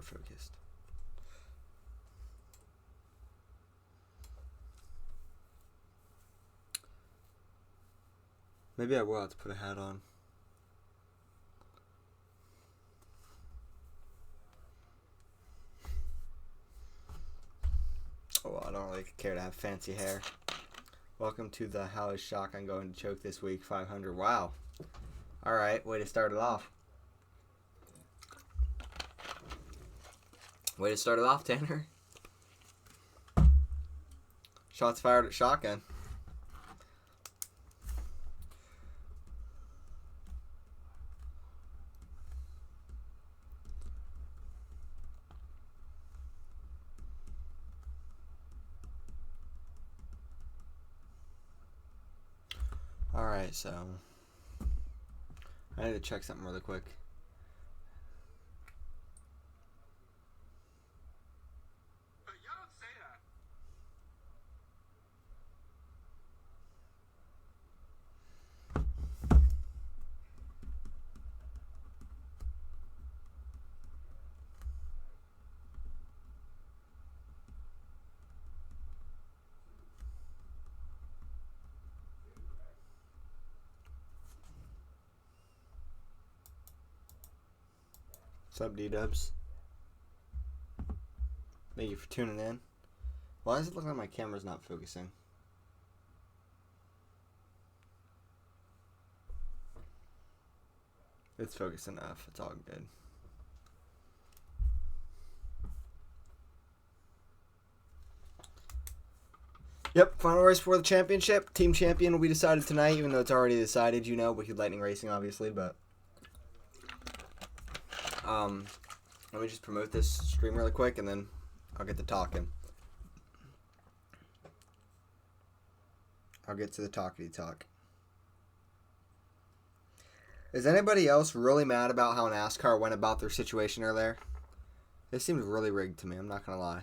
focused. Maybe I will have to put a hat on. Oh, I don't really care to have fancy hair. Welcome to the How is Shotgun Going to Choke this week 500. Wow. Alright, way to start it off. Way to start it off, Tanner. Shots fired at shotgun. Alright, so I need to check something really quick. What's up, D-dubs? Thank you for tuning in. Why does it look like my camera's not focusing? It's focused enough. It's all good. Yep, final race for the championship. Team champion will be decided tonight, even though it's already decided, you know, Wicked Lightning Racing, obviously, but let me just promote this stream really quick, and then I'll get to talking. I'll get to the talkity talk. Is anybody else really mad about how NASCAR went about their situation earlier? It seemed really rigged to me, I'm not going to lie.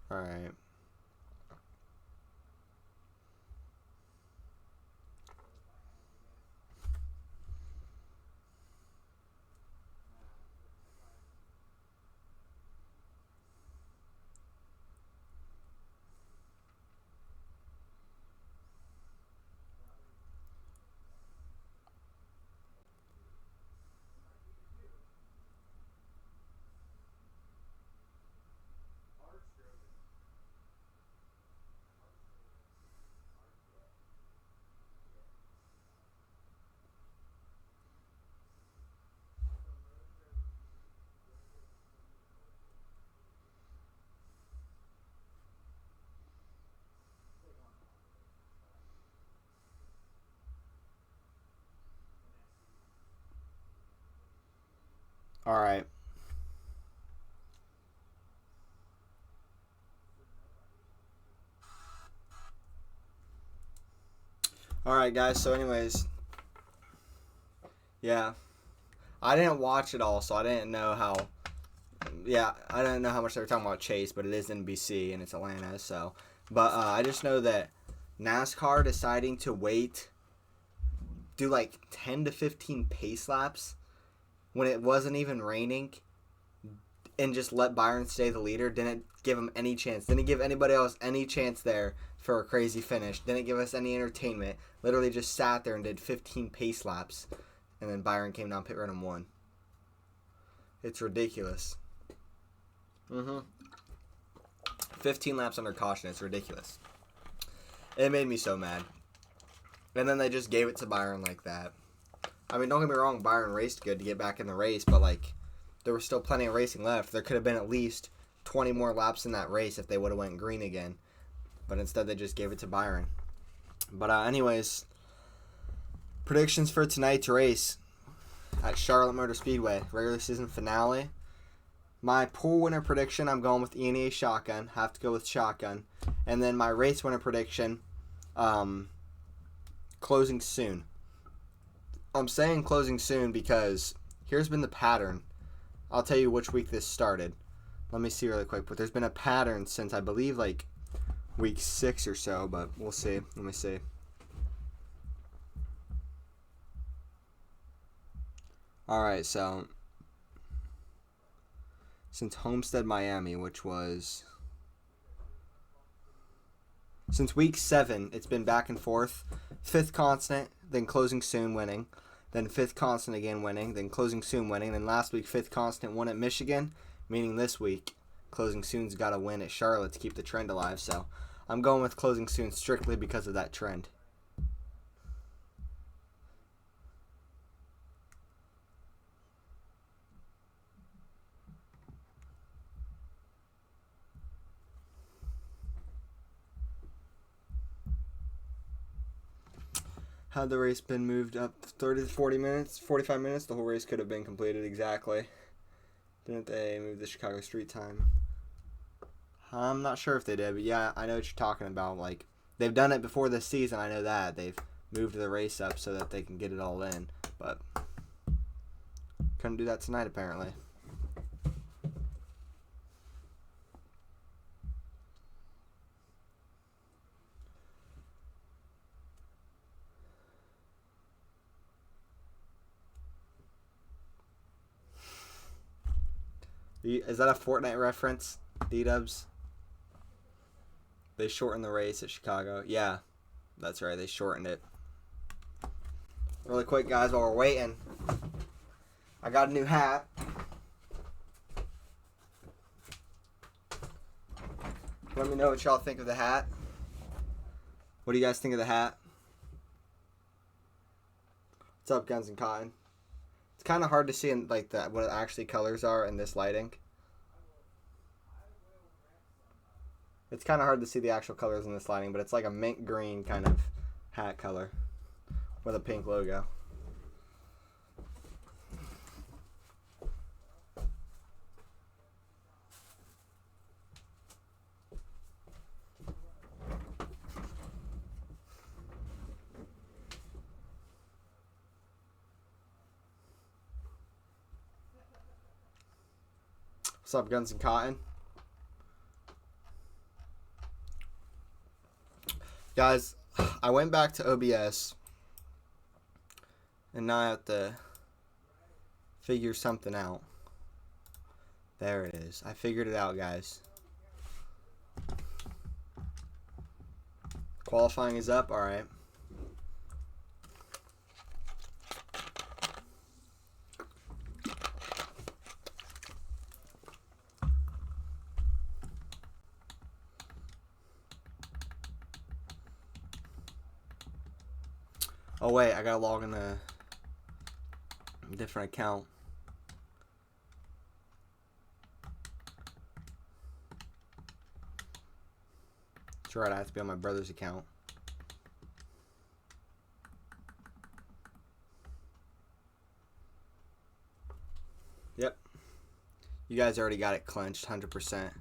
Alright. Alright. Alright, guys, so anyways. Yeah. I didn't watch it all, so I didn't know how... Yeah, I didn't know how much they were talking about Chase, but it is NBC, and it's Atlanta, so... But I just know that NASCAR deciding to do like 10 to 15 pace laps when it wasn't even raining and just let Byron stay the leader, didn't give him any chance. Didn't give anybody else any chance there for a crazy finish. Didn't give us any entertainment. Literally just sat there and did 15 pace laps. And then Byron came down pit road and won. It's ridiculous. 15 laps under caution. It's ridiculous. It made me so mad. And then they just gave it to Byron like that. I mean, don't get me wrong, Byron raced good to get back in the race, but, like, there was still plenty of racing left. There could have been at least 20 more laps in that race if they would have went green again. But instead, they just gave it to Byron. But anyways, predictions for tonight's race at Charlotte Motor Speedway, regular season finale. My pool winner prediction, I'm going with E&A Shotgun. Have to go with Shotgun. And then my race winner prediction, closing soon. I'm saying closing soon because here's been the pattern I'll tell you which week this started. Let me see really quick. But there's been a pattern since, I believe, like week 6 or so. But we'll see. Let me see. All right, so since Homestead, Miami, which was since week 7, it's been back and forth. Fifth constant, then closing soon winning, then fifth constant again winning, then closing soon winning. Then last week, fifth constant won at Michigan, meaning this week closing soon's got to win at Charlotte to keep the trend alive. So I'm going with closing soon strictly because of that trend. Had the race been moved up 30 to 40 minutes, 45 minutes, the whole race could have been completed exactly. Didn't they move the Chicago street time? I'm not sure if they did, but yeah, I know what you're talking about. Like, they've done it before this season, I know that. They've moved the race up so that they can get it all in, but couldn't do that tonight apparently. Is that a Fortnite reference, D-Dubs? They shortened the race at Chicago. Yeah, that's right. They shortened it. Really quick, guys, while we're waiting, I got a new hat. Let me know what y'all think of the hat. What do you guys think of the hat? What's up, Guns and Cotton? It's kind of hard to see in like that what it actually colors are in this lighting. It's kind of hard to see the actual colors in this lighting, but it's like a mint green kind of hat color with a pink logo. What's up, Guns and Cotton? Guys, I went back to OBS, and now I have to figure something out. There it is. I figured it out, guys. Qualifying is up. All right. Oh wait, I gotta log in a different account. That's right, I have to be on my brother's account. Yep. You guys already got it clinched, 100%.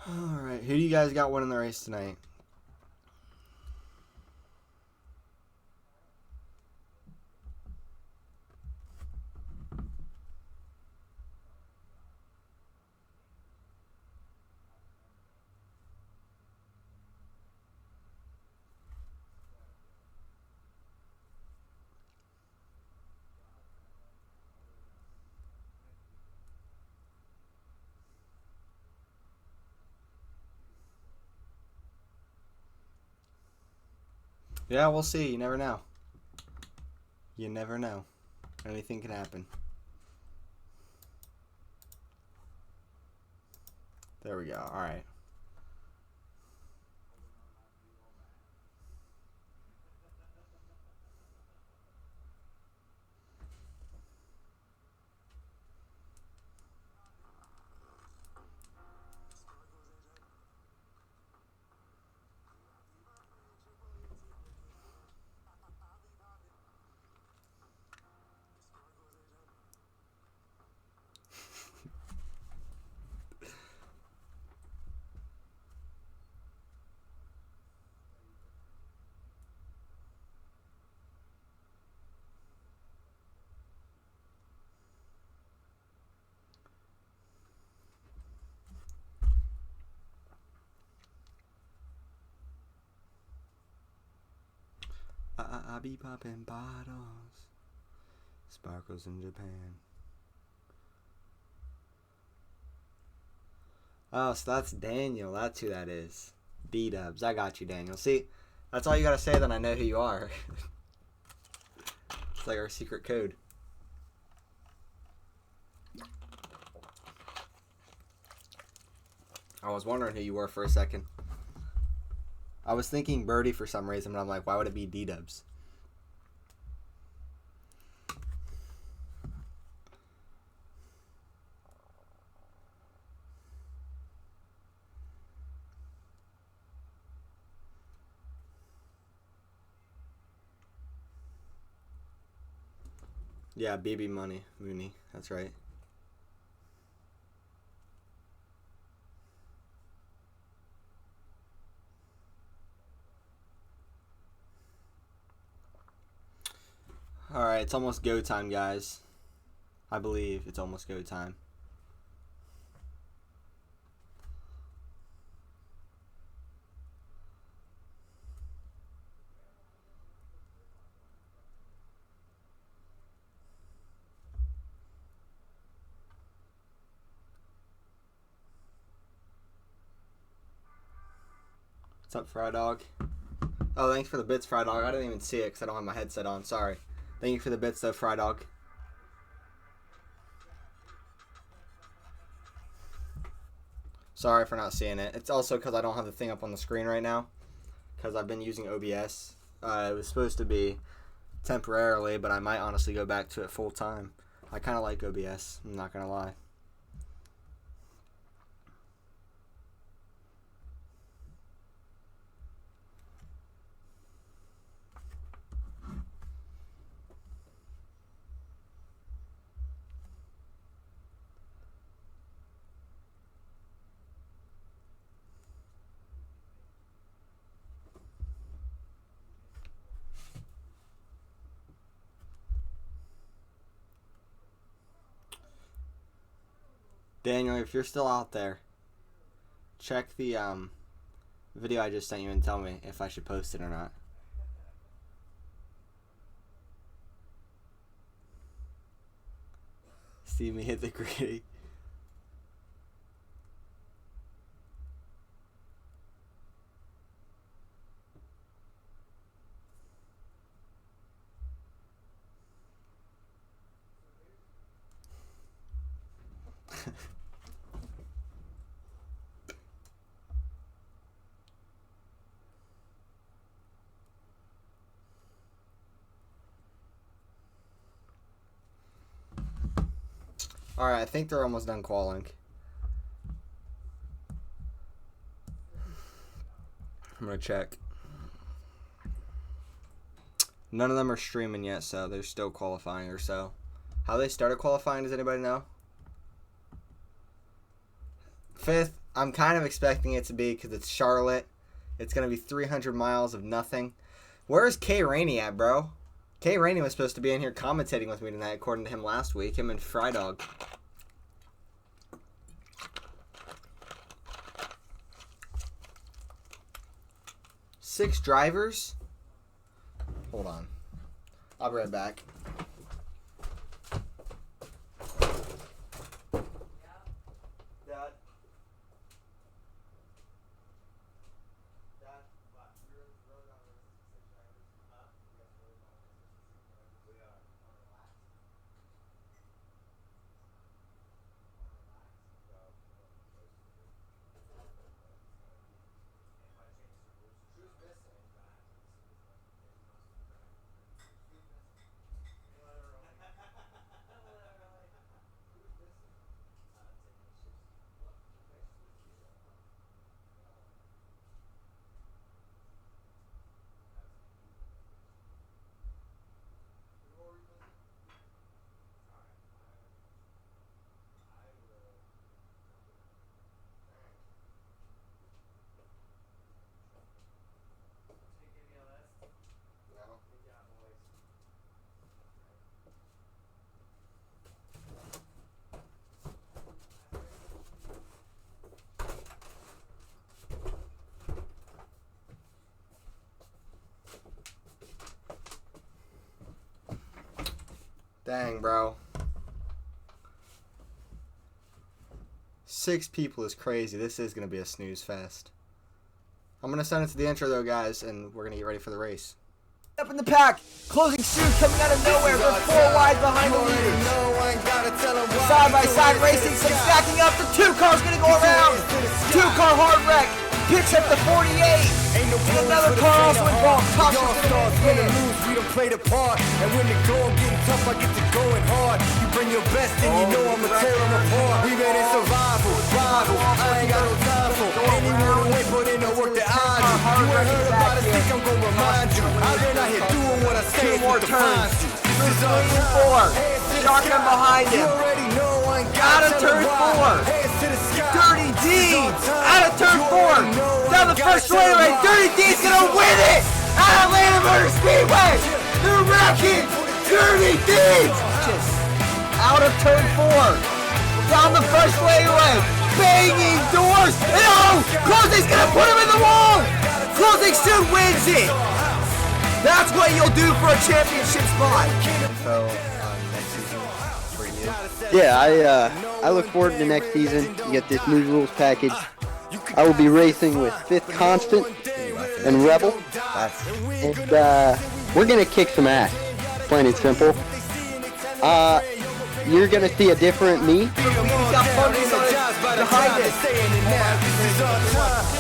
Alright, who do you guys got winning the race tonight? Yeah, we'll see. You never know. You never know. Anything can happen. There we go. All right. I be popping bottles. Sparkles in Japan. Oh, so that's Daniel. That's who that is. D-dubs. I got you, Daniel. See, that's all you gotta say, then I know who you are. It's like our secret code. I was wondering who you were for a second. I was thinking Birdie for some reason, but I'm like, why would it be D-dubs? Yeah, BB Money, Mooney. That's right. Alright, it's almost go time, guys. I believe it's almost go time. What's up, Fry Dog? Oh, thanks for the bits, Fry Dog. I didn't even see it because I don't have my headset on. Sorry. Thank you for the bits, though, Fry Dog. Sorry for not seeing it. It's also because I don't have the thing up on the screen right now because I've been using OBS. It was supposed to be temporarily, but I might honestly go back to it full time. I kind of like OBS. I'm not going to lie. Daniel, if you're still out there, check the video I just sent you and tell me if I should post it or not. See me hit the gritty. Alright, I think they're almost done qualing. I'm going to check. None of them are streaming yet, so they're still qualifying or so. How they started qualifying, does anybody know? 5th, I'm kind of expecting it to be because it's Charlotte. It's going to be 300 miles of nothing. Where's K Rainey at, bro? K Rainey was supposed to be in here commentating with me tonight, according to him last week. Him and Fry Dog. Six drivers? Hold on. I'll be right back. Dang, bro. 6 people is crazy. This is going to be a snooze fest. I'm going to send it to the intro, though, guys, and we're going to get ready for the race. Up in the pack, closing soon, coming out of nowhere. They're 4 wide behind the leaders. Side by side racing, some stacking up. The 2 car's going to go around. 2 car hard wreck. Picks up the 48. And another car also involved. Caution's going to lose. We don't play the part. And when the going getting tough, I get to going hard. You bring your best and you know I'ma tear them apart. We made it survival, rival. I ain't got no time for anyone to wait, but they know work that I do. You ain't heard about it, think I'm gonna remind you. I've been out here doing what I say. 2 more turns. This is 4. Shotgun behind him. Out of turn 4. Dirty D out of turn 4. Down the first straightaway. Dirty D's gonna win it. Out of Atlanta Motor Speedway. They're wrecking. Dirty D. Just out of turn 4. Down the first straightaway. Banging doors. And oh, Closing's gonna put him in the wall. Closing soon wins it. That's what you'll do for a championship spot. So, next season for you? Yeah, I look forward to next season. You get this new rules package. I will be racing with Fifth Constant and Rebel. And we're going to kick some ass, plain and simple. You're going to see a different me.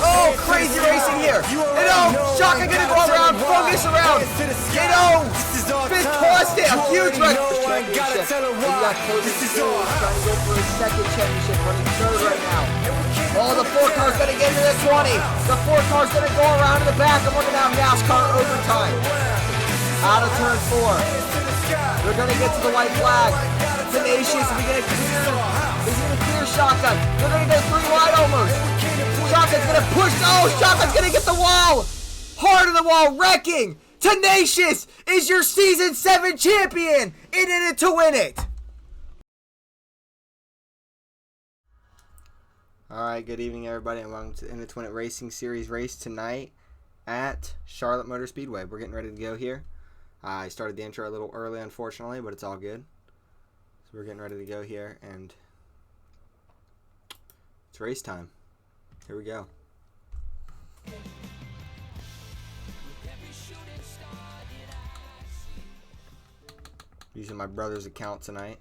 Oh, crazy racing here. And oh, Shaka gonna go around, focus around. And oh, Fifth Constant, a huge run. Championship. And you got Closing Soon trying to go for his second championship, running 3rd right now. Oh, the 4 car's gonna get into the 20. The 4 car's gonna go around to the back, and we're gonna have NASCAR overtime. Out of turn 4. They're gonna get to the white flag. Tenacious, is he gonna clear Shotgun? They're gonna go 3 wide almost. Shotgun's gonna push. Oh, Shotgun's gonna get the wall. Hard of the wall, wrecking. Tenacious is your season 7 champion. In it to win it. Alright, good evening everybody, and welcome to the II2WI Racing Series race tonight at Charlotte Motor Speedway. We're getting ready to go here. I started the intro a little early, unfortunately, but it's all good. So we're getting ready to go here, and it's race time. Here we go. Using my brother's account tonight.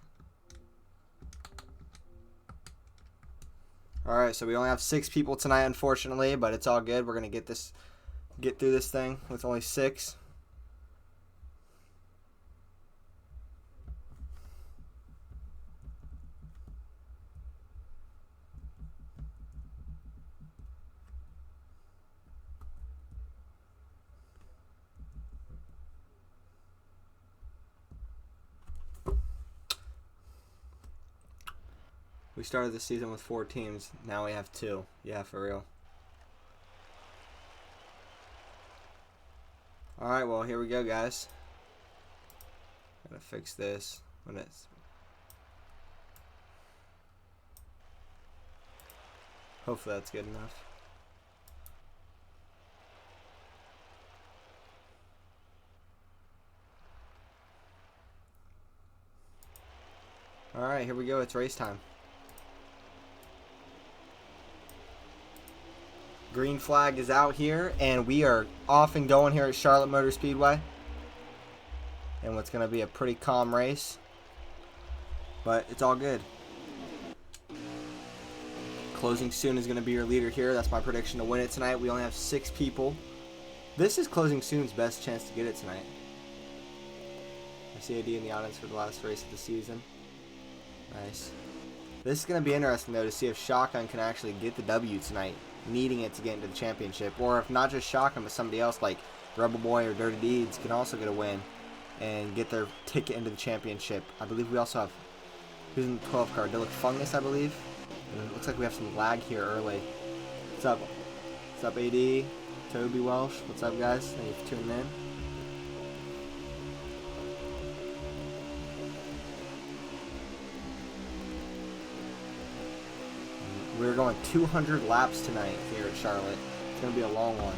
Alright, so we only have 6 people tonight, unfortunately, but it's all good. We're gonna get through this thing with only 6. We started the season with 4 teams. Now we have 2. Yeah, for real. Alright, well, here we go, guys. Gotta fix this when it's... Hopefully that's good enough. Alright, here we go. It's race time. Green flag is out here, and we are off and going here at Charlotte Motor Speedway. And what's going to be a pretty calm race. But it's all good. Closing Soon is going to be your leader here. That's my prediction to win it tonight. We only have 6 people. This is Closing Soon's best chance to get it tonight. I see AD in the audience for the last race of the season. Nice. This is going to be interesting, though, to see if Shotgun can actually get the W tonight, needing it to get into the championship, or if not just Shotgun, but somebody else like Rebel Boy or Dirty Deeds can also get a win and get their ticket into the championship. I believe we also have, who's in the 12 car? Dillick Fungus, I believe. And it looks like we have some lag here early. What's up? What's up, AD? Toby Welsh? What's up, guys? Thank you for tuning in. We're going 200 laps tonight here at Charlotte. It's going to be a long one.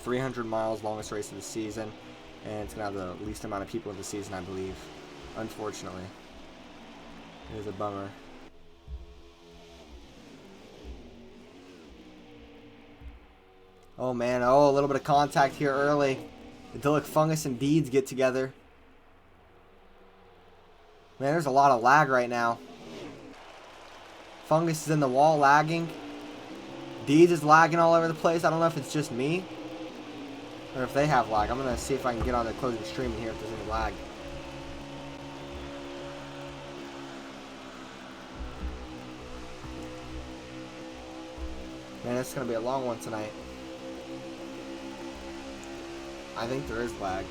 300 miles, longest race of the season. And it's going to have the least amount of people of the season, I believe. Unfortunately. It is a bummer. Oh man, oh, a little bit of contact here early. Idyllic Fungus and Deeds get together. Man, there's a lot of lag right now. Fungus is in the wall lagging. Deeds is lagging all over the place. I don't know if it's just me or if they have lag. I'm going to see if I can get on the closing stream and hear if there's any lag. Man, it's going to be a long one tonight. I think there is lag.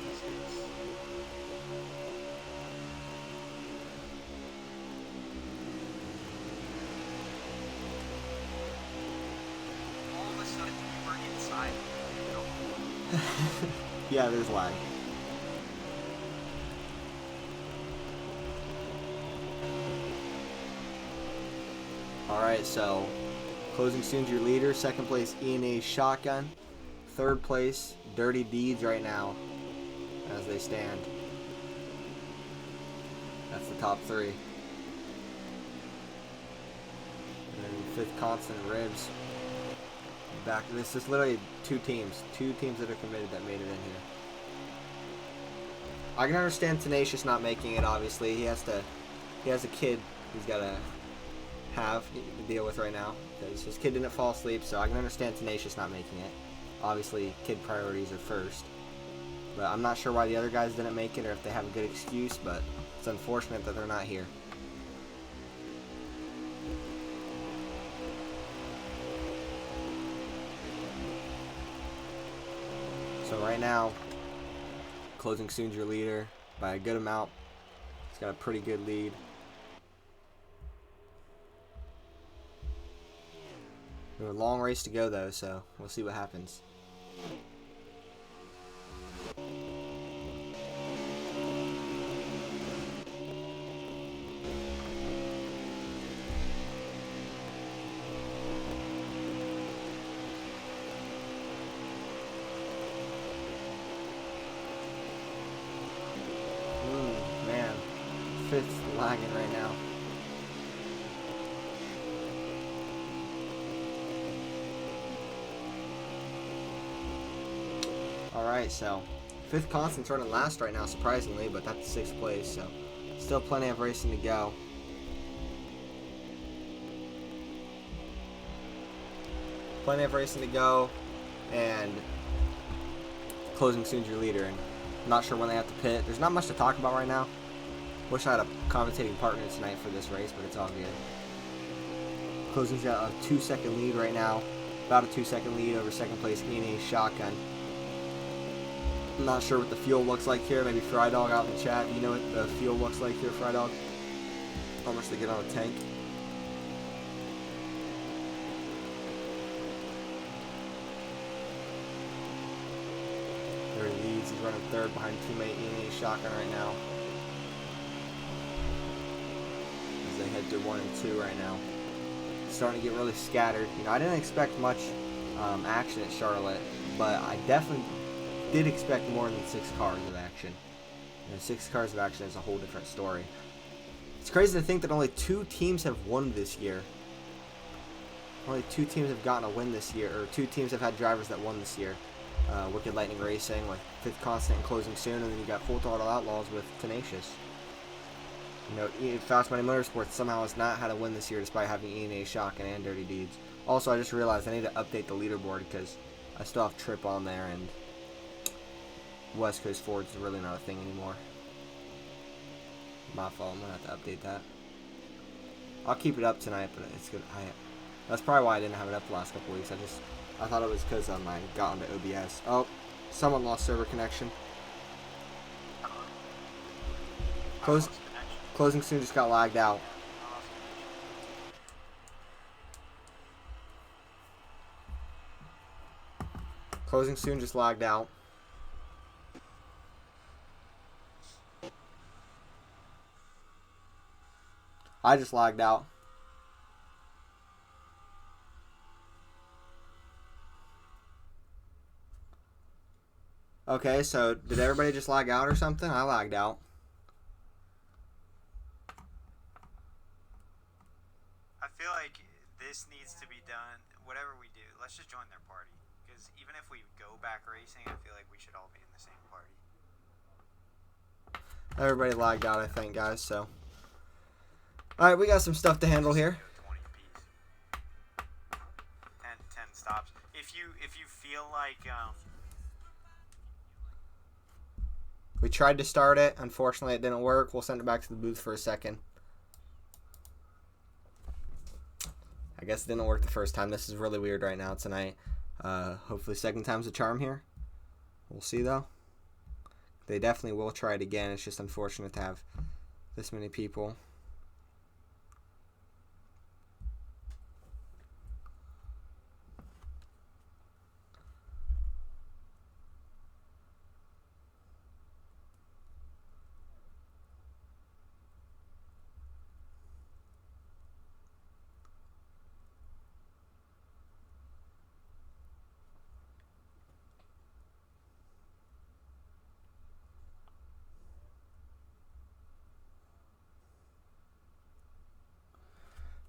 All of a sudden, we're inside. Yeah, there's lag. Alright, so closing soon's your leader. Second place, E&A Shotgun. Third place, Dirty Deeds right now as they stand. That's the top three. And then fifth, Constant Ribs. Back. This is literally two teams that are committed that made it in here. I can understand Tenacious not making it. Obviously, he has a kid he's got to deal with right now because his kid didn't fall asleep. So I can understand Tenacious not making it. Obviously, kid priorities are first. But I'm not sure why the other guys didn't make it or if they have a good excuse. But it's unfortunate that they're not here. So right now, closing soon's your leader by a good amount. He's got a pretty good lead. We have a long race to go though, so we'll see what happens. Man, fifth lagging right now. Alright, so fifth Constant's running last right now, surprisingly, but that's sixth place, so still plenty of racing to go. Plenty of racing to go, and closing soon's your leader, and I'm not sure when they have to pit. There's not much to talk about right now. Wish I had a commentating partner tonight for this race, but it's all good. Closing's got a 2-second lead right now. About a 2-second lead over second place E&A Shotgun. I'm not sure what the fuel looks like here. Maybe Fry Dog out in the chat. You know what the fuel looks like here, Fry Dog? How much they get on a tank? There he leads. He's running third behind teammate E&A Shotgun right now. As they head to 1 and 2 right now. It's starting to get really scattered. You know, I didn't expect much action at Charlotte, but I definitely did expect more than 6 cars of action. You know, 6 cars of action is a whole different story. It's crazy to think that only 2 teams have won this year. Only 2 teams have gotten a win this year, or 2 teams have had drivers that won this year. Wicked Lightning Racing with Fifth Constant and Closing Soon, and then you got Full Throttle Outlaws with Tenacious. You know, Fast Money Motorsports somehow has not had a win this year despite having E&A Shotgun and Dirty Deeds. Also, I just realized I need to update the leaderboard because I still have Trip on there, and West Coast Ford's is really not a thing anymore. My fault. I'm gonna have to update that. I'll keep it up tonight, but it's good. That's probably why I didn't have it up the last couple weeks. I thought it was because I got onto OBS. Oh, someone lost server connection. Closing soon just got lagged out. Closing soon just lagged out. I just lagged out. Okay, so did everybody just lag out or something? I lagged out. feel like this needs to be done. Whatever we do, let's just join their party. Because even if we go back racing, I feel like we should all be in the same party. Everybody lagged out, I think, guys. So, all right, we got some stuff to handle here. 20 apiece. 10 stops. If you feel like We tried to start it. Unfortunately, it didn't work. We'll send it back to the booth for a second. I guess it didn't work the first time. This is really weird right now tonight. Hopefully second time's a charm here. We'll see, though. They definitely will try it again. It's just unfortunate to have this many people.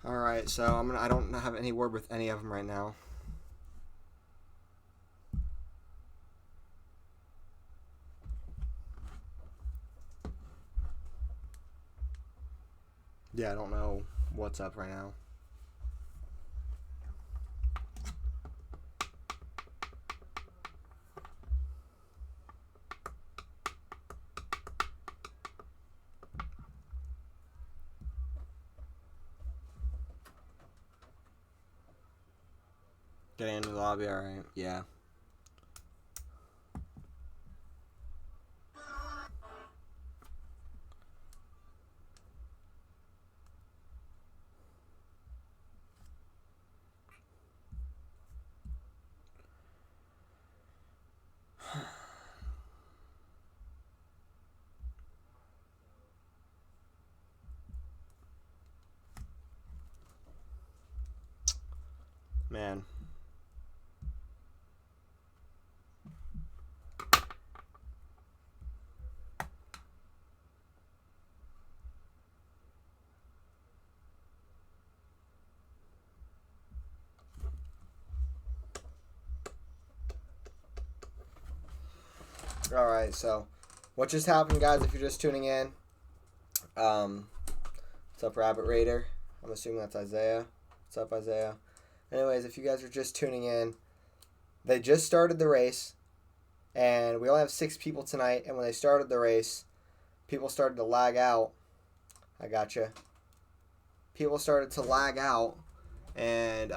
All right, so I don't have any word with any of them right now. Yeah, I don't know what's up right now. Getting into the lobby, alright, yeah. Man. Alright, so what just happened, guys, if you're just tuning in? What's up, Rabbit Raider? I'm assuming that's Isaiah. What's up, Isaiah? Anyways, if you guys are just tuning in, they just started the race, and we only have 6 people tonight, and when they started the race, people started to lag out. I gotcha. People started to lag out, and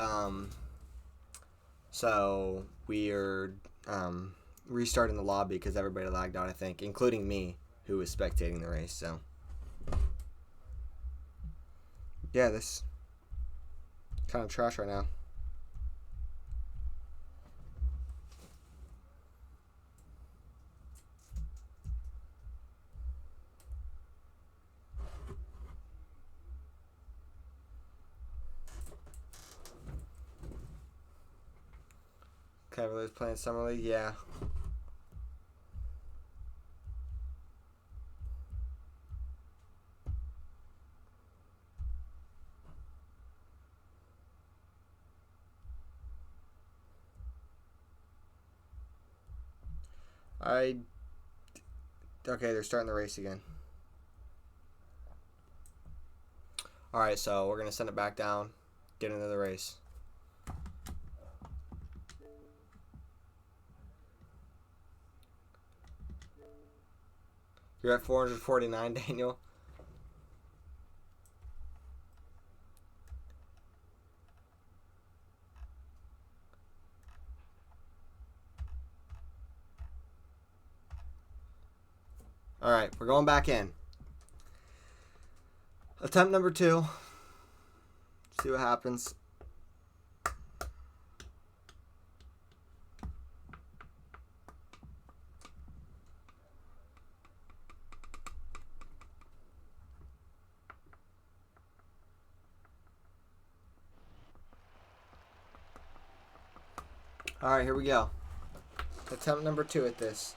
so we're restarting the lobby because everybody lagged out, I think, including me, who was spectating the race. So yeah, this kind of trash right now. Cavaliers playing Summer League, yeah. Okay, they're starting the race again. Alright, so we're going to send it back down, get into the race. You're at 449, Daniel. Alright, we're going back in. Attempt number 2. See what happens. Alright, here we go. Attempt number 2 at this.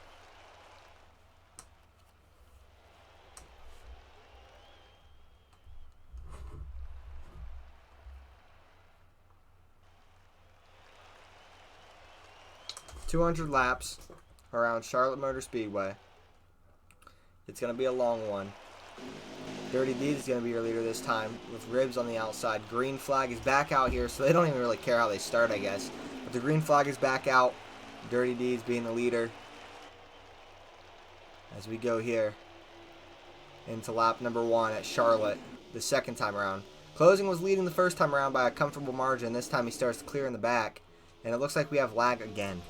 200 laps around Charlotte Motor Speedway. It's going to be a long one. Dirty Deeds is going to be your leader this time with Ribs on the outside. Green flag is back out here, so they don't even really care how they start, I guess. But the green flag is back out. Dirty Deeds being the leader. As we go here into lap number 1 at Charlotte the second time around. Closing was leading the first time around by a comfortable margin. This time he starts to clear in the back. And it looks like we have lag again.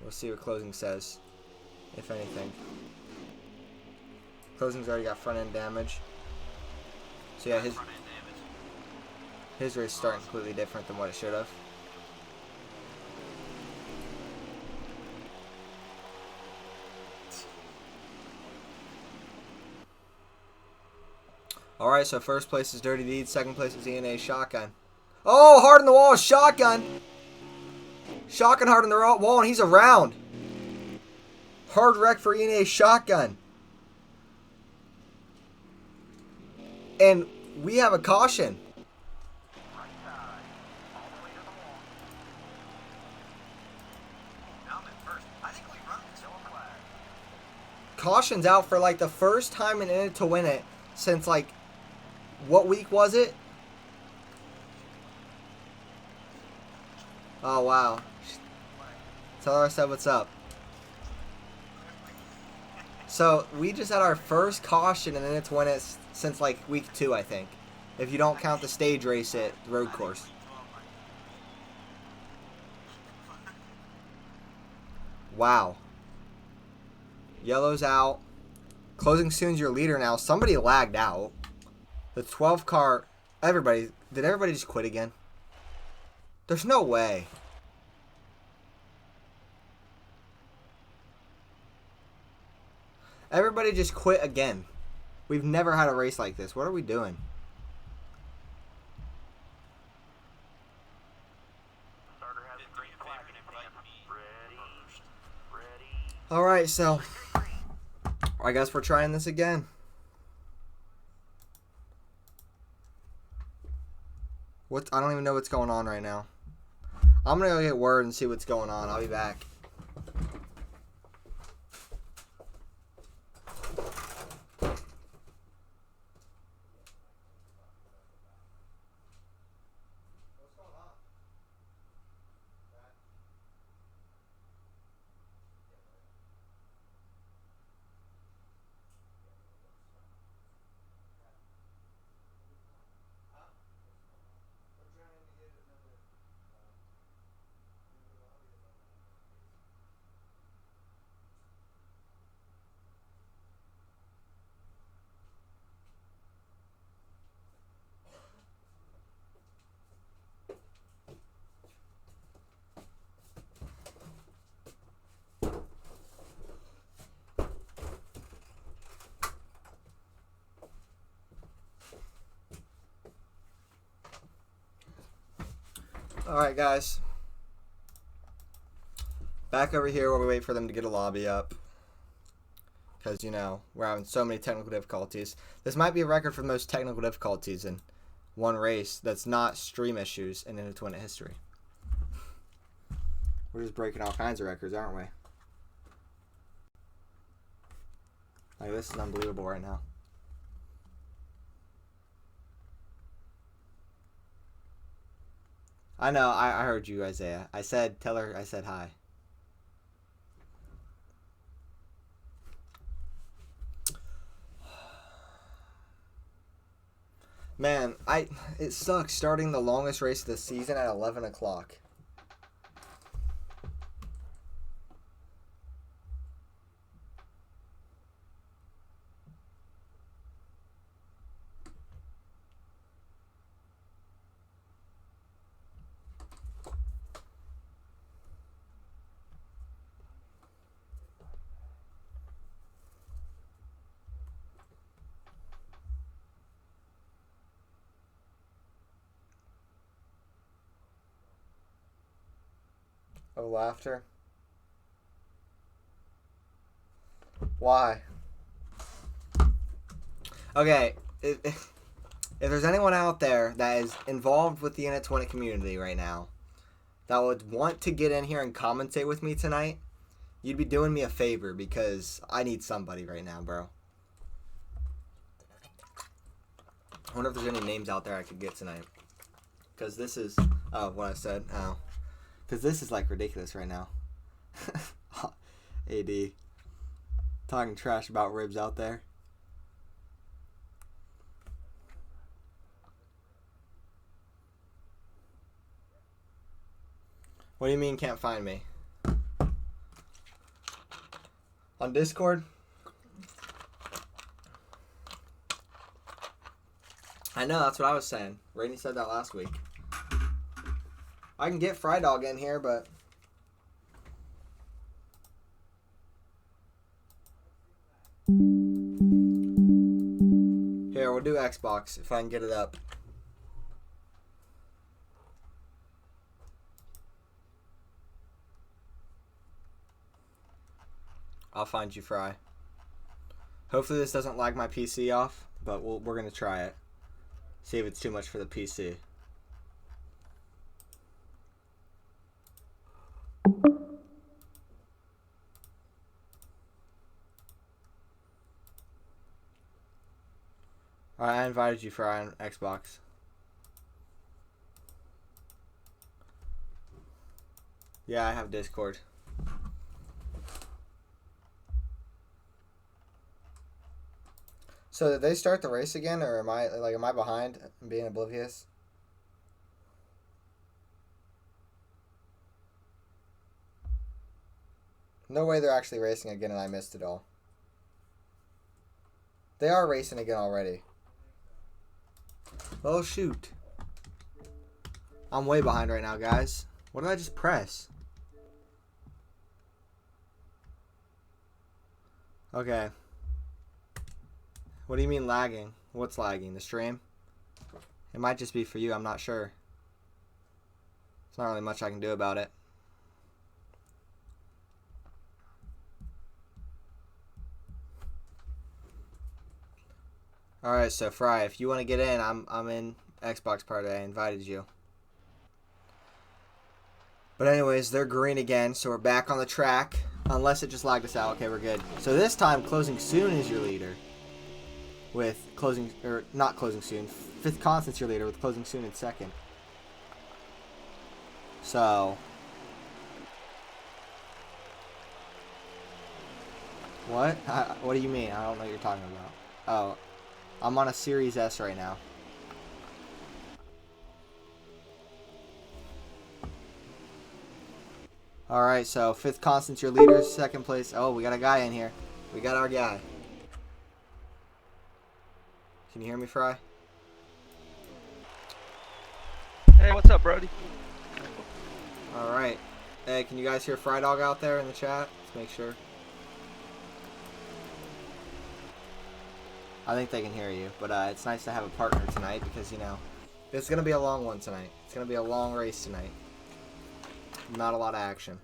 We'll see what Closing says, if anything. Closing's already got front end damage. So yeah, his race is starting completely different than what it should have. Alright, so first place is Dirty Deeds, second place is ENA Shotgun. Oh, hard in the wall, Shotgun! Shotgun hard in the wall, and he's around. Hard wreck for ENA Shotgun. And we have a caution. Caution's out for like the first time in it to win it since like, what week was it? Oh wow. Tell her I said what's up. So we just had our first caution and then it's when it's since like week 2, I think. If you don't count the stage race at the road course. Wow. Yellow's out. Closing Soon's your leader now. Somebody lagged out. The 12 car. Did everybody just quit again? There's no way. Everybody just quit again. We've never had a race like this. What are we doing? Alright, so I guess we're trying this again. I don't even know what's going on right now. I'm gonna go get word and see what's going on. I'll be back. Alright guys, back over here while we wait for them to get a lobby up, because you know, we're having so many technical difficulties. This might be a record for the most technical difficulties in one race that's not stream issues in II2WI history. We're just breaking all kinds of records, aren't we? Like, this is unbelievable right now. I know, I heard you, Isaiah. Tell her I said hi. Man, it sucks starting the longest race of the season at 11 o'clock. Oh, laughter. Why? Okay, if there's anyone out there that is involved with the II2WI community right now, that would want to get in here and commentate with me tonight, you'd be doing me a favor because I need somebody right now, bro. I wonder if there's any names out there I could get tonight. Because this is... Oh, what I said. Oh. Because this is, like, ridiculous right now. AD. Talking trash about ribs out there. What do you mean can't find me? On Discord? I know, that's what I was saying. Rainey said that last week. I can get Fry Dog in here, but... Here, we'll do Xbox if I can get it up. I'll find you, Fry. Hopefully this doesn't lag my PC off, but we're going to try it. See if it's too much for the PC. Alright, I invited you for on Xbox. Yeah, I have Discord. So did they start the race again, or am I behind and being oblivious? No way they're actually racing again and I missed it all. They are racing again already. Oh shoot. I'm way behind right now, guys. What did I just press? Okay. What do you mean lagging? What's lagging? The stream? It might just be for you, I'm not sure. There's not really much I can do about it. Alright, so Fry, if you want to get in, I'm in Xbox party. I invited you. But anyways, they're green again, so we're back on the track. Unless it just lagged us out. Okay, we're good. So this time, Closing Soon is your leader. With closing, or not Closing Soon. Fifth Constant's your leader with Closing Soon in second. So. What? What do you mean? I don't know what you're talking about. Oh. I'm on a Series S right now. Alright, so Fifth Constant's your leader, second place. Oh, we got a guy in here. We got our guy. Can you hear me, Fry? Hey, what's up, Brody? Alright. Hey, can you guys hear Fry Dog out there in the chat? Let's make sure. I think they can hear you, but it's nice to have a partner tonight because, you know, it's going to be a long one tonight. It's going to be a long race tonight. Not a lot of action.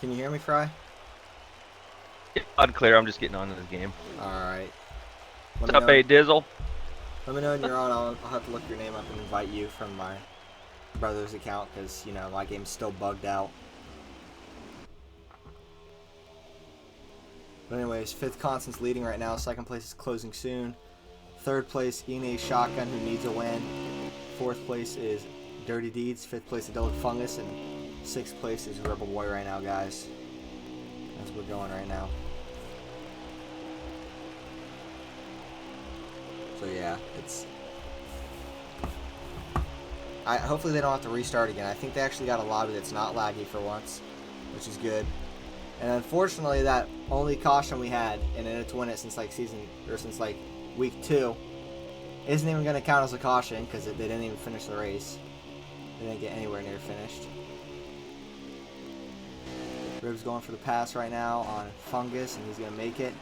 Can you hear me, Fry? Yeah, unclear. I'm just getting on to this game. Alright. What's up, A Dizzle? Let me know when you're on. I'll have to look your name up and invite you from my brother's account because, you know, my game's still bugged out. But anyways, Fifth Constant's leading right now. Second place is Closing Soon. Third place, Ine Shotgun, who needs a win. Fourth place is Dirty Deeds. Fifth place, Adult Fungus. And sixth place is Rebel Boy right now, guys. As we're going right now. So yeah, it's... hopefully they don't have to restart again. I think they actually got a lobby that's not laggy for once, which is good. And unfortunately, that only caution we had, and then to win it since like since week 2, isn't even going to count as a caution because they didn't even finish the race. They didn't get anywhere near finished. Rib's going for the pass right now on Fungus, and he's going to make it.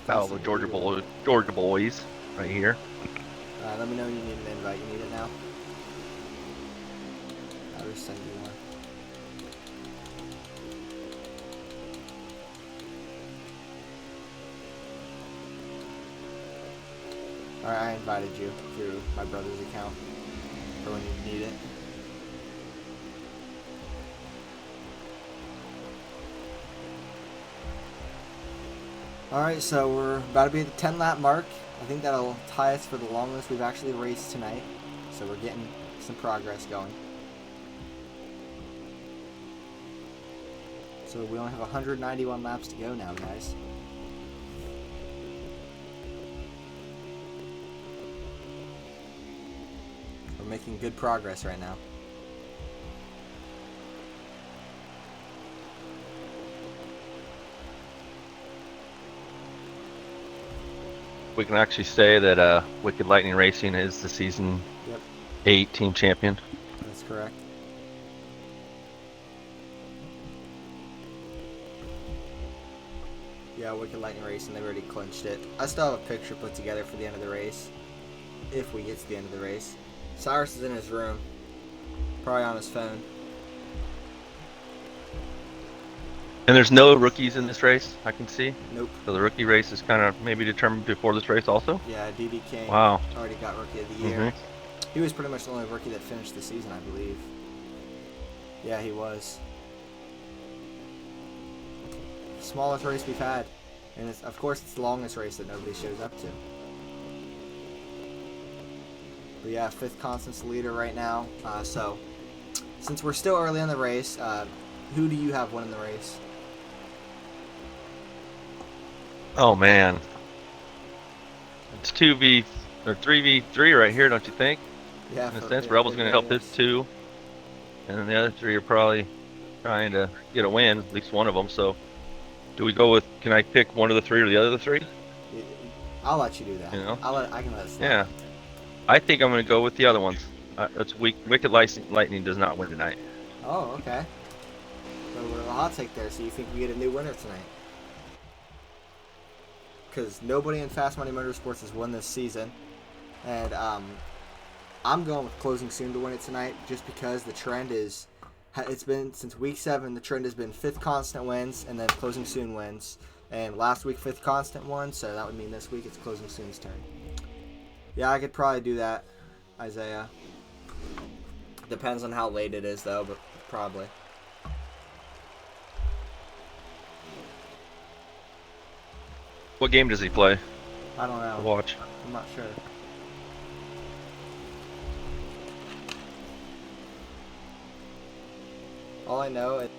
Oh, the Georgia boys, right here. Let me know when you need an invite. You need it now? I'll just send you one. Alright, I invited you through my brother's account for when you need it. Alright, so we're about to be at the 10 lap mark. I think that'll tie us for the longest we've actually raced tonight. So we're getting some progress going. So we only have 191 laps to go now, guys. We're making good progress right now. We can actually say that Wicked Lightning Racing is the season Yep, 8 team champion. that's correct. Yeah, Wicked Lightning Racing, they've already clinched it. I still have a picture put together for the end of the race. If we get to the end of the race. Cyrus is in his room. Probably on his phone. And there's no rookies in this race, I can see. Nope. So the rookie race is kind of maybe determined before this race also. Yeah, DD King Wow. already got Rookie of the Year. He was pretty much the only rookie that finished the season, I believe. Yeah, he was. Smallest race we've had. And it's, of course, it's the longest race that nobody shows up to. But yeah, 5th Constant's the leader right now. So, since we're still early in the race, who do you have winning the race? Oh man. It's 2v or 3v3 right here, don't you think? Yeah, In a for- sense, yeah, Rebel's it going to help really his is. 2. And then the other 3 are probably trying to get a win, at least one of them. So, do we go with, can I pick one of the 3 or the other 3? I'll let you do that. You know? I can let it slide. Yeah. I think I'm going to go with the other ones. Wicked Lightning does not win tonight. Oh, okay. So we're a hot take there. So you think we get a new winner tonight? Because nobody in Fast Money Motorsports has won this season, and I'm going with Closing Soon to win it tonight, just because the trend is, it's been since week 7. The trend has been 5th Constant wins, and then Closing Soon wins. And last week 5th Constant won, so that would mean this week it's Closing Soon's turn. Yeah, I could probably do that, Isaiah. Depends on how late it is, though, but probably. What game does he play? I don't know. Watch. I'm not sure. All I know is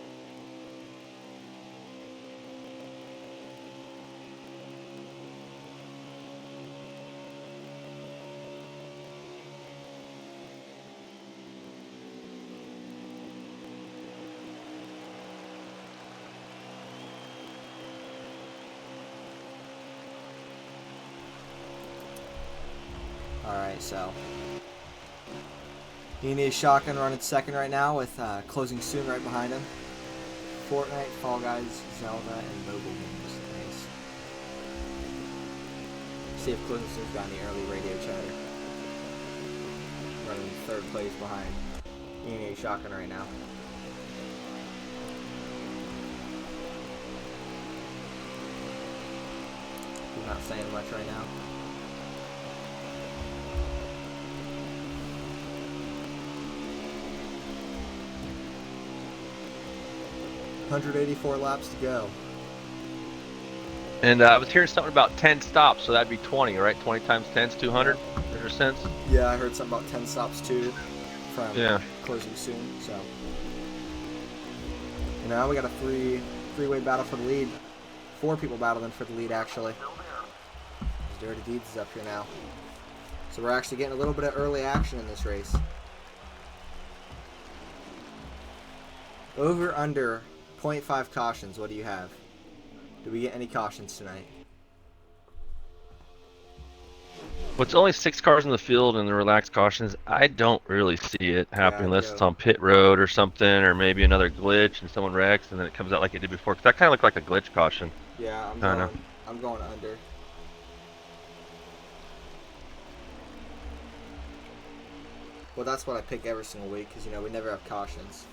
alright, so he needs shotgun running second right now with Closing Soon right behind him. Fortnite, Fall Guys, Zelda, and mobile games. Nice. See if Closing Soon's got any early radio chatter. Running 3rd place behind. He needs shotgun right now. He's not saying much right now. $184 laps to go. And I was hearing something about 10 stops, so that'd be 20, right? 20 times 10 is 200. Is there sense? Yeah, I heard something about 10 stops too from Yeah. Closing Soon. So, and now we got a three-way battle for the lead. 4 people battling for the lead actually. Dirty Deeds is up here now. So we're actually getting a little bit of early action in this race. Over under 0.5 cautions. What do you have? Do we get any cautions tonight? Well, it's only 6 cars in the field and the relaxed cautions. I don't really see it happening unless Joe. it's on pit road or something, or maybe another glitch and someone wrecks and then it comes out like it did before. Because that kind of looked like a glitch caution. Yeah, Kinda. I'm going under. Well, that's what I pick every single week because, you know, we never have cautions.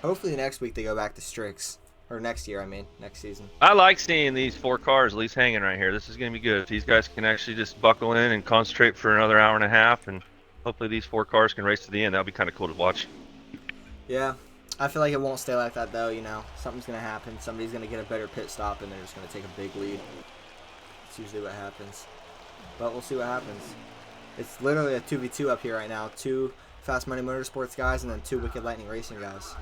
Hopefully next week they go back to stricts. Or next year, I mean, next season. I like seeing these 4 cars at least hanging right here. This is going to be good. If these guys can actually just buckle in and concentrate for another hour and a half, and hopefully these 4 cars can race to the end. That'll be kind of cool to watch. Yeah. I feel like it won't stay like that, though, you know. Something's going to happen. Somebody's going to get a better pit stop, and they're just going to take a big lead. It's usually what happens. But we'll see what happens. It's literally a 2v2 up here right now. 2 Fast Money Motorsports guys, and then 2 Wicked Lightning Racing guys.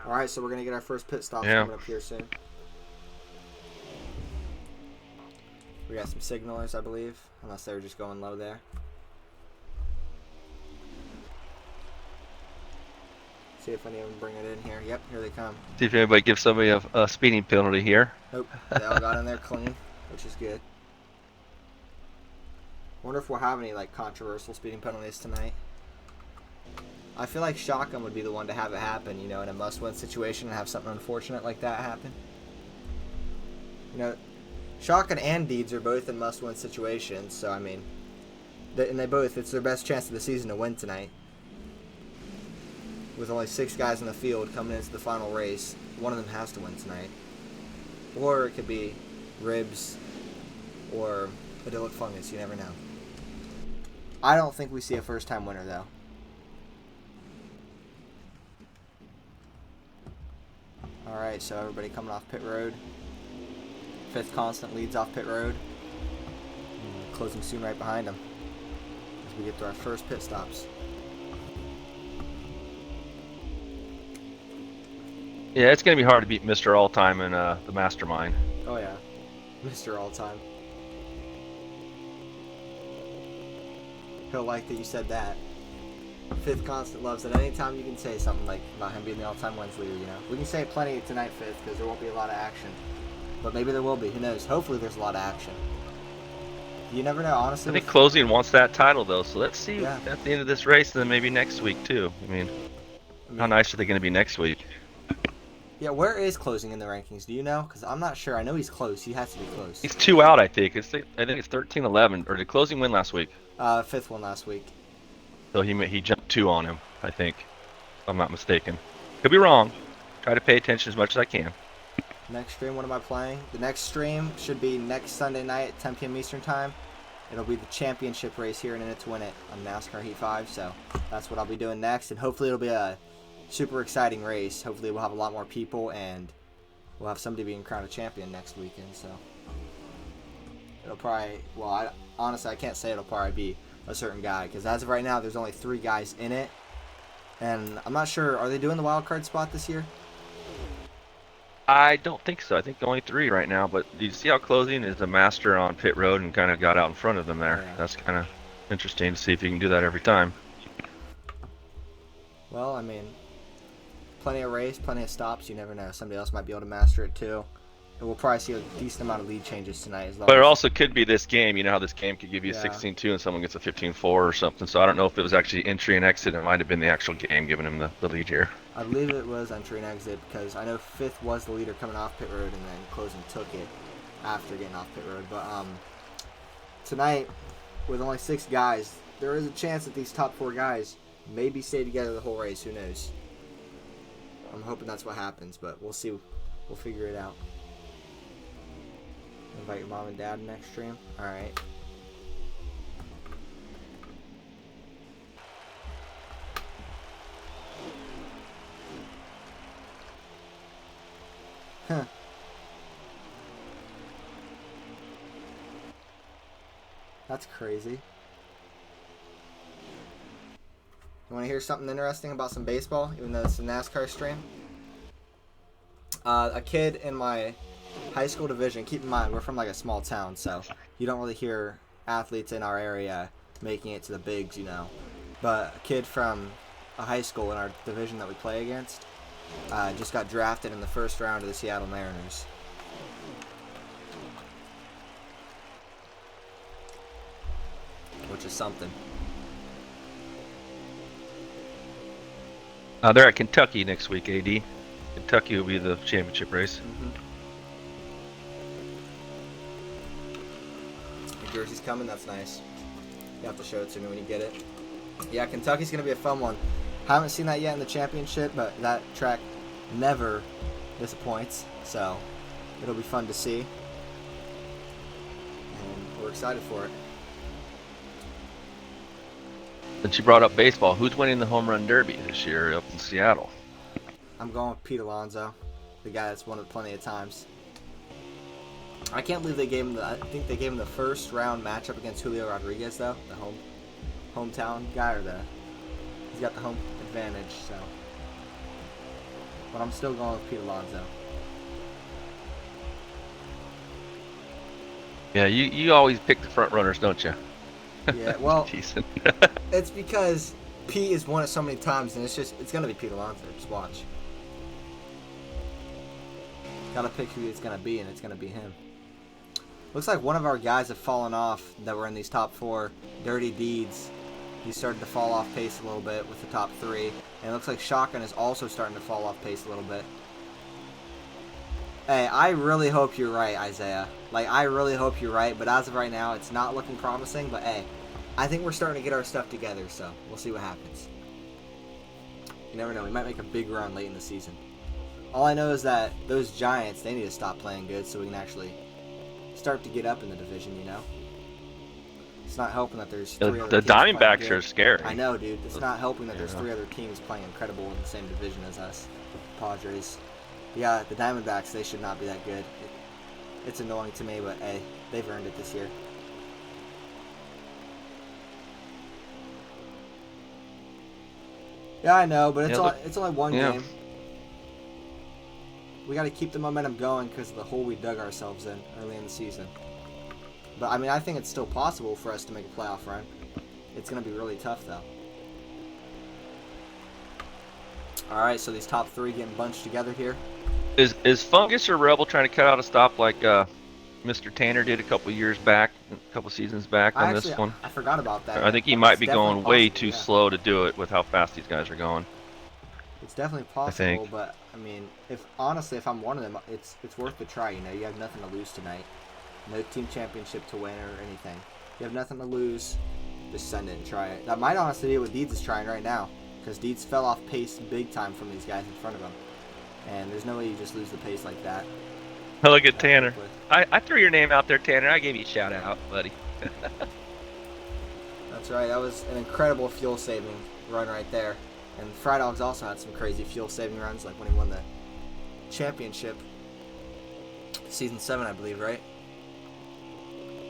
Alright, so we're going to get our first pit stop coming up here soon. We got some signalers, I believe. Unless they were just going low there. See if any of them bring it in here. Yep, here they come. See if anybody gives somebody a speeding penalty here. Nope, they all got in there clean, which is good. Wonder if we'll have any like controversial speeding penalties tonight. I feel like Shotgun would be the one to have it happen, you know, in a must-win situation and have something unfortunate like that happen. You know, Shotgun and Deeds are both in must-win situations, so I mean, it's their best chance of the season to win tonight. With only 6 guys in the field coming into the final race, one of them has to win tonight. Or it could be Ribs or Idyllic Fungus, you never know. I don't think we see a first-time winner, though. Alright, so everybody coming off pit road. 5th Constant leads off pit road. And closing soon right behind him. As we get to our first pit stops. Yeah, it's going to be hard to beat Mr. All-Time and the Mastermind. Oh yeah, Mr. All-Time. He'll like that you said that. 5th Constant loves it. Anytime you can say something like about him being the all-time wins leader, you know. We can say it plenty tonight, 5th, because there won't be a lot of action. But maybe there will be. Who knows? Hopefully there's a lot of action. You never know, honestly. I think Closing wants that title, though, so let's see at the end of this race and then maybe next week, too. I mean, how nice are they going to be next week? Yeah, where is Closing in the rankings? Do you know? Because I'm not sure. I know he's close. He has to be close. He's 2 out, I think. I think it's 13-11. Or did Closing win last week? 5th one last week. So he jumped 2 on him, I think. If I'm not mistaken. Could be wrong. Try to pay attention as much as I can. Next stream, what am I playing? The next stream should be next Sunday night at 10 p.m. Eastern Time. It'll be the championship race here in it to win it on NASCAR Heat 5. So that's what I'll be doing next. And hopefully it'll be a super exciting race. Hopefully we'll have a lot more people and we'll have somebody being crowned a champion next weekend. So it'll probably, well, honestly, I can't say it'll probably be a certain guy because as of right now, there's only 3 guys in it. And I'm not sure, are they doing the wild card spot this year? I don't think so. I think only 3 right now. But you see how Closing is a master on pit road and kind of got out in front of them there. Yeah. That's kind of interesting to see if you can do that every time. Well, I mean, plenty of race, plenty of stops. You never know. Somebody else might be able to master it too. And we'll probably see a decent amount of lead changes tonight as well. But it also could be this game. You know how this game could give you a 16-2 and someone gets a 15-4 or something. So I don't know if it was actually entry and exit. It might have been the actual game giving him the lead here. I believe it was entry and exit because I know 5th was the leader coming off pit road and then Closing took it after getting off pit road. But tonight, with only 6 guys, there is a chance that these top 4 guys maybe stay together the whole race. Who knows? I'm hoping that's what happens, but we'll see. We'll figure it out. Invite your mom and dad next stream. All right. Huh. That's crazy. You want to hear something interesting about some baseball, even though it's a NASCAR stream? A kid in my high school division, keep in mind, we're from like a small town, so you don't really hear athletes in our area making it to the bigs, you know. But a kid from a high school in our division that we play against just got drafted in the first round of the Seattle Mariners. Which is something. They're at Kentucky next week, AD. Kentucky will be the championship race. New Jersey's coming, that's nice. You have to show it to me when you get it. Yeah, Kentucky's going to be a fun one. Haven't seen that yet in the championship, but that track never disappoints. So it'll be fun to see. And we're excited for it. Since you brought up baseball, who's winning the home run derby this year up in Seattle? I'm going with Pete Alonso, the guy that's won it plenty of times. I can't believe they gave him I think they gave him the first round matchup against Julio Rodriguez though, the hometown guy, or he's got the home advantage, so. But I'm still going with Pete Alonso. Yeah, you always pick the front runners, don't you? Yeah, well, Decent. it's because Pete has won it so many times, and it's gonna be Pete Alonso. Just watch. Gotta pick who it's gonna be, and it's gonna be him. Looks like one of our guys have fallen off that were in these top 4. Dirty Deeds. He's started to fall off pace a little bit with the top 3. And it looks like Shotgun is also starting to fall off pace a little bit. Hey, I really hope you're right, Isaiah. Like, I really hope you're right, but as of right now, it's not looking promising. But hey, I think we're starting to get our stuff together, so we'll see what happens. You never know, we might make a big run late in the season. All I know is that those Giants, they need to stop playing good so we can actually start to get up in the division, you know? It's not helping that there's 3 other The teams playing Diamondbacks good. are scary. I know, dude. It's not helping that there's Yeah. 3 other teams playing incredible in the same division as us. Padres. Yeah, the Diamondbacks, they should not be that good. It's annoying to me, but hey, they've earned it this year. Yeah, I know, but it's only one game. We got to keep the momentum going because of the hole we dug ourselves in early in the season. But, I mean, I think it's still possible for us to make a playoff run. It's going to be really tough, though. Alright, so these top 3 getting bunched together here. Is Fungus or Rebel trying to cut out a stop like Mr. Tanner did a couple years back, a couple seasons back on this one? I forgot about that. I think he might be going way too slow to do it with how fast these guys are going. It's definitely possible, but I mean, if I'm one of them, it's worth the try. You know, you have nothing to lose tonight. No team championship to win or anything. You have nothing to lose. Just send it and try it. That might honestly be what Deeds is trying right now, because Deeds fell off pace big time from these guys in front of him, and there's no way you just lose the pace like that. Look at Tanner. I threw your name out there, Tanner. I gave you a shout out, buddy. That's right. That was an incredible fuel saving run right there. And Fry Dogs also had some crazy fuel saving runs, like when he won the championship. Season 7, I believe, right?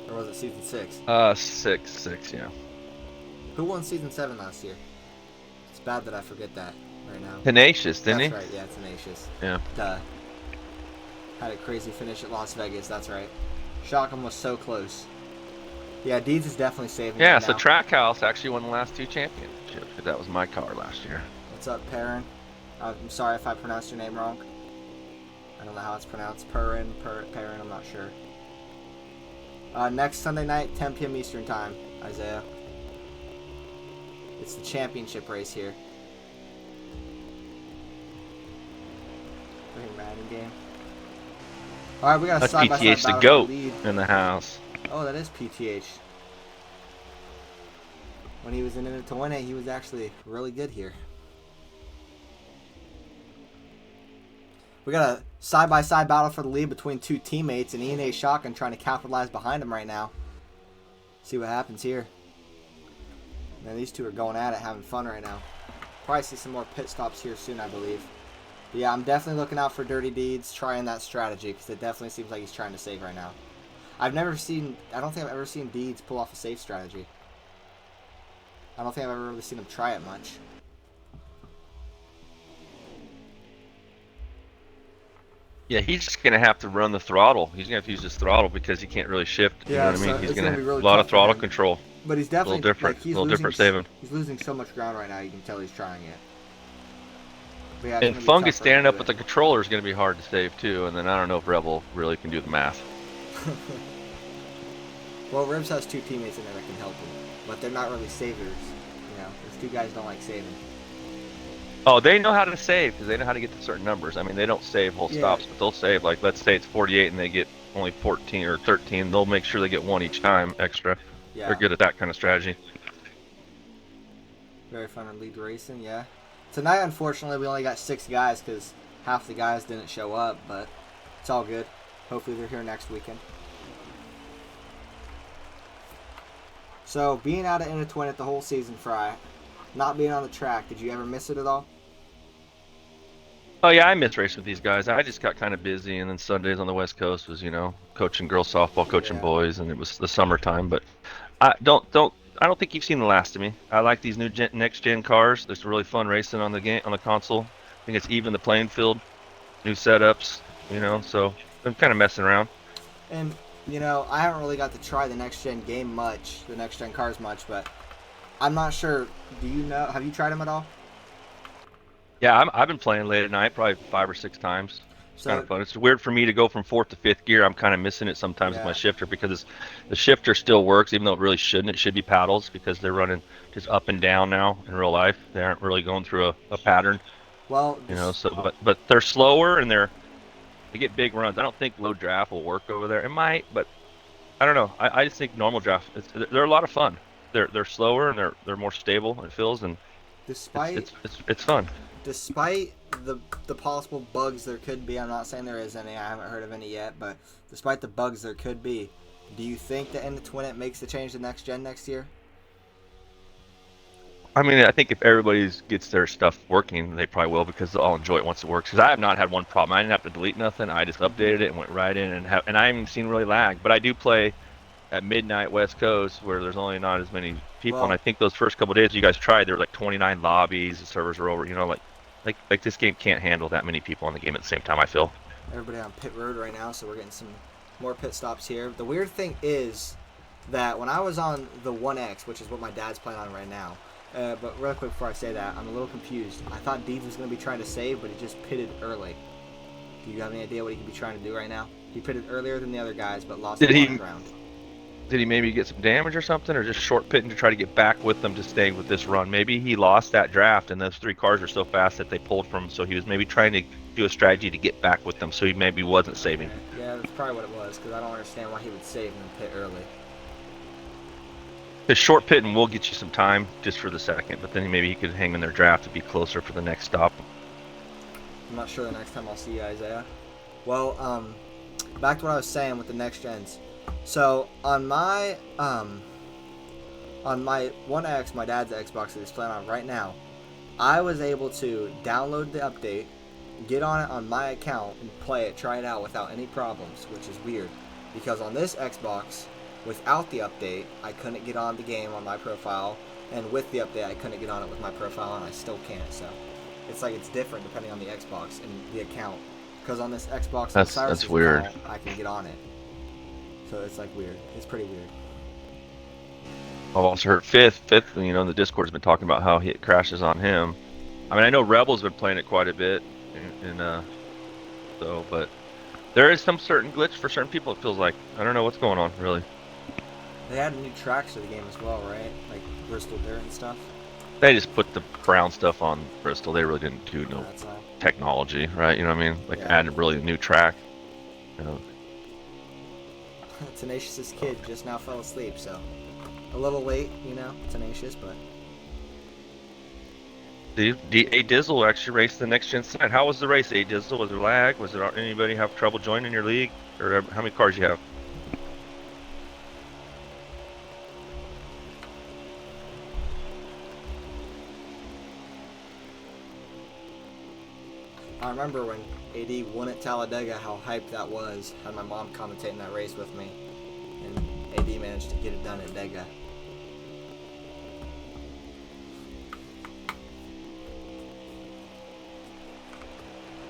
Or was it season 6? 6, yeah. Who won season 7 last year? It's bad that I forget that right now. Tenacious, didn't he? That's right, yeah, Tenacious. Yeah. Duh. Had a crazy finish at Las Vegas, that's right. Shotgun was so close. Yeah, Deeds is definitely saving Yeah, right so now. Trackhouse actually won the last 2 championships. That was my car last year. What's up, Perrin? I'm sorry if I pronounced your name wrong. I don't know how it's pronounced. Perrin, I'm not sure. Next Sunday night, 10 p.m. Eastern Time, Isaiah. It's the championship race here. Great Madden game. Alright, we got a That's side-by-side PTH the battle GOAT for the lead. in the house. Oh, that is PTH. When he was in it to win it, he was actually really good here. We got a side-by-side battle for the lead between 2 teammates, and E&A Shotgun trying to capitalize behind him right now. See what happens here. Man, these 2 are going at it, having fun right now. Probably see some more pit stops here soon, I believe. But yeah, I'm definitely looking out for Dirty Deeds, trying that strategy, because it definitely seems like he's trying to save right now. I don't think I've ever seen Deeds pull off a save strategy. I don't think I've ever really seen him try it much. Yeah, he's just going to have to run the throttle. He's going to have to use his throttle because he can't really shift. You know what I mean? He's going to have a lot of throttle control. But he's definitely a little different. Like, a little different saving. He's losing so much ground right now. You can tell he's trying it. But yeah, And Fungus standing up with the controller is going to be hard to save too. And then I don't know if Rebel really can do the math. Well, Ribs has 2 teammates in there that can help him, but they're not really savers. You know, those 2 guys don't like saving. Oh, they know how to save because they know how to get to certain numbers. I mean, they don't save whole stops, but they'll save. Like, let's say it's 48 and they get only 14 or 13. They'll make sure they get 1 each time extra. Yeah. They're good at that kind of strategy. Very fun and lead racing, yeah. Tonight, unfortunately, we only got 6 guys because half the guys didn't show up, but it's all good. Hopefully they're here next weekend. So, being out of II2WI the whole season, Fry, not being on the track, did you ever miss it at all? Oh yeah, I miss racing with these guys. I just got kind of busy, and then Sundays on the West Coast was, coaching girls softball, coaching Yeah. boys, and it was the summertime. But I don't think you've seen the last of me. I like these new next gen cars. There's really fun racing on the game on the console. I think it's even the playing field, new setups, So I'm kind of messing around. And, I haven't really got to try the next-gen game much, the next-gen cars much, but I'm not sure. Do you know? Have you tried them at all? Yeah, I've been playing late at night, probably 5 or 6 times. It's kind So, of fun. It's weird for me to go from 4th to 5th gear. I'm kind of missing it sometimes with my Yeah. shifter because the shifter still works, even though it really shouldn't. It should be paddles because they're running just up and down now in real life. They aren't really going through a pattern, well, So, but they're slower and they get big runs. I don't think low draft will work over there. It might, but I don't know. I just think normal draft. They're a lot of fun. They're slower and they're more stable. It feels and despite it's fun. despite the possible bugs there could be, I'm not saying there is any. I haven't heard of any yet, but despite the bugs there could be, do you think that II2WI makes the change to next gen next year? I mean, I think if everybody gets their stuff working, they probably will because they'll all enjoy it once it works. Because I have not had one problem. I didn't have to delete nothing. I just updated it and went right in and I haven't seen really lag. But I do play at midnight West Coast where there's only not as many people. Well- And I think those first couple of days you guys tried, there were like 29 lobbies. The servers are over. Like this game can't handle that many people on the game at the same time. I feel. Everybody on pit road right now, so we're getting some more pit stops here. The weird thing is that when I was on the 1X, which is what my dad's playing on right now, but real quick before I say that, I'm a little confused. I thought Deeds was going to be trying to save, but he just pitted early. Do you have any idea what he could be trying to do right now? He pitted earlier than the other guys, but lost Did a he- lot of ground. Did he maybe get some damage or something, or just short pitting to try to get back with them to stay with this run? Maybe he lost that draft, and those 3 cars are so fast that they pulled from him. So he was maybe trying to do a strategy to get back with them. So he maybe wasn't saving. Yeah, that's probably what it was, because I don't understand why he would save and then pit early. His short pitting will get you some time just for the second, but then maybe he could hang in their draft to be closer for the next stop. I'm not sure the next time I'll see you, Isaiah. Well, back to what I was saying with the next gens. So on my 1X, my dad's Xbox that he's playing on right now, I was able to download the update, get on it on my account, and play it, try it out without any problems, which is weird, because on this Xbox, without the update, I couldn't get on the game on my profile, and with the update, I couldn't get on it with my profile, and I still can't. So it's like it's different depending on the Xbox and the account, because on this Xbox, on That's Cyrus's weird. account, I can get on it. So it's like weird. It's pretty weird. I've also heard fifth, the Discord's been talking about how it crashes on him. I mean, I know Rebel's been playing it quite a bit, but there is some certain glitch for certain people. It feels like I don't know what's going on really. They added new tracks to the game as well, right? Like Bristol Dirt and stuff. They just put the brown stuff on Bristol. They really didn't do no That's all. technology, right? You know what I mean? Like Yeah. added really a new track. Tenacious's kid just now fell asleep, so a little late, Tenacious, but A Dizzle actually raced the next gen side. How was the race, A Dizzle? Was there lag? Was there anybody have trouble joining your league? Or how many cars you have? I remember when AD won at Talladega, how hyped that was. Had my mom commentating that race with me, and AD managed to get it done at Dega.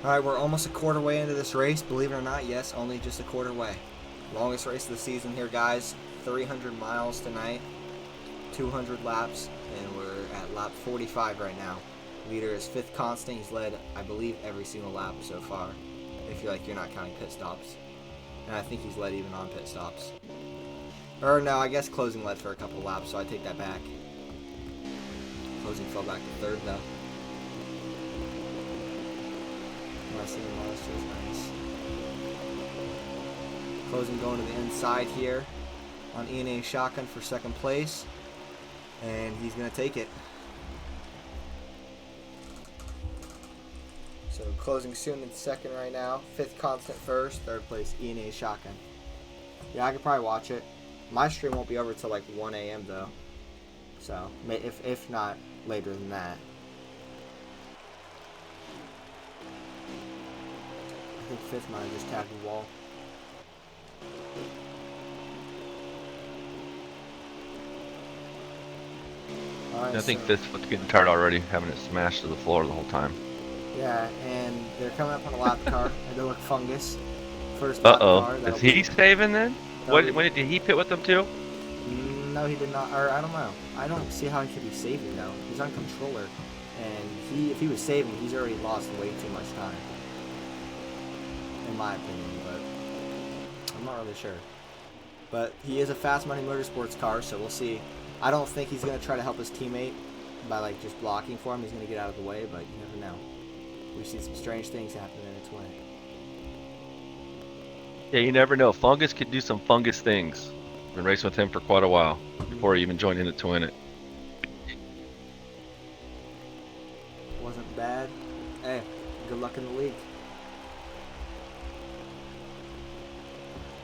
Alright, we're almost a quarter way into this race. Believe it or not, yes, only just a quarter way. Longest race of the season here, guys. 300 miles tonight, 200 laps, and we're at lap 45 right now. Leader is fifth constant. He's led, I believe, every single lap so far, if you're not counting pit stops. And I think he's led even on pit stops. Or no, I guess closing led for a couple laps, so I take that back. Closing fell back to third, though. Nice. Closing going to the inside here on ENA Shotgun for second place. And he's going to take it. Closing soon in second right now. Fifth constant first. Third place E&A Shotgun. Yeah, I could probably watch it. My stream won't be over till like 1 a.m. though. So, if not later than that. I think fifth might have just tapped the wall. Alright, I think so, fifth foot's getting tired already, having it smashed to the floor the whole time. yeah, and they're coming up on a lap car. They look fungus. First lap Uh-oh. car. Is he saving then? that'll be- When did he pit with them too? No, he did not. Or I don't know. I don't see how he could be saving though. He's on controller, and if he was saving, he's already lost way too much time, in my opinion. But I'm not really sure. But he is a Fast Money Motorsports car, so we'll see. I don't think he's gonna try to help his teammate by like just blocking for him. He's gonna get out of the way, but you never know. We've seen some strange things happen in its way. Yeah, you never know. Fungus could do some fungus things. Been racing with him for quite a while before he even joined in it to win it. Wasn't bad. Hey, good luck in the league.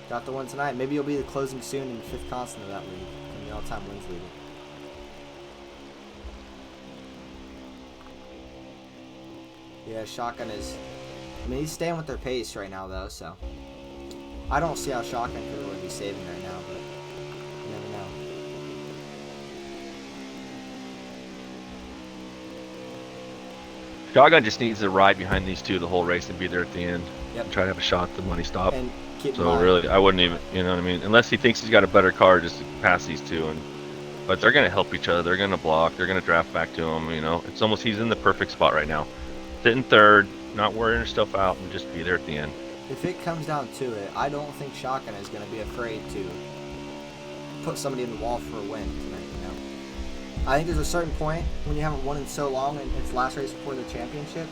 Got the one tonight. Maybe you'll be the closing soon in fifth constant of that league. And the all-time wins leader. Yeah, Shotgun is... I mean, he's staying with their pace right now, though, so... I don't see how Shotgun could really be saving right now, but... You never know. Shotgun just needs to ride behind these two the whole race and be there at the end. Yep. And try to have a shot at the money stop. And keep in So mind, really, I wouldn't even, you know what I mean? Unless he thinks he's got a better car just to pass these two. But they're going to help each other. They're going to block. They're going to draft back to him, you know? It's almost, he's in the perfect spot right now. Sitting third, not wearing stuff out, and just be there at the end. if it comes down to it, I don't think Shotgun is going to be afraid to put somebody in the wall for a win tonight, you know? I think there's a certain point when you haven't won in so long and it's last race before the championship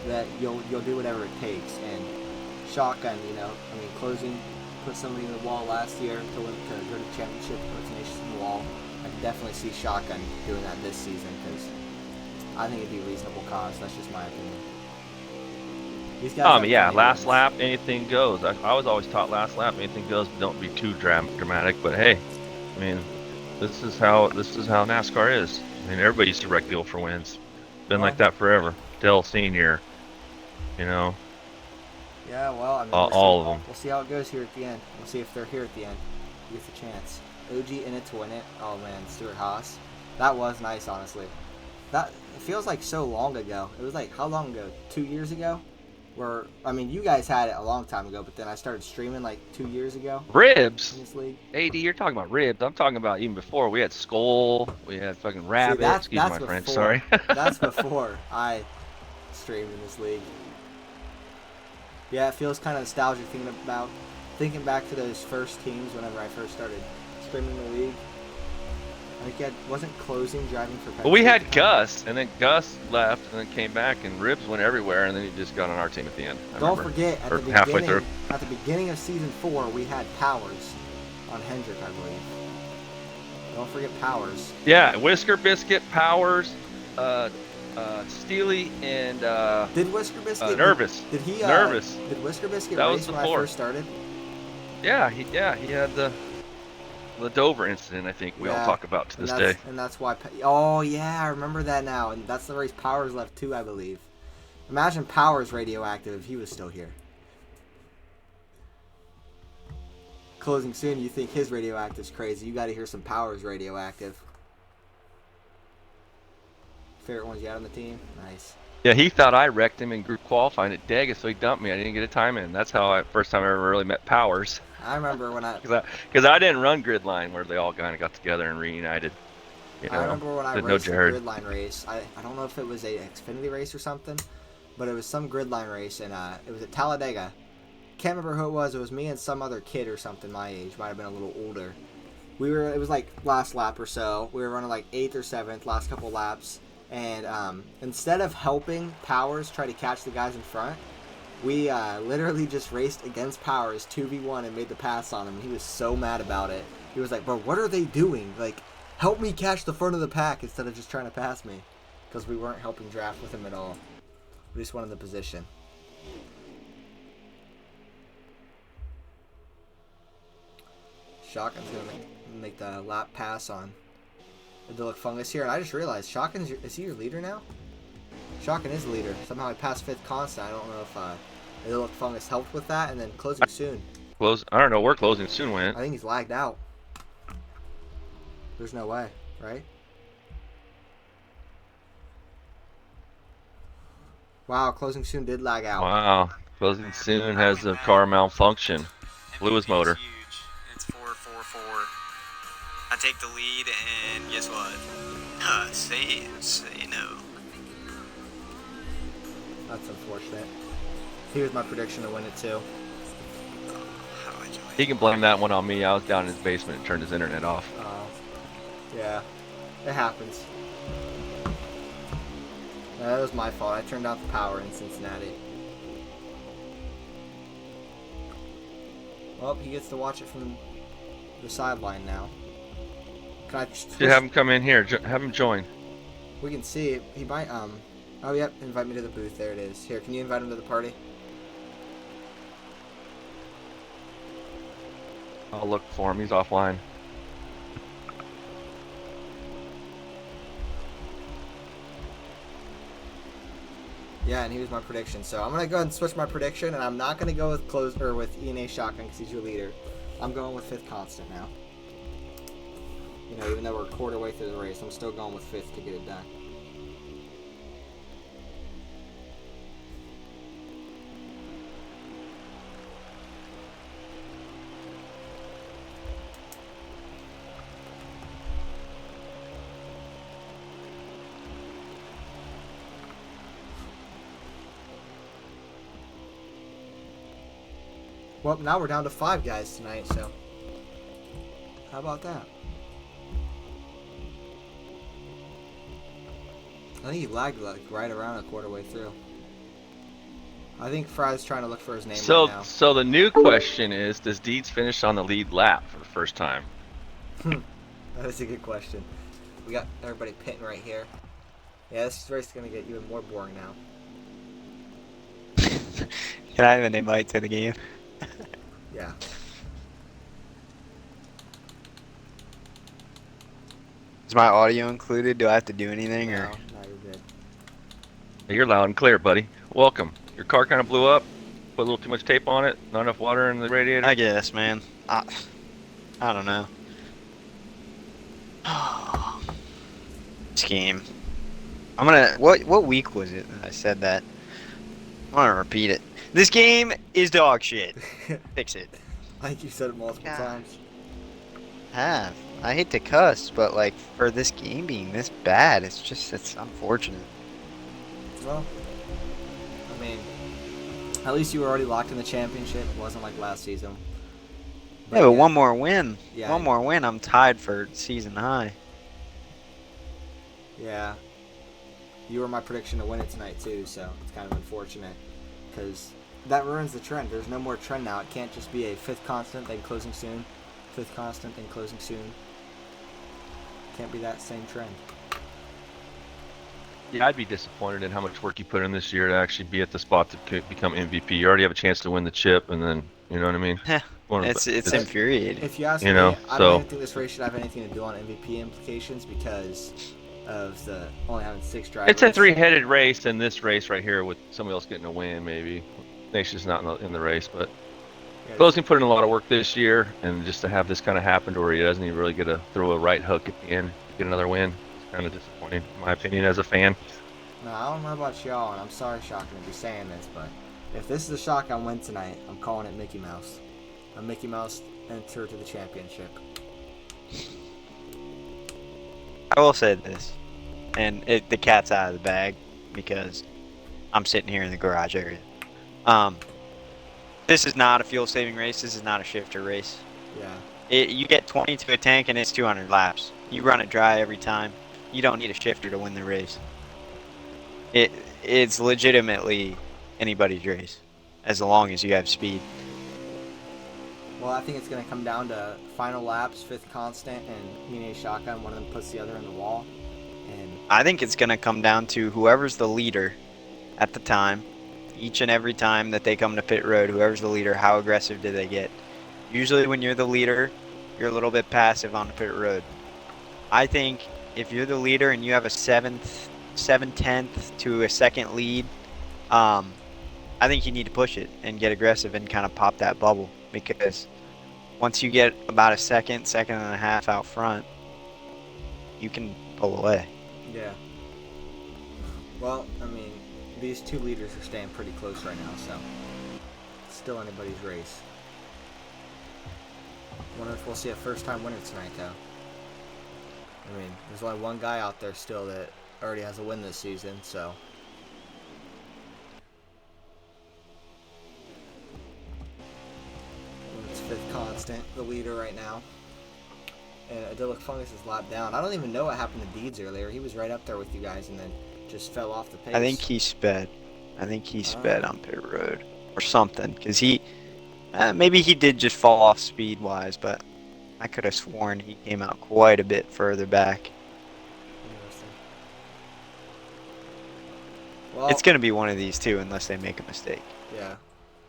that you'll do whatever it takes. And Shotgun, you know, I mean, closing, put somebody in the wall last year to go to the championship, put Tenacious in the wall. I can definitely see Shotgun doing that this season because I think it'd be a reasonable cause. That's just my opinion. These guys have Yeah, plenty of last wins. lap, anything goes. I was always taught last lap, anything goes, but don't be too dramatic. But hey, I mean, this is how NASCAR is. I mean, everybody used to wreck Bill for wins. Been like that forever. Dell Senior, you know. Yeah, well, I mean, All of them. We'll see how it goes here at the end. We'll see if they're here at the end. Get the chance. OG in it to win it. Oh man, Stuart Haas. That was nice, honestly. That it feels like so long ago. It was like how long ago? 2 years ago? Where I mean, you guys had it a long time ago, but then I started streaming like 2 years ago Ribs. in this league. AD, you're talking about ribs. I'm talking about even before. We had Skull. We had fucking Rabbit. Excuse my French. before- Sorry. That's before I streamed in this league. Yeah, it feels kind of nostalgic thinking back to those first teams whenever I first started streaming the league. I think wasn't closing driving for. Well, we Pepsi had at the time? Gus, and then Gus left, and then came back, and Ribs went everywhere, and then he just got on our team at the end. I Don't remember. forget Or halfway through. at the beginning of season 4 we had Powers on Hendrick, I believe. Don't forget Powers. Yeah, Whisker Biscuit, Powers, Steely, and Did Whisker Biscuit Nervous. Did he Nervous. Did Whisker Biscuit That was race when I before. first started? Yeah, he had the Dover incident. I think we all Yeah, talk about to And this day. that's why. Oh yeah, I remember that now. And that's the race Powers left too, I believe. Imagine Powers radioactive if he was still here. Closing soon. You think his radioactive's crazy? You got to hear some Powers radioactive. Favorite ones you had on the team? Nice. Yeah, he thought I wrecked him in group qualifying at Dega, so he dumped me. I didn't get a time in. That's how first time I ever really met Powers. I remember when I. Because I didn't run grid line where they all kind of got together and reunited. You know, I remember when I didn't know raced a Jared. gridline race. I don't know if it was a Xfinity race or something, but it was some gridline race, and it was at Talladega. Can't remember who it was. It was me and some other kid or something my age. Might have been a little older. It was like last lap or so. We were running like 8th or 7th, last couple laps. And instead of helping Powers try to catch the guys in front, we literally just raced against Powers 2v1 and made the pass on him. He was so mad about it. He was like, bro, what are they doing? Like, help me catch the front of the pack instead of just trying to pass me. Because we weren't helping draft with him at all. We just wanted the position. Shotgun's gonna make the lap pass on idyllic fungus here, and I just realized Shotgun's is he your leader now? Shotgun is the leader. Somehow I passed fifth constant. I don't know if idyllic fungus helped with that, and then closing soon. I don't know where closing soon went. I think he's lagged out. There's no way, right? Wow, closing soon did lag out. Wow. Closing soon has a car malfunction. Blew his motor. Huge. It's 4-4-4. I take the lead, and guess what? Say no. That's unfortunate. He was my prediction to win it too. How do I join? He can blame that one on me. I was down in his basement and turned his internet off. Yeah, it happens. No, that was my fault. I turned off the power in Cincinnati. Well, he gets to watch it from the sideline now. Can I just Should have him come in here. Have him join. We can see it. He might, oh, yep, invite me to the booth. There it is. Here, can you invite him to the party? I'll look for him. He's offline. Yeah, and he was my prediction. So I'm gonna go ahead and switch my prediction, and I'm not gonna go with with ENA Shotgun because he's your leader. I'm going with fifth constant now. You know, even though we're a quarter way through the race, I'm still going with fifth to get it done. Well, now we're down to 5 guys tonight, so how about that? I think he lagged like right around a quarter way through. I think Fry's trying to look for his name right now. So the new question is, does Deeds finish on the lead lap for the first time? That is a good question. We got everybody pitting right here. Yeah, this race is going to get even more boring now. Can I have an invite to the game? Yeah. Is my audio included? Do I have to do anything? No, Or no, you're good. You're loud and clear, buddy. Welcome. Your car kind of blew up. Put a little too much tape on it. Not enough water in the radiator. I guess, man. I don't know. This game. I'm gonna. What week was it that I said that? I'm gonna repeat it. This game is dog shit. Fix it. I think you said it multiple times. I hate to cuss, but like for this game being this bad, it's unfortunate. Well, I mean, at least you were already locked in the championship. It wasn't like last season. Yeah, but one more win. Yeah, One more win, I'm tied for season high. Yeah. You were my prediction to win it tonight too, so it's kind of unfortunate because that ruins the trend. There's no more trend now. It can't just be a fifth constant then closing soon, fifth constant then closing soon. Can't be that same trend. Yeah, I'd be disappointed in how much work you put in this year to actually be at the spot to become MVP. You already have a chance to win the chip, and then you know what I mean. It's infuriating. If you ask You me, know, I so- don't even think this race should have anything to do on MVP implications because of the only having 6 drivers. It's a 3-headed race, and this race right here with somebody else getting a win, maybe. Nation's not in the race, but Yeah, Closing put in a lot of work this year, and just to have this kind of happen to where he doesn't even really get to throw a right hook at the end, get another win, it's kind of disappointing, in my opinion, as a fan. No, I don't know about y'all, and I'm sorry, Shotgun, to be saying this, but if this is a Shotgun win tonight, I'm calling it Mickey Mouse. A Mickey Mouse enter to the championship. I will say this, and the cat's out of the bag because I'm sitting here in the garage area. This is not a fuel-saving race. This is not a shifter race. Yeah. You get 20 to a tank and it's 200 laps. You run it dry every time. You don't need a shifter to win the race. It's legitimately anybody's race, as long as you have speed. Well, I think it's going to come down to final laps, fifth constant, and ENA Shotgun. One of them puts the other in the wall. And I think it's going to come down to whoever's the leader at the time. Each and every time that they come to pit road, whoever's the leader, how aggressive do they get? Usually when you're the leader, you're a little bit passive on the pit road. I think if you're the leader and you have a 7/10 to a second lead, I think you need to push it and get aggressive and kind of pop that bubble, because once you get about a second and a half out front, you can pull away. Yeah. Well, I mean, these two leaders are staying pretty close right now, so it's still anybody's race. Wonder if we'll see a first-time winner tonight, though. I mean, there's only one guy out there still that already has a win this season, so. It's Fifth Constant, the leader right now. And Idyllic Fungus is lapped down. I don't even know what happened to Deeds earlier. He was right up there with you guys and then just fell off the pace. I think he sped. On pit road or something, because he maybe he did just fall off speed wise, but I could have sworn he came out quite a bit further back. Well, It's gonna be one of these two unless they make a mistake. yeah.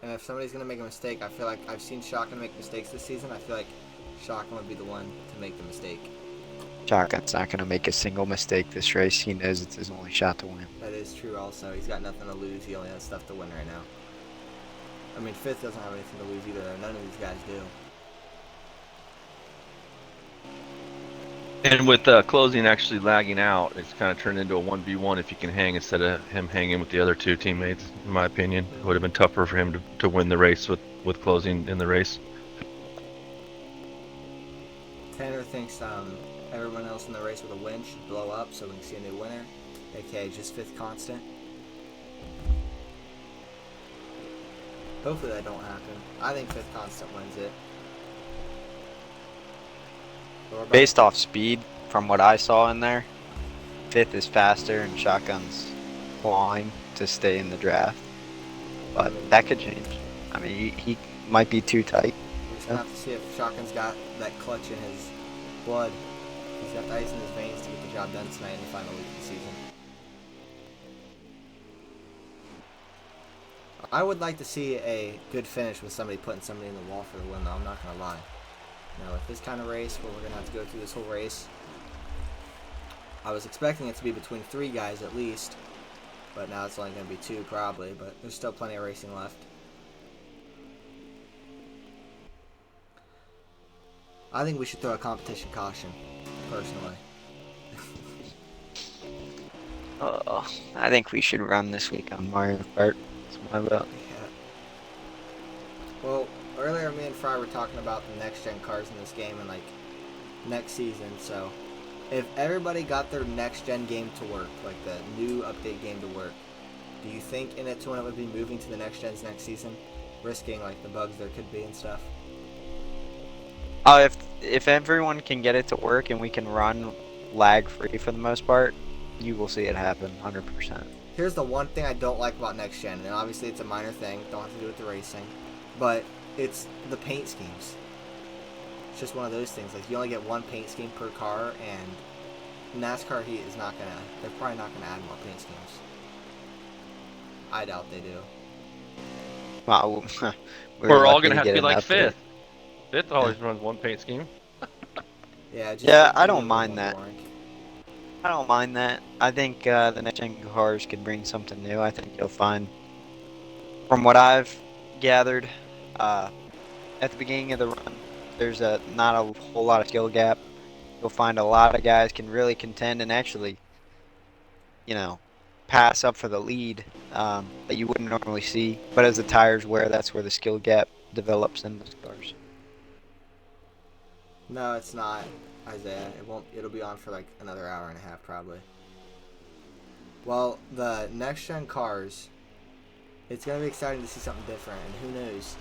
And if somebody's going to make a mistake, I feel like I've seen Shotgun make mistakes this season. I feel like Shotgun would be the one to make the mistake. Shotgun's not gonna make a single mistake this race. He knows it's his only shot to win. That is true also. He's got nothing to lose. He only has stuff to win right now. I mean, Fifth doesn't have anything to lose either. None of these guys do. And with closing actually lagging out, it's kind of turned into a 1v1 if you can hang instead of him hanging with the other two teammates, in my opinion. It would have been tougher for him to win the race with closing in the race. Tanner thinks everyone else in the race with a win should blow up so we can see a new winner. AKA just Fifth Constant. Hopefully that don't happen. I think Fifth Constant wins it. Based off speed, from what I saw in there, Fifth is faster and Shotgun's clawing to stay in the draft. But that could change. I mean, he might be too tight. We're just going to have to see if Shotgun's got that clutch in his blood. He's got the ice in his veins to get the job done tonight in the final week of the season. I would like to see a good finish with somebody putting somebody in the wall for the win, though. I'm not going to lie. You know, with this kind of race where we're going to have to go through this whole race, I was expecting it to be between 3 guys at least, but now it's only going to be 2 probably, but there's still plenty of racing left. I think we should throw a competition caution, personally. I think we should run this week on Mario Kart. That's my vote. Yeah. Well, earlier me and Fry were talking about the next-gen cars in this game and, like, next season, so if everybody got their next-gen game to work, like the new update game to work, do you think In-It-To-Win would be moving to the next-gens next season, risking, like, the bugs there could be and stuff? If everyone can get it to work and we can run lag-free for the most part, you will see it happen 100%. Here's the one thing I don't like about next gen, and obviously it's a minor thing, don't have to do with the racing, but it's the paint schemes. It's just one of those things. Like, you only get one paint scheme per car, and NASCAR Heat is not gonna. They're probably not gonna add more paint schemes. I doubt they do. Wow, We're all gonna have to be like Fifth. Fifth always runs one paint scheme. Yeah. Just Yeah, make I it don't more mind that. boring. I don't mind that. I think the next gen cars could bring something new. I think you'll find, from what I've gathered, at the beginning of the run, there's not a whole lot of skill gap. You'll find a lot of guys can really contend and actually, pass up for the lead that you wouldn't normally see. But as the tires wear, that's where the skill gap develops in those cars. No, it's not, Isaiah. It won't. It'll be on for like another hour and a half probably. Well, the next gen cars, it's gonna be exciting to see something different, and who knows?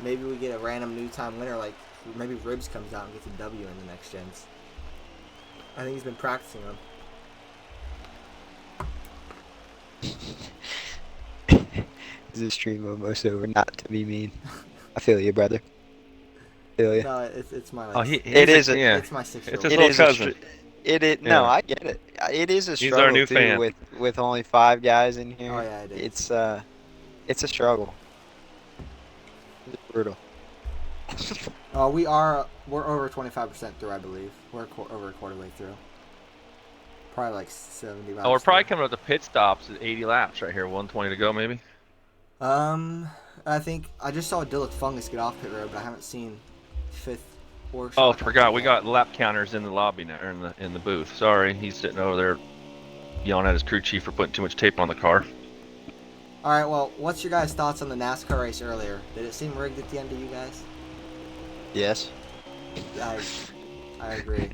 Maybe we get a random new time winner, like maybe Ribs comes out and gets a W in the next gens. I think he's been practicing them. Is this stream almost over? Not to be mean. I feel you, brother. Feel you. No, it's my. Like, Oh, It is yeah. It's my 6-year-old. It's his little cousin. No, Yeah. I get it. It is a He's struggle our new too fan. with only 5 guys in here. Oh yeah, it is. It's a struggle. It's brutal. We're over 25% through, I believe. We're over a quarter way through. Probably like 70 laps. Oh, we're probably through. coming up to pit stops at 80 laps right here. 120 to go, maybe. I think I just saw Dillick Fungus get off pit road, but I haven't seen fifth or. Oh, Shotgun forgot. We yet. got lap counters in the lobby now, or in the booth. Sorry, he's sitting over there yelling at his crew chief for putting too much tape on the car. All right. Well, what's your guys' thoughts on the NASCAR race earlier? Did it seem rigged at the end to you guys? Yes. I agree.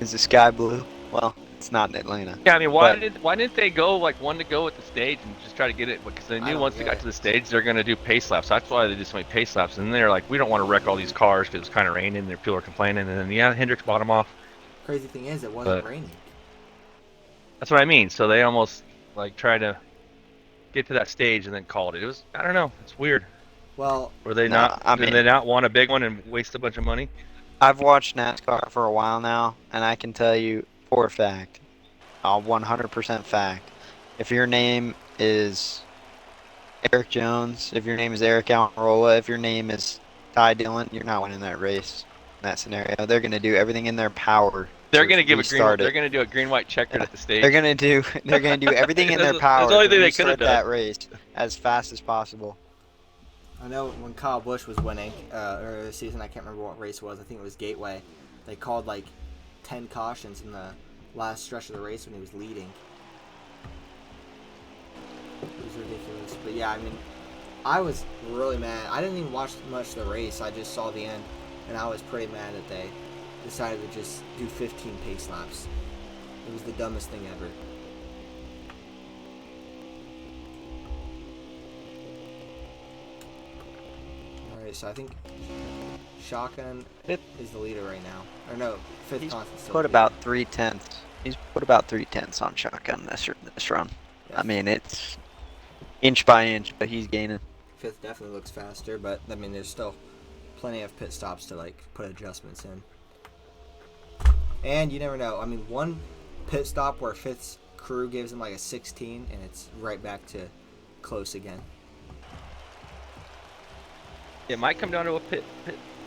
Is the sky blue? Well, it's not in Atlanta. Yeah, I mean, But- why didn't they go like one to go at the stage and just try to get it? Because they I knew don't once they get got it. to the stage, they're gonna do pace laps. That's why they did so many pace laps. And they're like, we don't want to wreck all these cars because it's kind of raining. And people are complaining. And then yeah, Hendricks bought them off. Crazy thing is, it wasn't But- raining. That's what I mean. So they almost like tried to get to that stage and then called it. It was, I don't know, it's weird. Well, Were they No, not? I Did mean- they not want a big one and waste a bunch of money? I've watched NASCAR for a while now, and I can tell you for a fact, 100% fact, if your name is Eric Jones, if your name is Eric Almirola, if your name is Ty Dillon, you're not winning that race. In that scenario, they're going to do everything in their power. They're to gonna give a green. restart it. They're gonna do a green-white checkered at the stage. They're gonna do everything in their That's the power only to thing they could've restart done. that race as fast as possible. I know when Kyle Busch was winning earlier this season, I can't remember what race it was. I think it was Gateway. They called like 10 cautions in the last stretch of the race when he was leading. It was ridiculous. But yeah, I mean, I was really mad. I didn't even watch much of the race. I just saw the end, and I was pretty mad that they decided to just do 15 pace laps. It was the dumbest thing ever. Alright, so I think Shotgun Fifth. is the leader right now. Or no, fifth He's Constant's still put the about leader. 3/10. He's put about 3/10 on shotgun this run. Yeah, I mean, it's inch by inch, but he's gaining. fifth definitely looks faster, but I mean, there's still plenty of pit stops to like put adjustments in. And you never know. I mean, one pit stop where fifth's crew gives him like a 16, and it's right back to close again. It might come down to a pit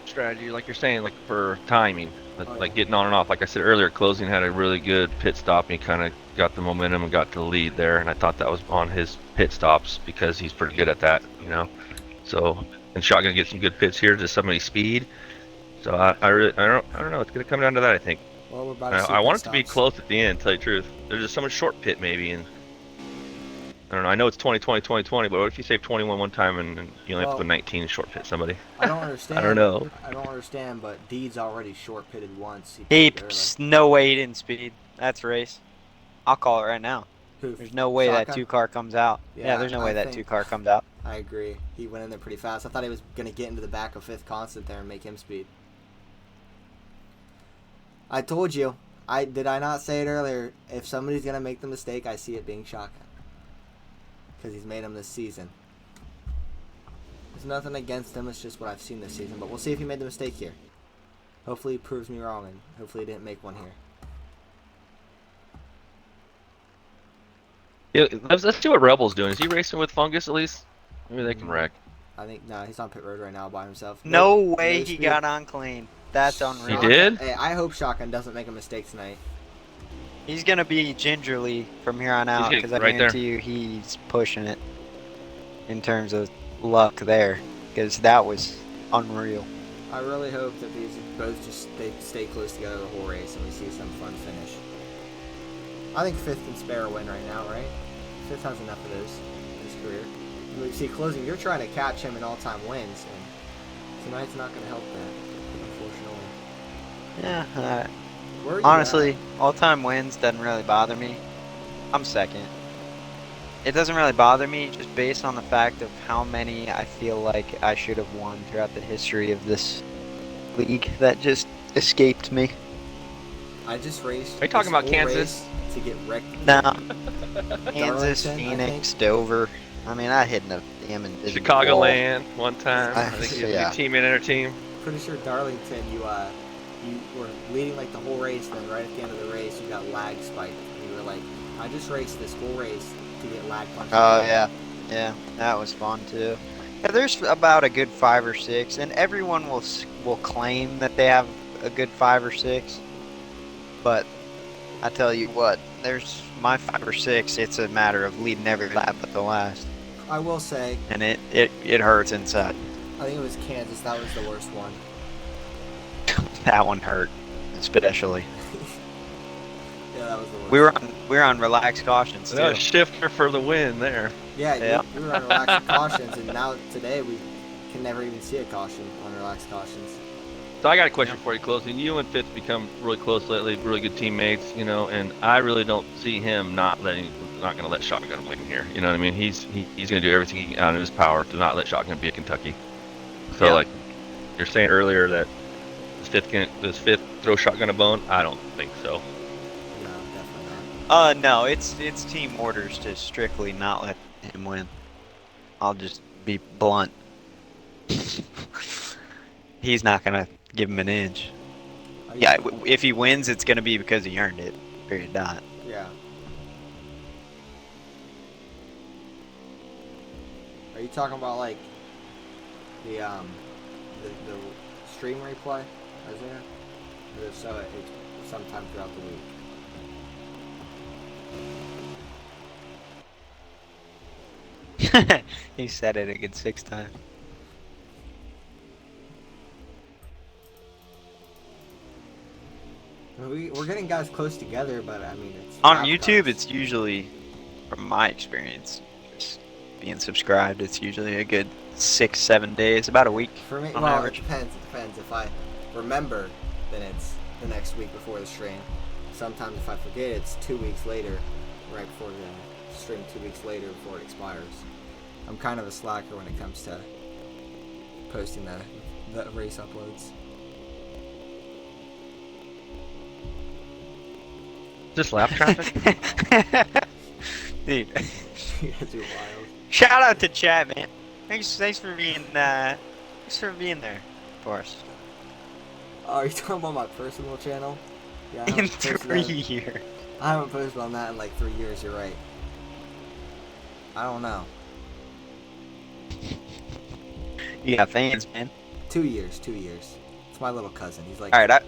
strategy, like you're saying, like for timing, like getting on and off. Like I said earlier, closing had a really good pit stop. And he kind of got the momentum and got to the lead there, and I thought that was on his pit stops because he's pretty good at that, you know. So, and Shotgun gets some good pits here, just somebody's speed. So I don't know. It's gonna come down to that, I think. Well, we're about to see I pit want it to be stops. close at the end, to tell you the truth. There's just so much short pit maybe, and I don't know. I know it's 2020, 2020, but what if you save 21 one time and you only have to Well- put 19 short pit somebody? I don't understand. I don't know. I don't understand, but Deed's already short pitted once. He pitted early. No way he didn't speed. That's race. I'll call it right now. Who? There's no way that Shotgun? 2 car comes out. Yeah, there's no I way that think- 2 car comes out. I agree. He went in there pretty fast. I thought he was going to get into the back of fifth Constant there and make him speed. I told you. Did I not say it earlier? If somebody's going to make the mistake, I see it being Shotgun. Because he's made them this season. There's nothing against him. It's just what I've seen this season. But we'll see if he made the mistake here. Hopefully he proves me wrong, and hopefully he didn't make one here. Yeah, let's see what Rebel's doing. Is he racing with Fungus at least? Maybe they can wreck. I think, no, he's on pit road right now by himself. No way he speed. got on clean. That's unreal. He did? Hey, I hope Shotgun doesn't make a mistake tonight. He's gonna be gingerly from here on out getting because I right there. guarantee you he's pushing it in terms of luck there because that was unreal. I really hope that these both just stay close together the whole race and we see some fun finish. I think fifth can spare a win right now, right? Fifth has enough of those in his career. You see, closing, you're trying to catch him in all-time wins, and tonight's not going to help that, unfortunately. Yeah. Where are you Honestly, all-time wins doesn't really bother me. I'm second. It doesn't really bother me just based on the fact of how many I feel like I should have won throughout the history of this league that just escaped me. at? I just raced. Are you talking this about whole Kansas? race to get wrecked. No. Darlington, Kansas, I Phoenix, think. Dover. I mean, I hit in a damn invisible wall. Chicagoland one time. I think you Yeah. team in enter team. Pretty sure Darlington, you were leading like the whole race, and then right at the end of the race, you got lag spiked, and you were like, I just raced this whole race to get lag punched. Oh yeah, yeah, that was fun too. Yeah, there's about a good 5 or 6, and everyone will claim that they have a good 5 or 6. But I tell you what, there's my 5 or 6. It's a matter of leading every lap but the last, I will say, and it hurts inside. I think it was Kansas. That was the worst one. That one hurt, especially. Yeah, that was the worst. We were on relaxed cautions too. No shifter for the win there. Yeah, Yeah. we were on relaxed cautions, and now today we can never even see a caution on relaxed cautions. So I got a question for you, closing. You and Fitz become really close lately, really good teammates, you know, and I really don't see him not going to let Shotgun win here. You know what I mean? He's going to do everything out of his power to not let Shotgun be at Kentucky. So Yeah. like you're saying earlier that does Fifth throw Shotgun a bone? I don't think so. No, definitely not. No, it's team orders to strictly not let him win. I'll just be blunt. He's not gonna give him an inch. Are you- Yeah, if he wins, it's gonna be because he earned it. Period. Dot. Yeah. Are you talking about like the stream replay, Isaiah? Or if so, it's sometime throughout the week. He said it a good 6 times. I mean, we're getting guys close together, but I mean, it's On lap YouTube, times. it's usually, from my experience, just being subscribed, it's usually a good 6-7 days, about a week For me, on well, average. it depends. If I remember, then it's the next week before the stream. Sometimes if I forget, it's 2 weeks later, right before the stream. 2 weeks later before it expires. I'm kind of a slacker when it comes to posting the race uploads. Just lap traffic? Dude, You guys are wild. shout out to chat, man. Thanks for being there for us. Oh, are you talking about my personal channel? Yeah, I In haven't posted 3 that- years. I haven't posted on that in like 3 years. You're right. I don't know. You got fans, man. 2 years. 2 years. It's my little cousin. He's like, All right.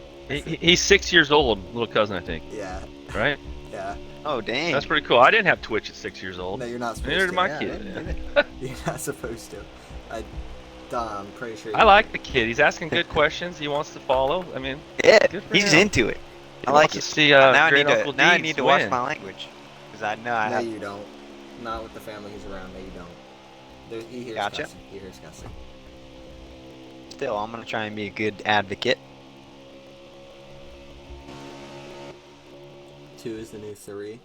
He's 6 years old, little cousin, I think. yeah, Right? yeah. Oh, dang. That's pretty cool. I didn't have Twitch at 6 years old. No, you're not supposed Neither to. did my Yeah, kid. You're not supposed to. I'm pretty sure. I like the kid. He's asking good questions. He wants to follow. I mean, Yeah, good for he's him. into it. he I wants like to it. see Now great Uncle I Deeds need to watch win. my language. Because I know I No, have. you don't. Not with the family he's around. No, you don't. He hears Gotcha. cussing. He hears cussing. Still, I'm going to try and be a good advocate. 2 is the new 3.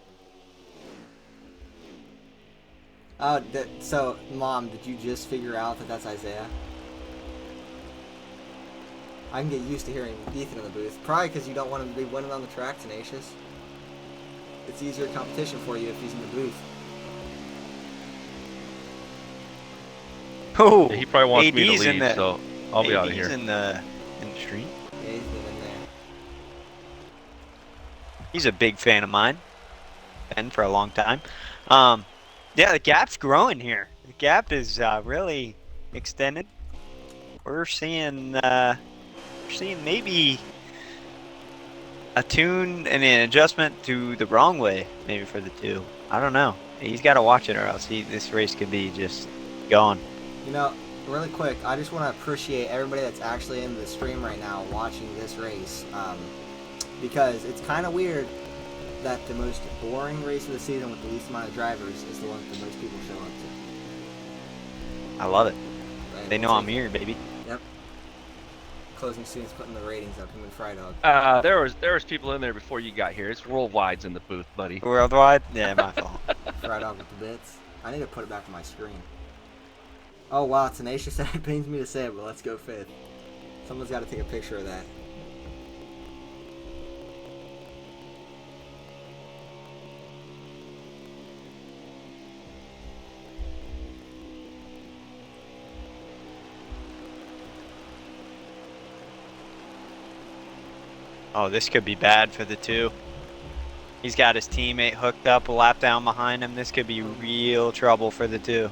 Oh, so, Mom, did you just figure out that that's Isaiah? I can get used to hearing Ethan in the booth. Probably because you don't want him to be winning on the track, Tenacious. It's easier competition for you if he's in the booth. Oh, Yeah, he probably wants me to AD's in leave, the- so I'll be out of AD's here. in the stream. Yeah, he's been in there. He's a big fan of mine. Been for a long time. Yeah, the gap's growing here. The gap is really extended. We're seeing maybe a tune and an adjustment to the wrong way, maybe for the 2. I don't know. He's got to watch it, or else this race could be just gone. You know, really quick, I just want to appreciate everybody that's actually in the stream right now watching this race. Because it's kind of weird that the most boring race of the season with the least amount of drivers is the one that the most people show up to. I love it. Right? They know I'm here, baby. Yep. Closing students putting the ratings up. Him and Fry Dog. There was people in there before you got here. It's worldwide's in the booth, buddy. Worldwide? Yeah, my fault. Fry Dog with the bits. I need to put it back on my screen. Oh wow, Tenacious said it pains me to say it, but let's go 5th. Someone's got to take a picture of that. Oh, this could be bad for the two. He's got his teammate hooked up a lap down behind him. This could be real trouble for the two.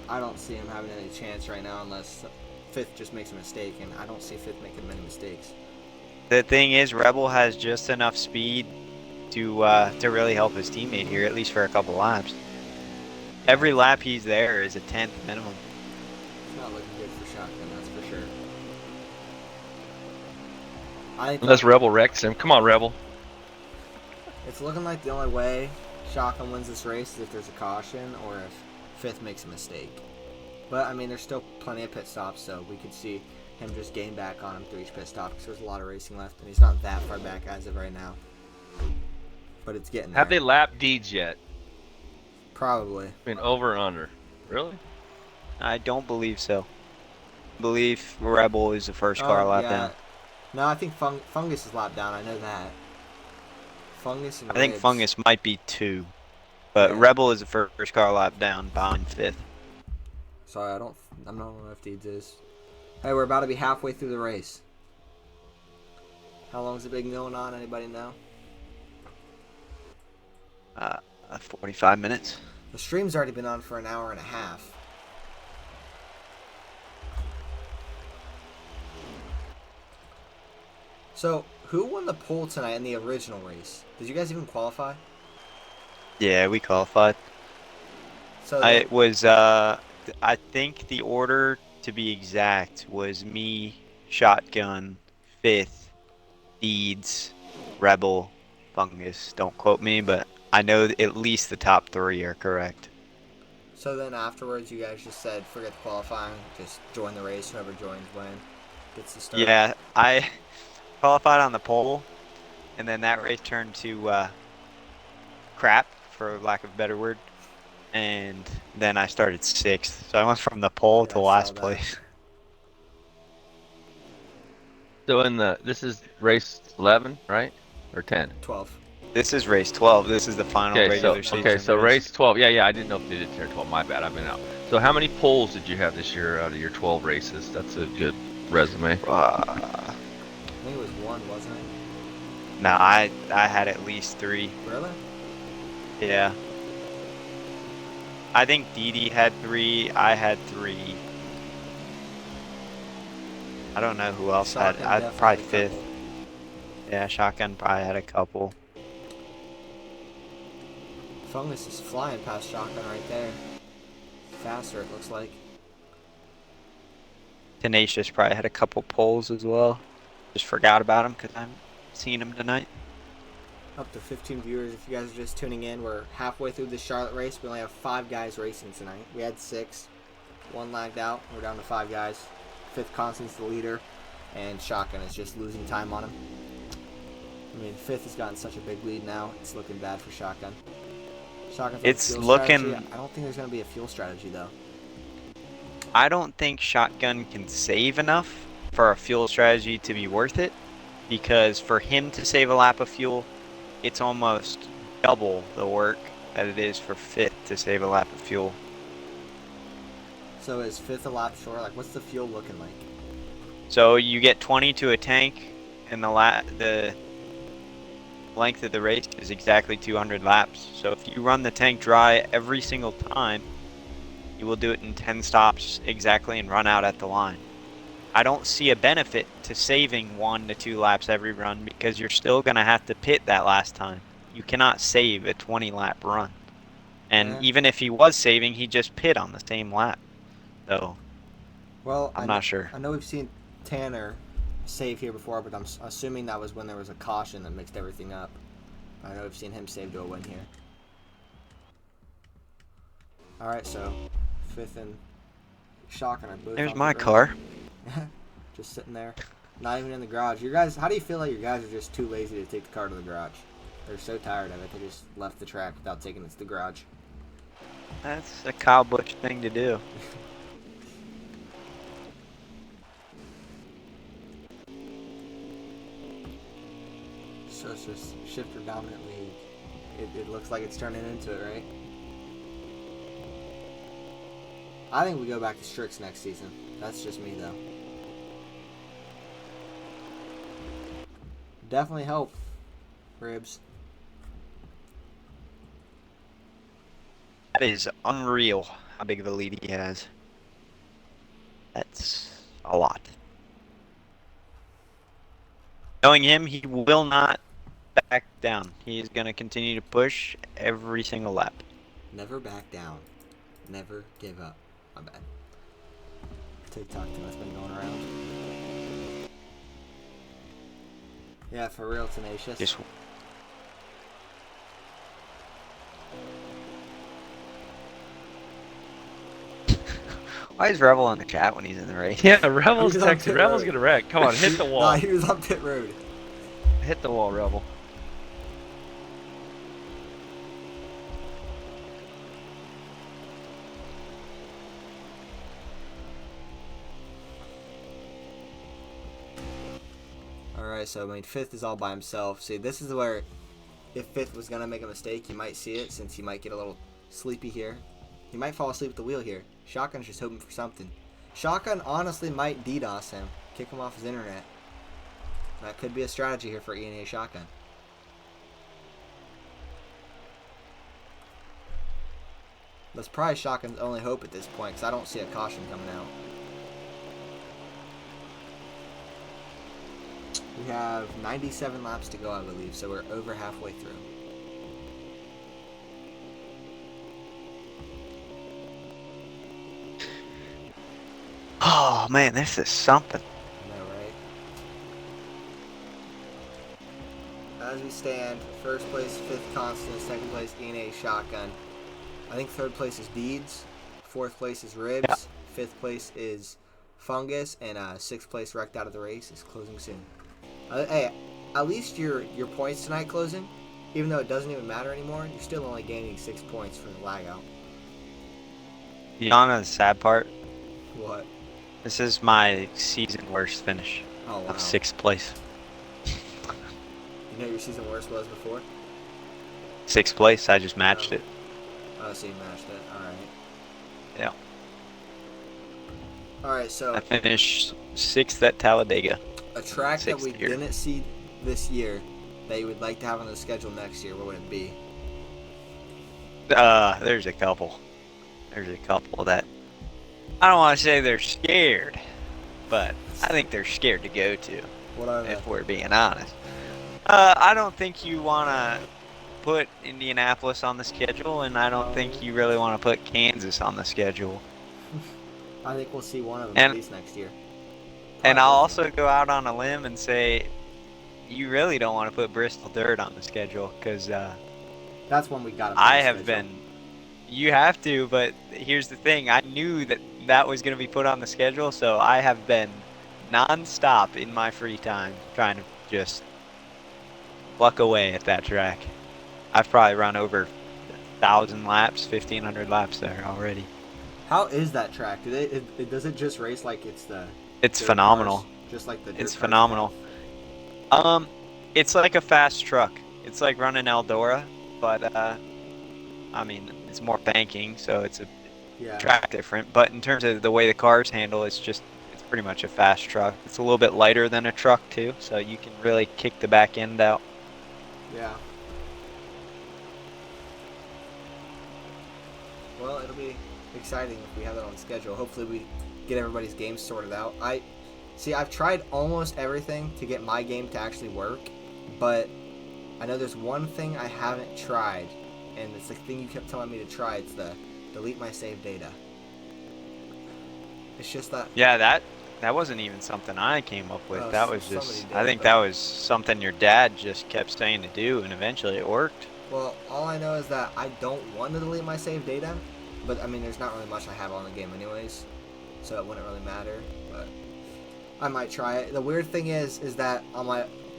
I don't see him having any chance right now unless Fifth just makes a mistake, and I don't see Fifth making many mistakes. The thing is, Rebel has just enough speed to really help his teammate here, at least for a couple laps. Every lap he's there is a 10th minimum. It's not looking good for Shotgun, that's for sure. Unless Rebel wrecks him. Come on, Rebel. It's looking like the only way Shotgun wins this race is if there's a caution or if Fifth makes a mistake. But, I mean, there's still plenty of pit stops, so we could see him just gain back on him through each pit stop because there's a lot of racing left, and he's not that far back as of right now. But it's getting there. Have they lapped Deeds yet? Probably. I mean, over or under? Really? I don't believe so. I believe Rebel is the first car lap down. No, I think Fungus is lap down. I know that. Fungus and I think Ribs. Fungus might be 2. But Yeah. Rebel is the first car lap down behind 5th. Sorry, I don't know if Deeds is. Hey, we're about to be halfway through the race. How long's it been going on? Anybody know? 45 minutes. The stream's already been on for an hour and a half. So, who won the pole tonight in the original race? Did you guys even qualify? Yeah, we qualified. So I think the order, to be exact, was me, Shotgun, 5th, Deeds, Rebel, Fungus. Don't quote me, but I know at least the top 3 are correct. So then afterwards, you guys just said, forget the qualifying, just join the race. Whoever joins gets the start. Yeah, I qualified on the pole, and then that race turned to crap, for lack of a better word. And then I started 6th, so I went from the pole to last place. So this is race 11, right? Or 10? 12. This is race 12. This is the final regular season. Okay, so race 12. Yeah, I didn't know if they did 10 or 12. My bad, I've been out. So how many poles did you have this year out of your 12 races? That's a good resume. I think it was 1, wasn't it? No, I had at least 3. Really? Yeah. I think Didi had 3. I had 3. I don't know who else had. I'd probably 5th. Yeah, Shotgun probably had a couple. Fungus is flying past Shotgun right there. Faster, it looks like. Tenacious probably had a couple poles as well. Just forgot about him because I haven't seen him tonight. Up to 15 viewers. If you guys are just tuning in, we're halfway through the Charlotte race. We only have 5 guys racing tonight. We had 6. 1 lagged out. We're down to 5 guys. 5th Constant's the leader, and Shotgun is just losing time on him. I mean, 5th has gotten such a big lead now. It's looking bad for Shotgun. It's looking. Strategy. I don't think there's going to be a fuel strategy, though. I don't think Shotgun can save enough for a fuel strategy to be worth it, because for him to save a lap of fuel, it's almost double the work that it is for 5th to save a lap of fuel. So is 5th a lap short? Like, what's the fuel looking like? So you get 20 to a tank, and the length of the race is exactly 200 laps. So if you run the tank dry every single time, you will do it in 10 stops exactly and run out at the line. I don't see a benefit to saving 1 to 2 laps every run, because you're still going to have to pit that last time. You cannot save a 20 lap run. And even if he was saving, he'd just pit on the same lap. So, well, I'm not sure. I know we've seen Tanner save here before, but I'm assuming that was when there was a caution that mixed everything up. I know we've seen him save to a win here. Alright, so 5th and Shotgun are both. There's my car. Just sitting there. Not even in the garage. Your guys, how do you feel like your guys are just too lazy to take the car to the garage? They're so tired of it, they just left the track without taking it to the garage. That's a Kyle Busch thing to do. So it's just shifter dominant league. It looks like it's turning into it, right? I think we go back to Strix next season. That's just me, though. definitely help. Ribs. That is unreal how big of a lead he has. That's a lot. Knowing him, he will not back down. He is going to continue to push every single lap. Never back down. Never give up. My bad. TikTok thing that's been going around. Yeah, for real, Tenacious. Just Why is Rebel on the chat when he's in the race? Yeah, Rebel's He was on texting. pit Rebel's road. gonna wreck. Come on, hit the wall. Nah, he was on pit road. Hit the wall, Rebel. Alright, so I mean, fifth is all by himself. See, this is where, if fifth was gonna make a mistake, you might see it, since he might get a little sleepy here. He might fall asleep at the wheel here. Shotgun's just hoping for something. Shotgun honestly might DDoS him, kick him off his internet. That could be a strategy here for ENA Shotgun. That's probably Shotgun's only hope at this point, because I don't see a caution coming out. We have 97 laps to go, I believe, so we're over halfway through. Oh man, this is something. I know, right? As we stand, first place, fifth constant, second place, ENA Shotgun. I think third place is Deeds, fourth place is Ribs, Yeah. fifth place is Fungus, and sixth place wrecked out of the race is closing soon. Hey, at least your points tonight closing, even though it doesn't even matter anymore, you're still only gaining 6 points for the lag out. You know the sad part? What? This is my season worst finish Oh, wow. of 6th place. You know your season worst was before? 6th place, I just matched Oh. it. Oh, so you matched it. Alright. Yeah. Alright, so I finished 6th at Talladega. a track that we sixth year. didn't see this year that you would like to have on the schedule next year, what would it be? There's a couple. There's a couple that I don't want to say they're scared, but I think they're scared to go to, What are they? if we're being honest. I don't think you want to put Indianapolis on the schedule, and I don't think you really want to put Kansas on the schedule. I think we'll see one of them And- at least next year. And Probably I'll both. also go out on a limb and say you really don't want to put Bristol Dirt on the schedule, because That's one we got. I have been. You have to, but here's the thing. I knew that that was going to be put on the schedule, so I have been non-stop in my free time trying to just pluck away at that track. I've probably run over 1,000 laps, 1,500 laps there already. How is that track? Does it just race like it's the? It's dirt phenomenal. cars? Just like the. Dirt It's cars phenomenal. It's like a fast truck. It's like running Eldora, but I mean, it's more banking, so it's a Yeah. track different. But in terms of the way the cars handle, it's pretty much a fast truck. It's a little bit lighter than a truck too, so you can really kick the back end out. Yeah. Well, it'll be exciting if we have that on schedule. Hopefully, we get everybody's games sorted out. I've tried almost everything to get my game to actually work, but I know there's one thing I haven't tried, and it's the thing you kept telling me to try. It's the delete my save data. It's just that. Yeah, that wasn't even something I came up with. Oh, that was somebody just did, I think but- that was something your dad just kept saying to do, and eventually it worked. Well, all I know is that I don't want to delete my save data, but I mean, there's not really much I have on the game anyways, so it wouldn't really matter. But I might try it. The weird thing is that on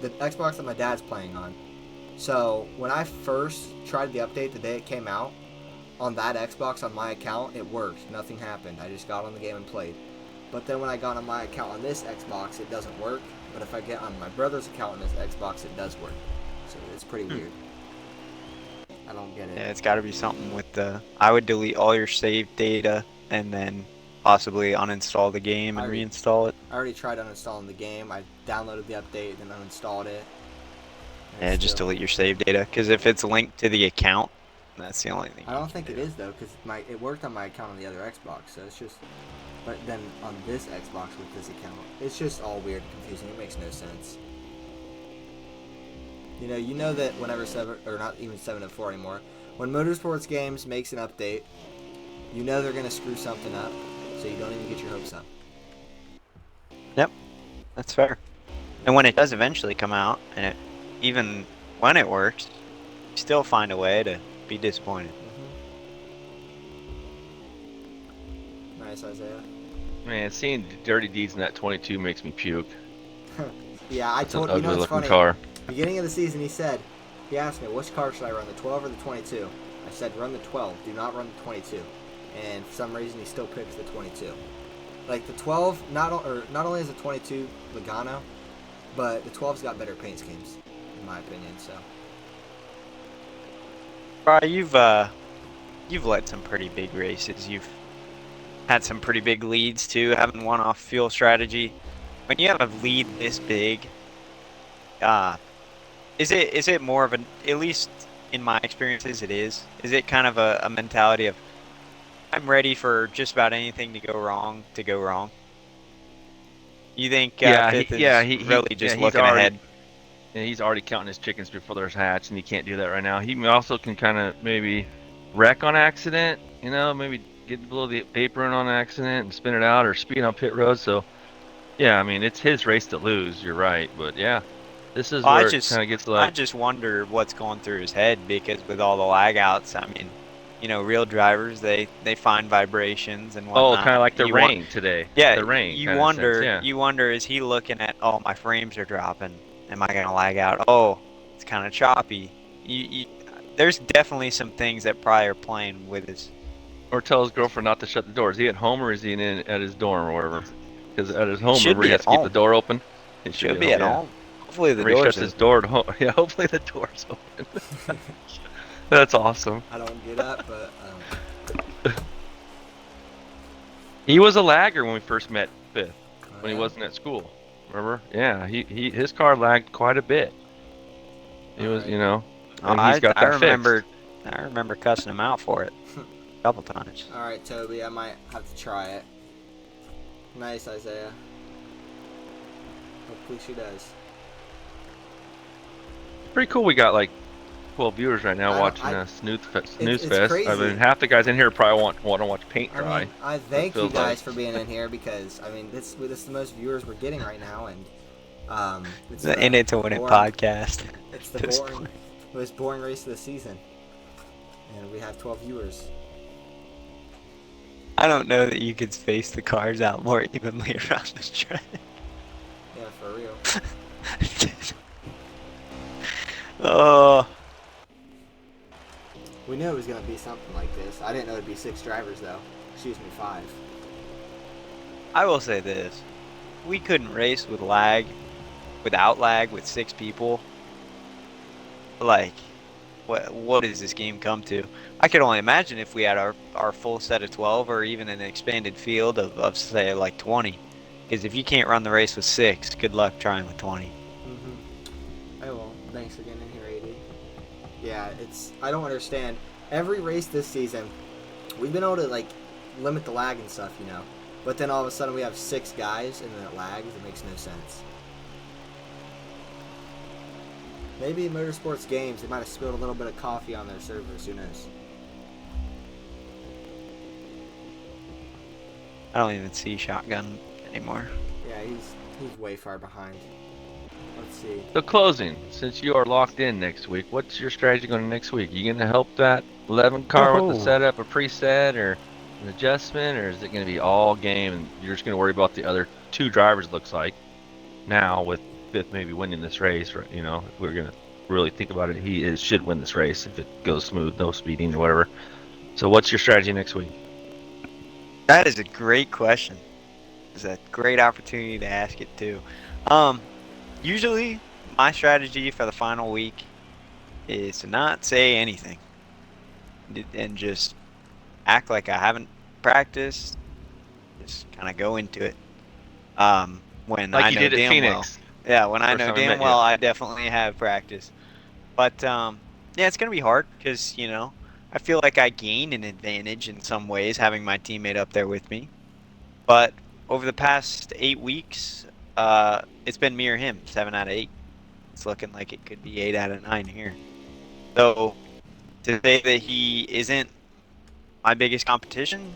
the Xbox that my dad's playing on. So when I first tried the update the day it came out, on that Xbox on my account, it worked. Nothing happened. I just got on the game and played. But then when I got on my account on this Xbox, it doesn't work. But if I get on my brother's account on this Xbox, it does work. So it's pretty weird. I don't get it. Yeah, it's got to be something with the. I would delete all your saved data and then possibly uninstall the game and I already- reinstall it. I already tried uninstalling the game. I downloaded the update, then uninstalled it. And Yeah, just still- delete your save data. Because if it's linked to the account, that's the only thing. I don't think it is though, because it worked on my account on the other Xbox, so it's just. But then on this Xbox with this account, it's just all weird and confusing. It makes no sense. You know that whenever 7 or not even 7.4 anymore, when Motorsports Games makes an update, you know they're gonna screw something up, so you don't even get your hopes up. Yep, that's fair. And when it does eventually come out, and even when it works, you still find a way to be disappointed. Nice, Isaiah. Man, seeing Dirty Deeds in that 22 makes me puke. Yeah, I It's an told ugly it's looking funny. car. Beginning of the season, he asked me, which car should I run, the 12 or the 22? I said, run the 12. Do not run the 22. And for some reason, he still picks the 22. Like the 12, not only is the 22 Logano, but the 12's got better paint schemes, in my opinion. So. Brian, you've led some pretty big races. You've had some pretty big leads too, having won off fuel strategy. When you have a lead this big, is it more of an, at least in my experiences, is it kind of a mentality of I'm ready for just about anything to go wrong to go wrong? You think fifth is really just he's looking already, ahead? yeah, he's already counting his chickens before they're hatched, and he can't do that right now. He also can kind of maybe wreck on accident, maybe get below the apron on accident and spin it out, or speed on pit road. So, yeah, I mean, it's his race to lose. You're right, but yeah, this is Well, where it kind of gets I like, just wonder what's going through his head, because with all the lag outs, I mean, real drivers, they find vibrations and oh, kind of whatnot. like the You want, rain today. yeah, The rain kind of sense, yeah. you wonder, is he looking at, oh, my frames are dropping, am I gonna lag out? Oh, it's kind of choppy. There's definitely some things that probably are playing with his. Or tell his girlfriend not to shut the door. Is he at home or is he at his dorm or whatever? Because at his He home, should remember, he be has at to keep the home. door open. He Should be at yeah. home. Hopefully the Or he door's shuts his open. door at home. Yeah, hopefully the door's open. That's awesome. I don't get that, but He was a lagger when we first met fifth, when he yeah. wasn't at school. Remember? Yeah, his car lagged quite a bit. He was, Alright. and he's got I that remember, fixed. I remember cussing him out for it a couple times. All right, Toby, I might have to try it. Nice, Isaiah. Hopefully she does. Pretty cool. We got like 12 viewers right now I- watching I- Snooze Fest. it's I crazy. mean, half the guys in here probably want to watch paint dry. I mean, I thank you feels guys like. for being in here, because I mean, this is the most viewers we're getting right now, and it's The In It to Win It boring- podcast. It's the This boring, most boring race of the season, and we have 12 viewers. I don't know that you could space the cars out more evenly around the track. Yeah, for real. Oh, We knew it was gonna be something like this. I didn't know it'd be 6 drivers though. Excuse me, 5. I will say this: we couldn't race without lag, with 6 people. Like, what does this game come to? I could only imagine if we had our full set of 12, or even an expanded field of say like 20. Because if you can't run the race with 6, good luck trying with 20. Oh well, thanks for getting in here, AD. Yeah, I don't understand. Every race this season, we've been able to like limit the lag and stuff, but then all of a sudden we have 6 guys and then it lags. It makes no sense. Maybe in Motorsports Games they might have spilled a little bit of coffee on their servers. Who knows? I don't even see Shotgun anymore. Yeah, he's way far behind. Let's see. The closing, since you are locked in next week, what's your strategy going to next week? You going to help that 11 car with the Oh. setup, a preset, or an adjustment, or is it going to be all game and you're just going to worry about the other 2 drivers, looks like, now with fifth maybe winning this race, right? If we're going to really think about it, he should win this race if it goes smooth, no speeding or whatever. So what's your strategy next week? That is a great question. It's a great opportunity to ask it too. Usually my strategy for the final week is to not say anything and just act like I haven't practiced. Just kind of go into it. When Like I you know did at damn Phoenix. well. Yeah, when I First know time I met damn you. well I definitely have practice. But yeah, it's gonna be hard because I feel like I gain an advantage in some ways having my teammate up there with me. But over the past 8 weeks, it's been me or him, 7 out of 8. It's looking like it could be 8 out of 9 here. So to say that he isn't my biggest competition,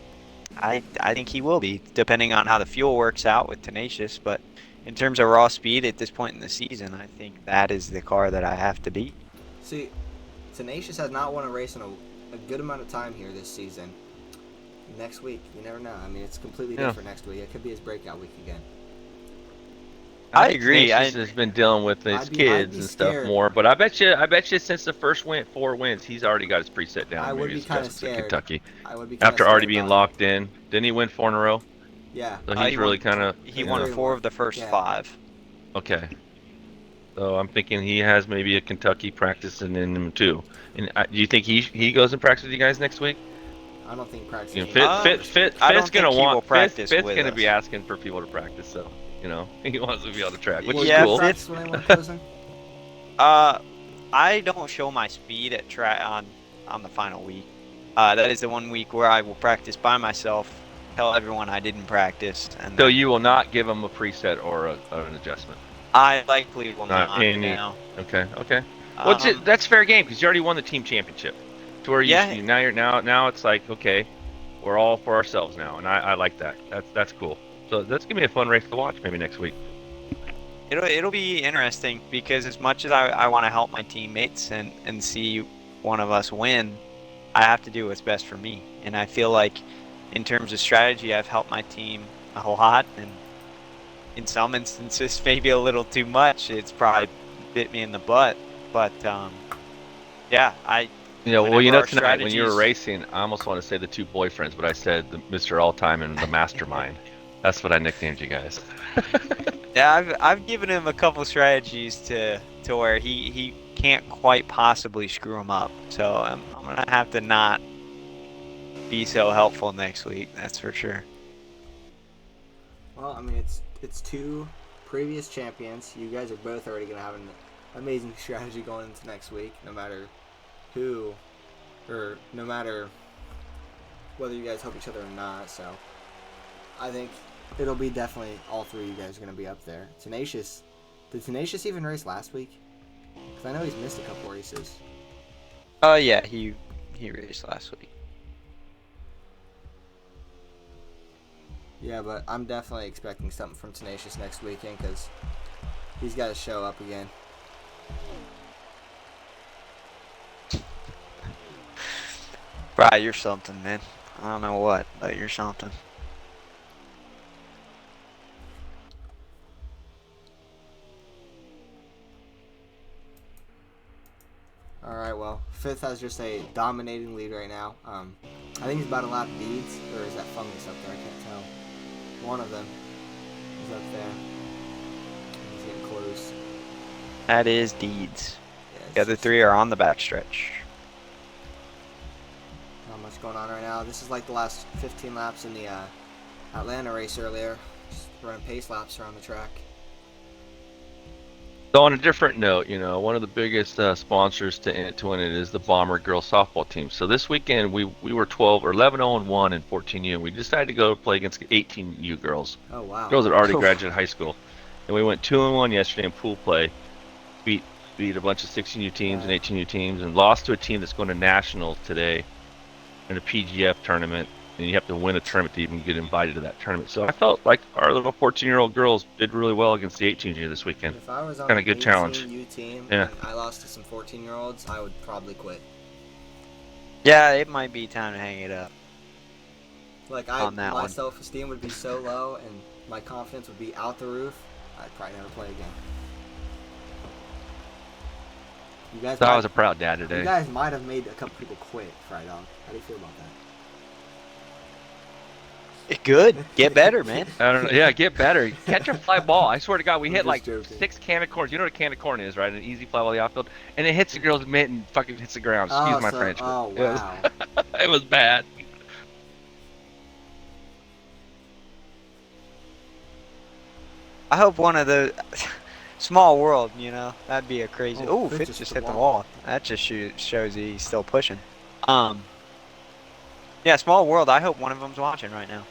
I think he will be, depending on how the fuel works out with Tenacious. But in terms of raw speed at this point in the season, I think that is the car that I have to beat. See, Tenacious has not won a race in a good amount of time here this season. Next week, you never know. I mean, it's completely different next week. It could be his breakout week again. I agree. Tenacious has been dealing with his I'd be kids and stuff scared. more, but I bet you since the first 4 wins, he's already got his preset down. I would Maybe be his kind of adjustments in scared. Kentucky. I would be kinda After already scared being about locked in, didn't he win 4 in a row? Yeah. So he's really kind of. He won 4 of the first 5. Okay. So I'm thinking he has maybe a Kentucky practicing in him too. And do you think he goes and practices with you guys next week? I don't think practice. You know, I Fit's don't gonna think he will practice Fit's with gonna us. be asking for people to practice, so he wants to be on the track, which Yeah, is cool. Practice when anyone goes in? I don't show my speed at track on the final week. That is the one week where I will practice by myself, tell everyone I didn't practice, and So then you will not give him a preset or an adjustment. I likely will Not not. any. No. Okay. Well, that's fair game because you already won the team championship. To where Yeah. now it's like, okay, we're all for ourselves now, and I like that. That's cool. So that's gonna be a fun race to watch maybe next week. It'll be interesting because as much as I want to help my teammates and see one of us win, I have to do what's best for me. And I feel like in terms of strategy, I've helped my team a lot, and in some instances maybe a little too much. It's probably bit me in the butt. But yeah, tonight when you were racing, I almost want to say the 2 boyfriends, but I said the Mr. All Time and the Mastermind. That's what I nicknamed you guys. Yeah, I've given him a couple strategies to where he can't quite possibly screw him up. So I'm gonna have to not be so helpful next week. That's for sure. Well, I mean, it's 2 previous champions. You guys are both already gonna have an amazing strategy going into next week, no matter who, or no matter whether you guys help each other or not. So I think it'll be definitely all 3 of you guys are gonna be up there. Tenacious, did Tenacious even race last week? Because I know he's missed a couple races. Oh yeah, he raced last week. Yeah, but I'm definitely expecting something from Tenacious next weekend because he's got to show up again. Right, you're something, man. I don't know what, but you're something. All right, well, 5th has just a dominating lead right now. I think he's about to lap Deeds, or is that Fungus up there? I can't tell. One of them is up there. He's getting close. That is Deeds. Yeah, The other 3 are on the backstretch. Not much going on right now. This is like the last 15 laps in the Atlanta race earlier. Just running pace laps around the track. So on a different note, one of the biggest sponsors to win it is the Bomber girls softball team. So this weekend we were 11-0-1 in 14U, and we decided to go play against 18U girls. Oh wow! Girls that already graduated high school, and we went 2-1 yesterday in pool play. Beat a bunch of 16U teams and 18U teams, and lost to a team that's going to nationals today in a PGF tournament. And you have to win a tournament to even get invited to that tournament. So I felt like our little 14-year-old girls did really well against the 18U this weekend. If I was on Kinda an good challenge. 18U team Yeah. and I lost to some 14-year-olds, I would probably quit. Yeah, it might be time to hang it up. Like my one. self-esteem would be so low and my confidence would be out the roof. I'd probably never play again. You guys, So I was a proud dad you today. guys might have made a couple people quit, Fry Dog. How do you feel about that? Good. Get better, man. I don't know. Yeah, get better. Catch a fly ball. I swear to God, we hit just like joking. 6 cannon corns. You know what a cannon corn is, right? An easy fly ball the outfield, and it hits the girl's mitt and fucking hits the ground. Excuse my French. But Oh it was- wow! it was bad. I hope one of the Small world, you know. That'd be a crazy. Oh, Oh, Fitz Fitz just just hit hit the the wall. That just shows he's still pushing. Yeah, small world. I hope one of them's watching right now.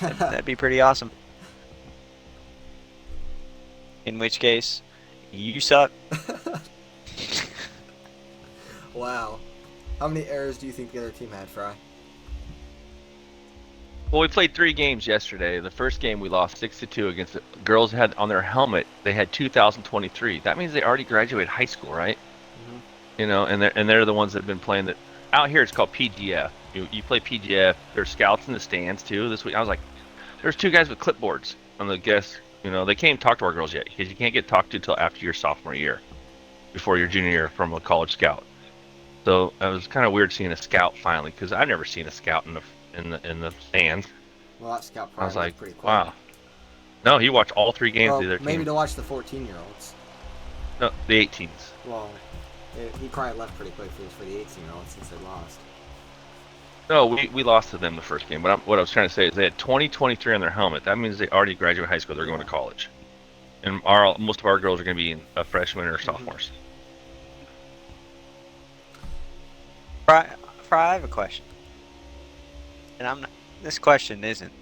That'd be pretty awesome. In which case, you suck. Wow. How many errors do you think the other team had, Fry? Well, we played 3 games yesterday. The first game we lost 6-2 against the girls had on their helmet. They had 2023. That means they already graduated high school, right? Mhm. You know, and they're the ones that have been playing that. Out here, it's called PGF. You play PGF. There's scouts in the stands too. This week, I was like, there's 2 guys with clipboards on the guests. You know, they can't even talk to our girls yet because you can't get talked to until after your sophomore year, before your junior year from a college scout. So it was kind of weird seeing a scout finally because I've never seen a scout in the stands. Well, that scout I was probably like, left pretty quick. wow. No, he watched all 3 games Well, of the other maybe team. to watch the 14-year-olds. No, the 18s. Well, he probably left pretty quick for the 18-year-olds since they lost. No, we lost to them the first game. But what I was trying to say is they had 2023 on their helmet. That means they already graduated high school. They're going to college, and most of our girls are going to be freshmen or sophomores. Fry, I have a question. And I'm not. This question isn't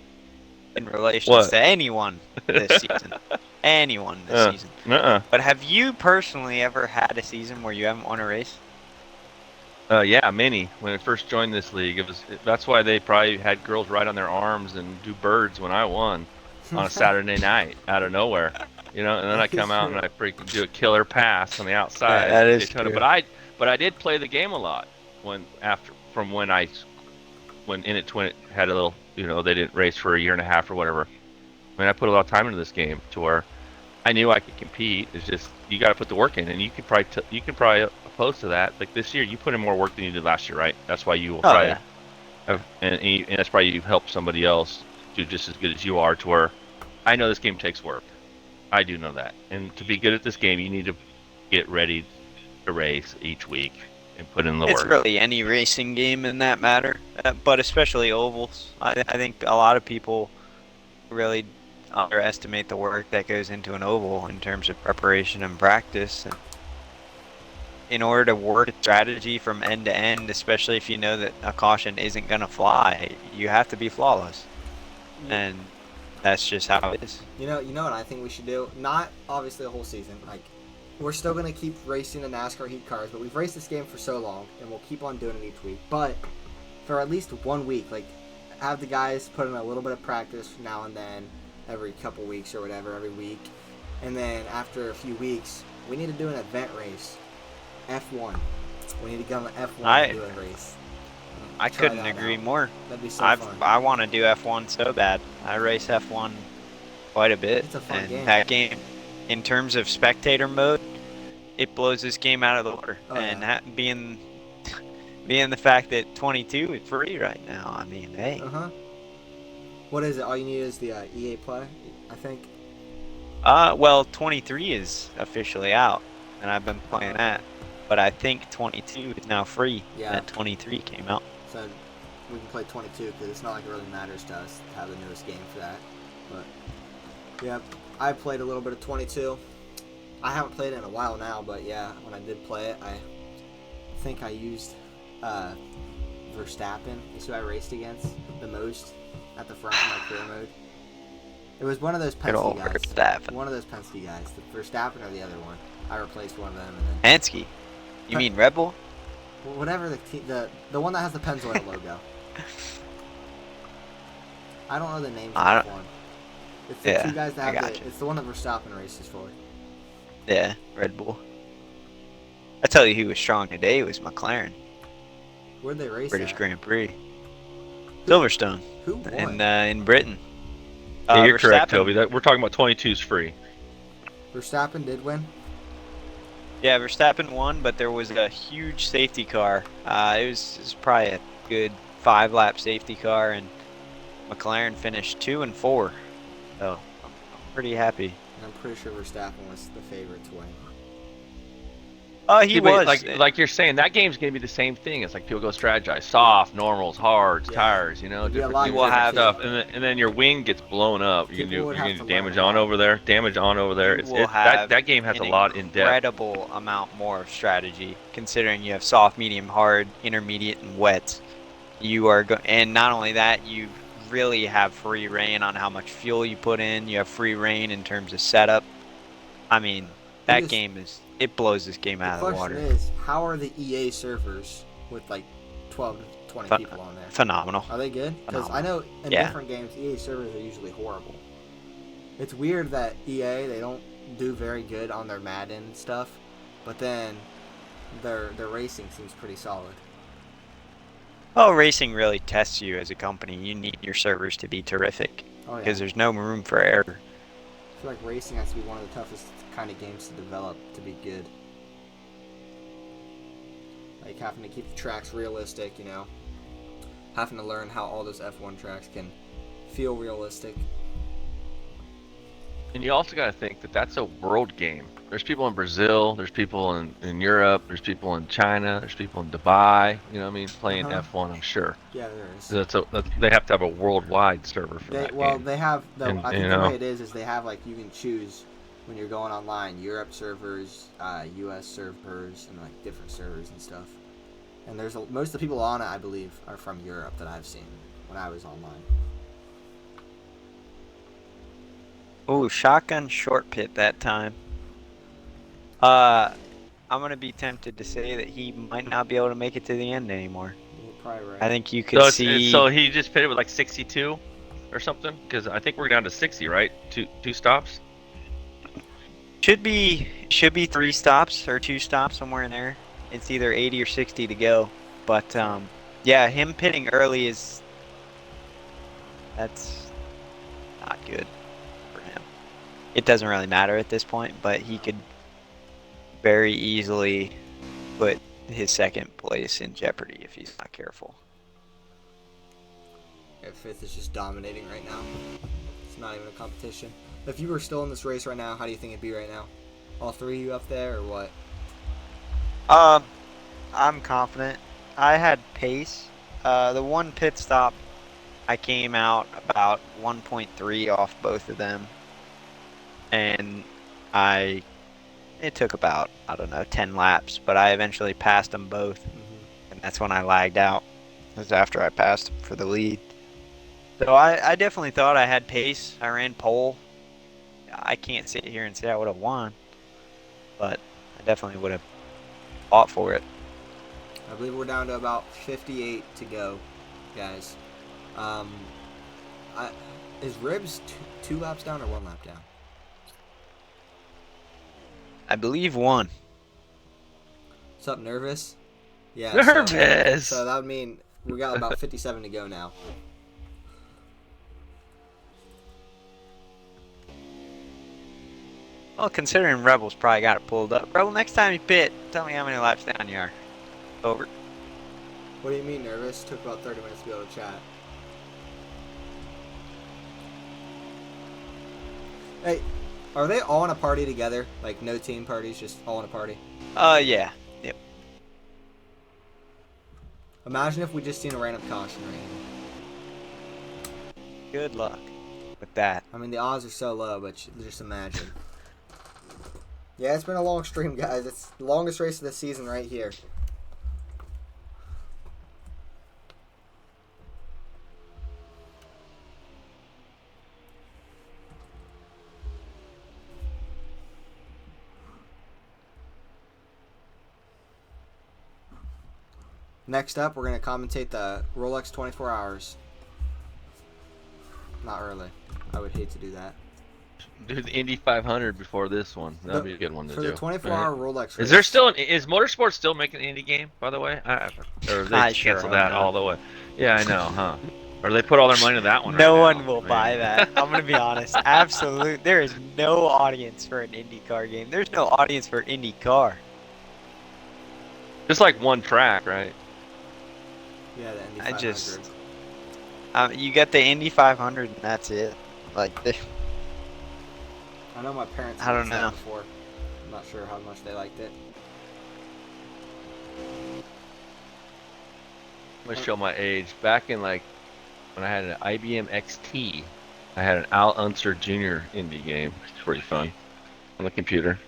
in relation What? to anyone this season. Anyone this season. Nuh-uh. But have you personally ever had a season where you haven't won a race? Yeah, many. When I first joined this league, that's why they probably had girls ride on their arms and do birds when I won on a Saturday night out of nowhere. You know, and then I come out and I freaking do a killer pass on the outside. Yeah, that is Daytona. true. But I did play the game a lot when it had a little, you know, they didn't race for a year and a half or whatever. I mean, I put a lot of time into this game to where I knew I could compete. It's just you got to put the work in, and you can probably opposed to that. Like this year, you put in more work than you did last year, right? That's why you will probably have, and that's probably you've helped somebody else do just as good as you are. To where I know this game takes work. I do know that, and to be good at this game, you need to get ready to race each week and put in the It's work. really any racing game in that matter, but especially ovals. I think a lot of people really underestimate the work that goes into an oval in terms of preparation and practice. And in order to work a strategy from end to end, especially if you know that a caution isn't going to fly, you have to be flawless. And that's just how it is. You know what I think we should do? Not obviously the whole season. Like, we're still gonna keep racing the NASCAR heat cars, but we've raced this game for so long, and we'll keep on doing it each week. But for at least 1 week, like, have the guys put in a little bit of practice now and then, every couple weeks or whatever, every week, and then after a few weeks, we need to do an event race, F1. We need to go on the F1 and do a race. I Try couldn't that agree out. more. That'd be so fun. I want to do F1 so bad. I race F1 quite a bit. It's a fun and game. That game, in terms of spectator mode, it blows this game out of the water. Oh, and yeah. being the fact that 22 is free right now, I mean, hey. What is it? All you need is the EA Play, I think. Well, 23 is officially out, and I've been playing that. But I think 22 is now free. Yeah. And 23 came out. So we can play 22 because it's not like it really matters to us to have the newest game for that. But yeah, I played a little bit of 22. I haven't played it in a while now, but yeah, when I did play it, I think I used Verstappen. Is who I raced against the most at the front in my career mode. It was one of those Good old Penske guys. Verstappen. One of those Penske guys. The Verstappen or the other one. I replaced one of them and then Ansky. You mean Red Bull? whatever the one that has the Pennzoil logo. I don't know the names of that one. It's the two guys that have it's the one that Verstappen races for. Yeah, Red Bull. I tell you who was strong today was McLaren. Where'd they race British at? Grand Prix. Silverstone. Who won? In Britain. Yeah, you're correct, Verstappen. Toby. We're talking about 22's free. Verstappen did win? Yeah, Verstappen won, but there was a huge safety car. It was probably a good 5-lap safety car, and McLaren finished 2 and 4. So I'm pretty happy. And I'm pretty sure Verstappen was the favorite to win. Oh, he See, but was. like you're saying, that game's gonna be the same thing. It's like people go strategize, soft, normals, hards, Yeah. tires, It'd be a lot different different stuff, too. and then your wing gets blown up. People would you're have gonna to do damage learn a on lot. over there, damage on over there. You will have that game has an a lot in depth. incredible amount more of strategy, considering you have soft, medium, hard, intermediate, and wet. You are and not only that, you really have free reign on how much fuel you put in. You have free reign in terms of setup. I mean, that game it blows this game out of the water. The question is, how are the EA servers with like 12 to 20 people on there? Phenomenal. Are they good? Because I know in different games, EA servers are usually horrible. It's weird that EA, they don't do very good on their Madden stuff, but then their racing seems pretty solid. Oh, racing really tests you as a company. You need your servers to be terrific because there's no room for error. I feel like racing has to be one of the toughest kind of games to develop to be good. Like having to keep the tracks realistic, you know. Having to learn how all those F1 tracks can feel realistic. And you also got to think that that's a world game. There's people in Brazil, there's people in Europe, there's people in China, there's people in Dubai, you know what I mean, playing F1, I'm sure. Yeah, there is. So they have to have a worldwide server for that game. They have, though, And, I think you the know. way it is they have, like, you can choose when you're going online, Europe servers, US servers, and, like, different servers and stuff. And there's most of the people on it, I believe, are from Europe that I've seen when I was online. Oh, shotgun short pit that time. I'm gonna be tempted to say that he might not be able to make it to the end anymore. You're probably right. I think you could see. So he just pitted with like 62 or something? Because I think we're down to 60, right? Two stops? Should be 3 stops or 2 stops, somewhere in there. It's either 80 or 60 to go. But yeah, him pitting early that's not good for him. It doesn't really matter at this point, but he could very easily put his second place in jeopardy if he's not careful. Yeah, fifth is just dominating right now. It's not even a competition. If you were still in this race right now, how do you think it'd be right now? All three of you up there, or what? I'm confident. I had pace. The one pit stop, I came out about 1.3 off both of them. And it took about, I don't know, 10 laps, but I eventually passed them both. And that's when I lagged out. It was after I passed them for the lead. So I definitely thought I had pace. I ran pole. I can't sit here and say I would have won, but I definitely would have fought for it. I believe we're down to about 58 to go, guys. Is Ribs two laps down or 1 lap down? I believe 1. What's up, nervous? Yeah. Nervous! So that would mean we got about 57 to go now. Well, considering Rebel's probably got it pulled up. Rebel, next time you pit, tell me how many laps down you are. Over. What do you mean nervous? Took about 30 minutes to be able to chat. Hey, are they all in a party together? Like no team parties, just all in a party? Yeah. Yep. Imagine if we just seen a random caution rain. Good luck with that. I mean, the odds are so low, but just imagine. Yeah, it's been a long stream, guys. It's the longest race of the season right here. Next up, we're going to commentate the Rolex 24 Hours. Not early. I would hate to do that. Do the Indy 500 before this one. That'd be a good one to for do. For the 24-hour Rolex race. Is there still is Motorsport still making an Indy game, by the way? Or they canceled that all the way? Yeah, I know, huh? Or they put all their money into that one. No right one now. will buy that. I'm gonna be honest. Absolute. There is no audience for an IndyCar game. There's no audience for an IndyCar. Just like one track, right? Yeah, the Indy 500. You get the Indy 500 and that's it. Like, I know my parents I don't watched that know. before. I'm not sure how much they liked it. I'm gonna show my age. Back in like when I had an IBM XT, I had an Al Unser Jr. indie game. It's pretty fun on the computer.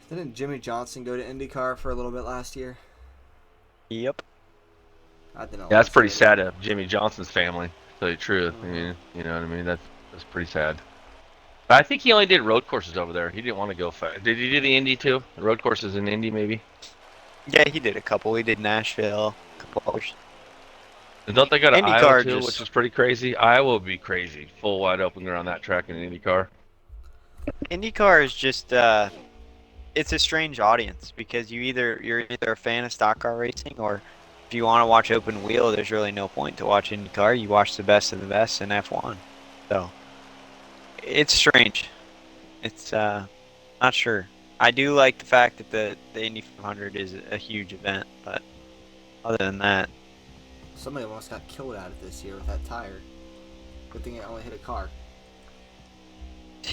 Didn't Jimmy Johnson go to IndyCar for a little bit last year? Yep. I didn't. Yeah, that's pretty watch it. sad to Jimmy Johnson's family, to tell you the truth. I mean, you know what I mean? That's pretty sad. But I think he only did road courses over there. He didn't want to go fast. Did he do the Indy too? The road courses in Indy, maybe? Yeah, he did a couple. He did Nashville, a couple others. And don't they go to IndyCar Iowa too, just- which is pretty crazy? Iowa would be crazy. Full wide open around that track in an IndyCar. IndyCar is just it's a strange audience because you're either a fan of stock car racing, or if you want to watch open wheel, there's really no point to watch IndyCar. You watch the best of the best in F1. So it's strange. It's not sure. I do like the fact that the Indy 500 is a huge event, but other than that, Somebody almost got killed out of this year with that tire. Good thing it only hit a car.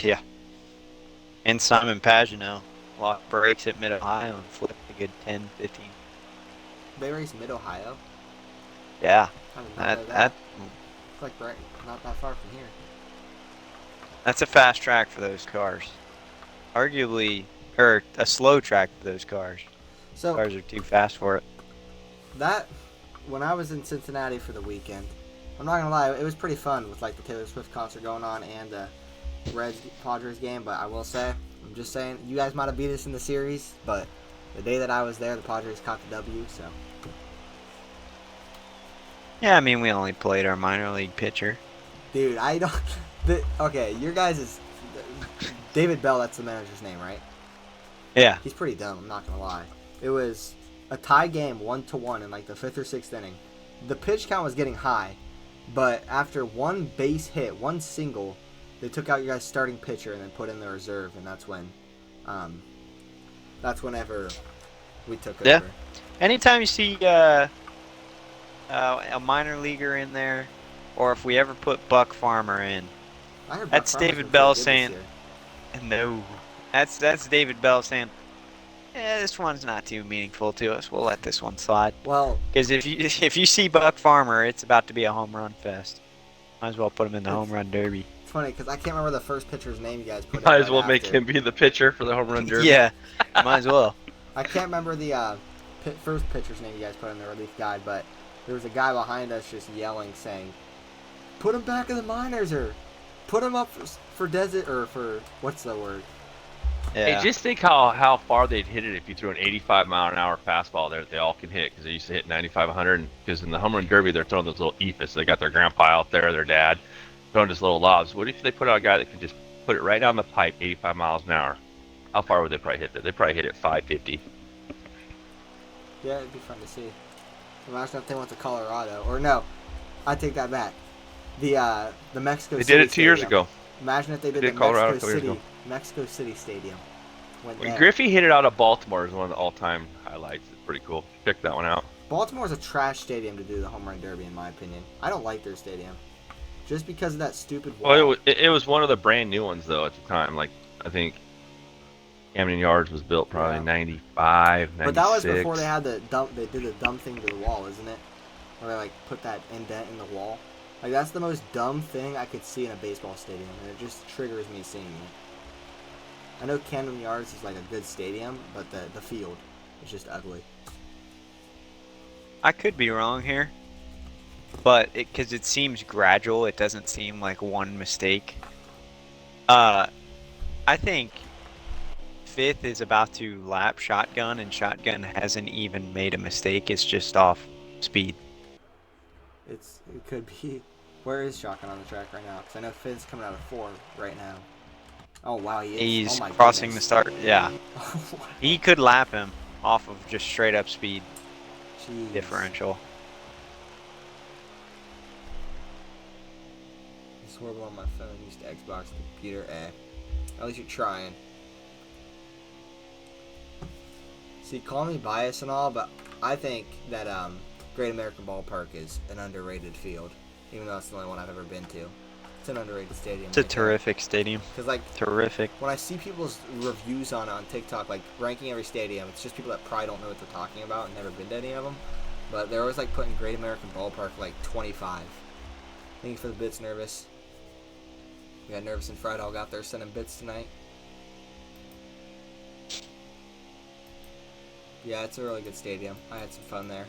yeah. And Simon Pagino locked brakes at Mid-Ohio and flipped a good 10, 15. They race Mid Ohio. Yeah. I did not know That It's like right, not that far from here. That's a fast track for those cars. Arguably, or a slow track for those cars. So Cars are too fast for it. that, when I was in Cincinnati for the weekend, I'm not gonna lie, it was pretty fun with like the Taylor Swift concert going on and the Reds Padres game. But I will say, I'm just saying, you guys might have beat us in the series, but the day that I was there, the Padres caught the W. So Yeah, I mean, we only played our minor league pitcher. dude, I don't. Okay, your guys is David Bell. That's the manager's name, right? Yeah. He's pretty dumb. I'm not gonna lie. It was a tie game, 1-1 in like the 5th or 6th inning. The pitch count was getting high, but after one base hit, one single, they took out your guys' starting pitcher and then put in the reserve, and that's whenever we took Yeah. over. Anytime you see a minor leaguer in there, or if we ever put Buck Farmer in, I heard That's Buck Farmer's David been Bell pretty good this saying- year. no, that's David Bell saying, this one's not too meaningful to us. We'll let this one slide. Well, Because if you see Buck Farmer, it's about to be a home run fest. Might as well put him in the home run derby. it's funny because I can't remember the first pitcher's name you guys put in. Might as right well make after. him be the pitcher for the home run derby. Yeah, might as well. I can't remember the first pitcher's name you guys put in the relief guide, but there was a guy behind us just yelling, saying, "Put him back in the minors, or put him up for desert, or for what's the word?" Yeah. Hey, just think how far they'd hit it if you threw an 85-mile-an-hour fastball there that they all can hit, because they used to hit 95, 100. Because in the home run derby, they're throwing those little eephus. They got their grandpa out there, their dad, throwing just little lobs. What if they put out a guy that could just put it right down the pipe, 85 miles an hour? How far would they probably hit that? They'd probably hit it 550. Yeah, it'd be fun to see. Imagine if they went to Colorado, or no, I take that back. The Mexico. They City did it 2 years Stadium. ago. Imagine if they did They did the Colorado Mexico 2 years City, ago. Mexico City Stadium. Went When there. Griffey hit it out of Baltimore is one of the all-time highlights. It's pretty cool. Check that one out. Baltimore's a trash stadium to do the home run derby, in my opinion. I don't like their stadium, just because of that stupid wall. Well, it was one of the brand new ones though at the time. Like I think Camden Yards was built probably Yeah. 95, 96. But that was before they had the dump. They did the dumb thing to the wall, isn't it? Where they like put that indent in the wall. Like that's the most dumb thing I could see in a baseball stadium, and it just triggers me seeing it. I know Camden Yards is like a good stadium, but the field is just ugly. I could be wrong here, but because it seems gradual, it doesn't seem like one mistake. I think Fifth is about to lap Shotgun, and Shotgun hasn't even made a mistake. It's just off speed. It could be. Where is Shotgun on the track right now? Because I know Finn's coming out of 4 right now. Oh wow, he is. He's Oh my crossing the goodness. start. Yeah, he could lap him off of just straight up speed Jeez. differential. It's horrible on my phone. Used to Xbox computer. At least you're trying. See, call me biased and all, but I think that Great American Ballpark is an underrated field, even though it's the only one I've ever been to. It's an underrated stadium. It's a terrific stadium. Because like Terrific. when I see people's reviews on TikTok, like ranking every stadium, it's just people that probably don't know what they're talking about and never been to any of them. But they're always like putting Great American Ballpark like 25. Thank you for the bits, Nervous. We got Nervous and Fried all out there sending bits tonight. Yeah, it's a really good stadium. I had some fun there.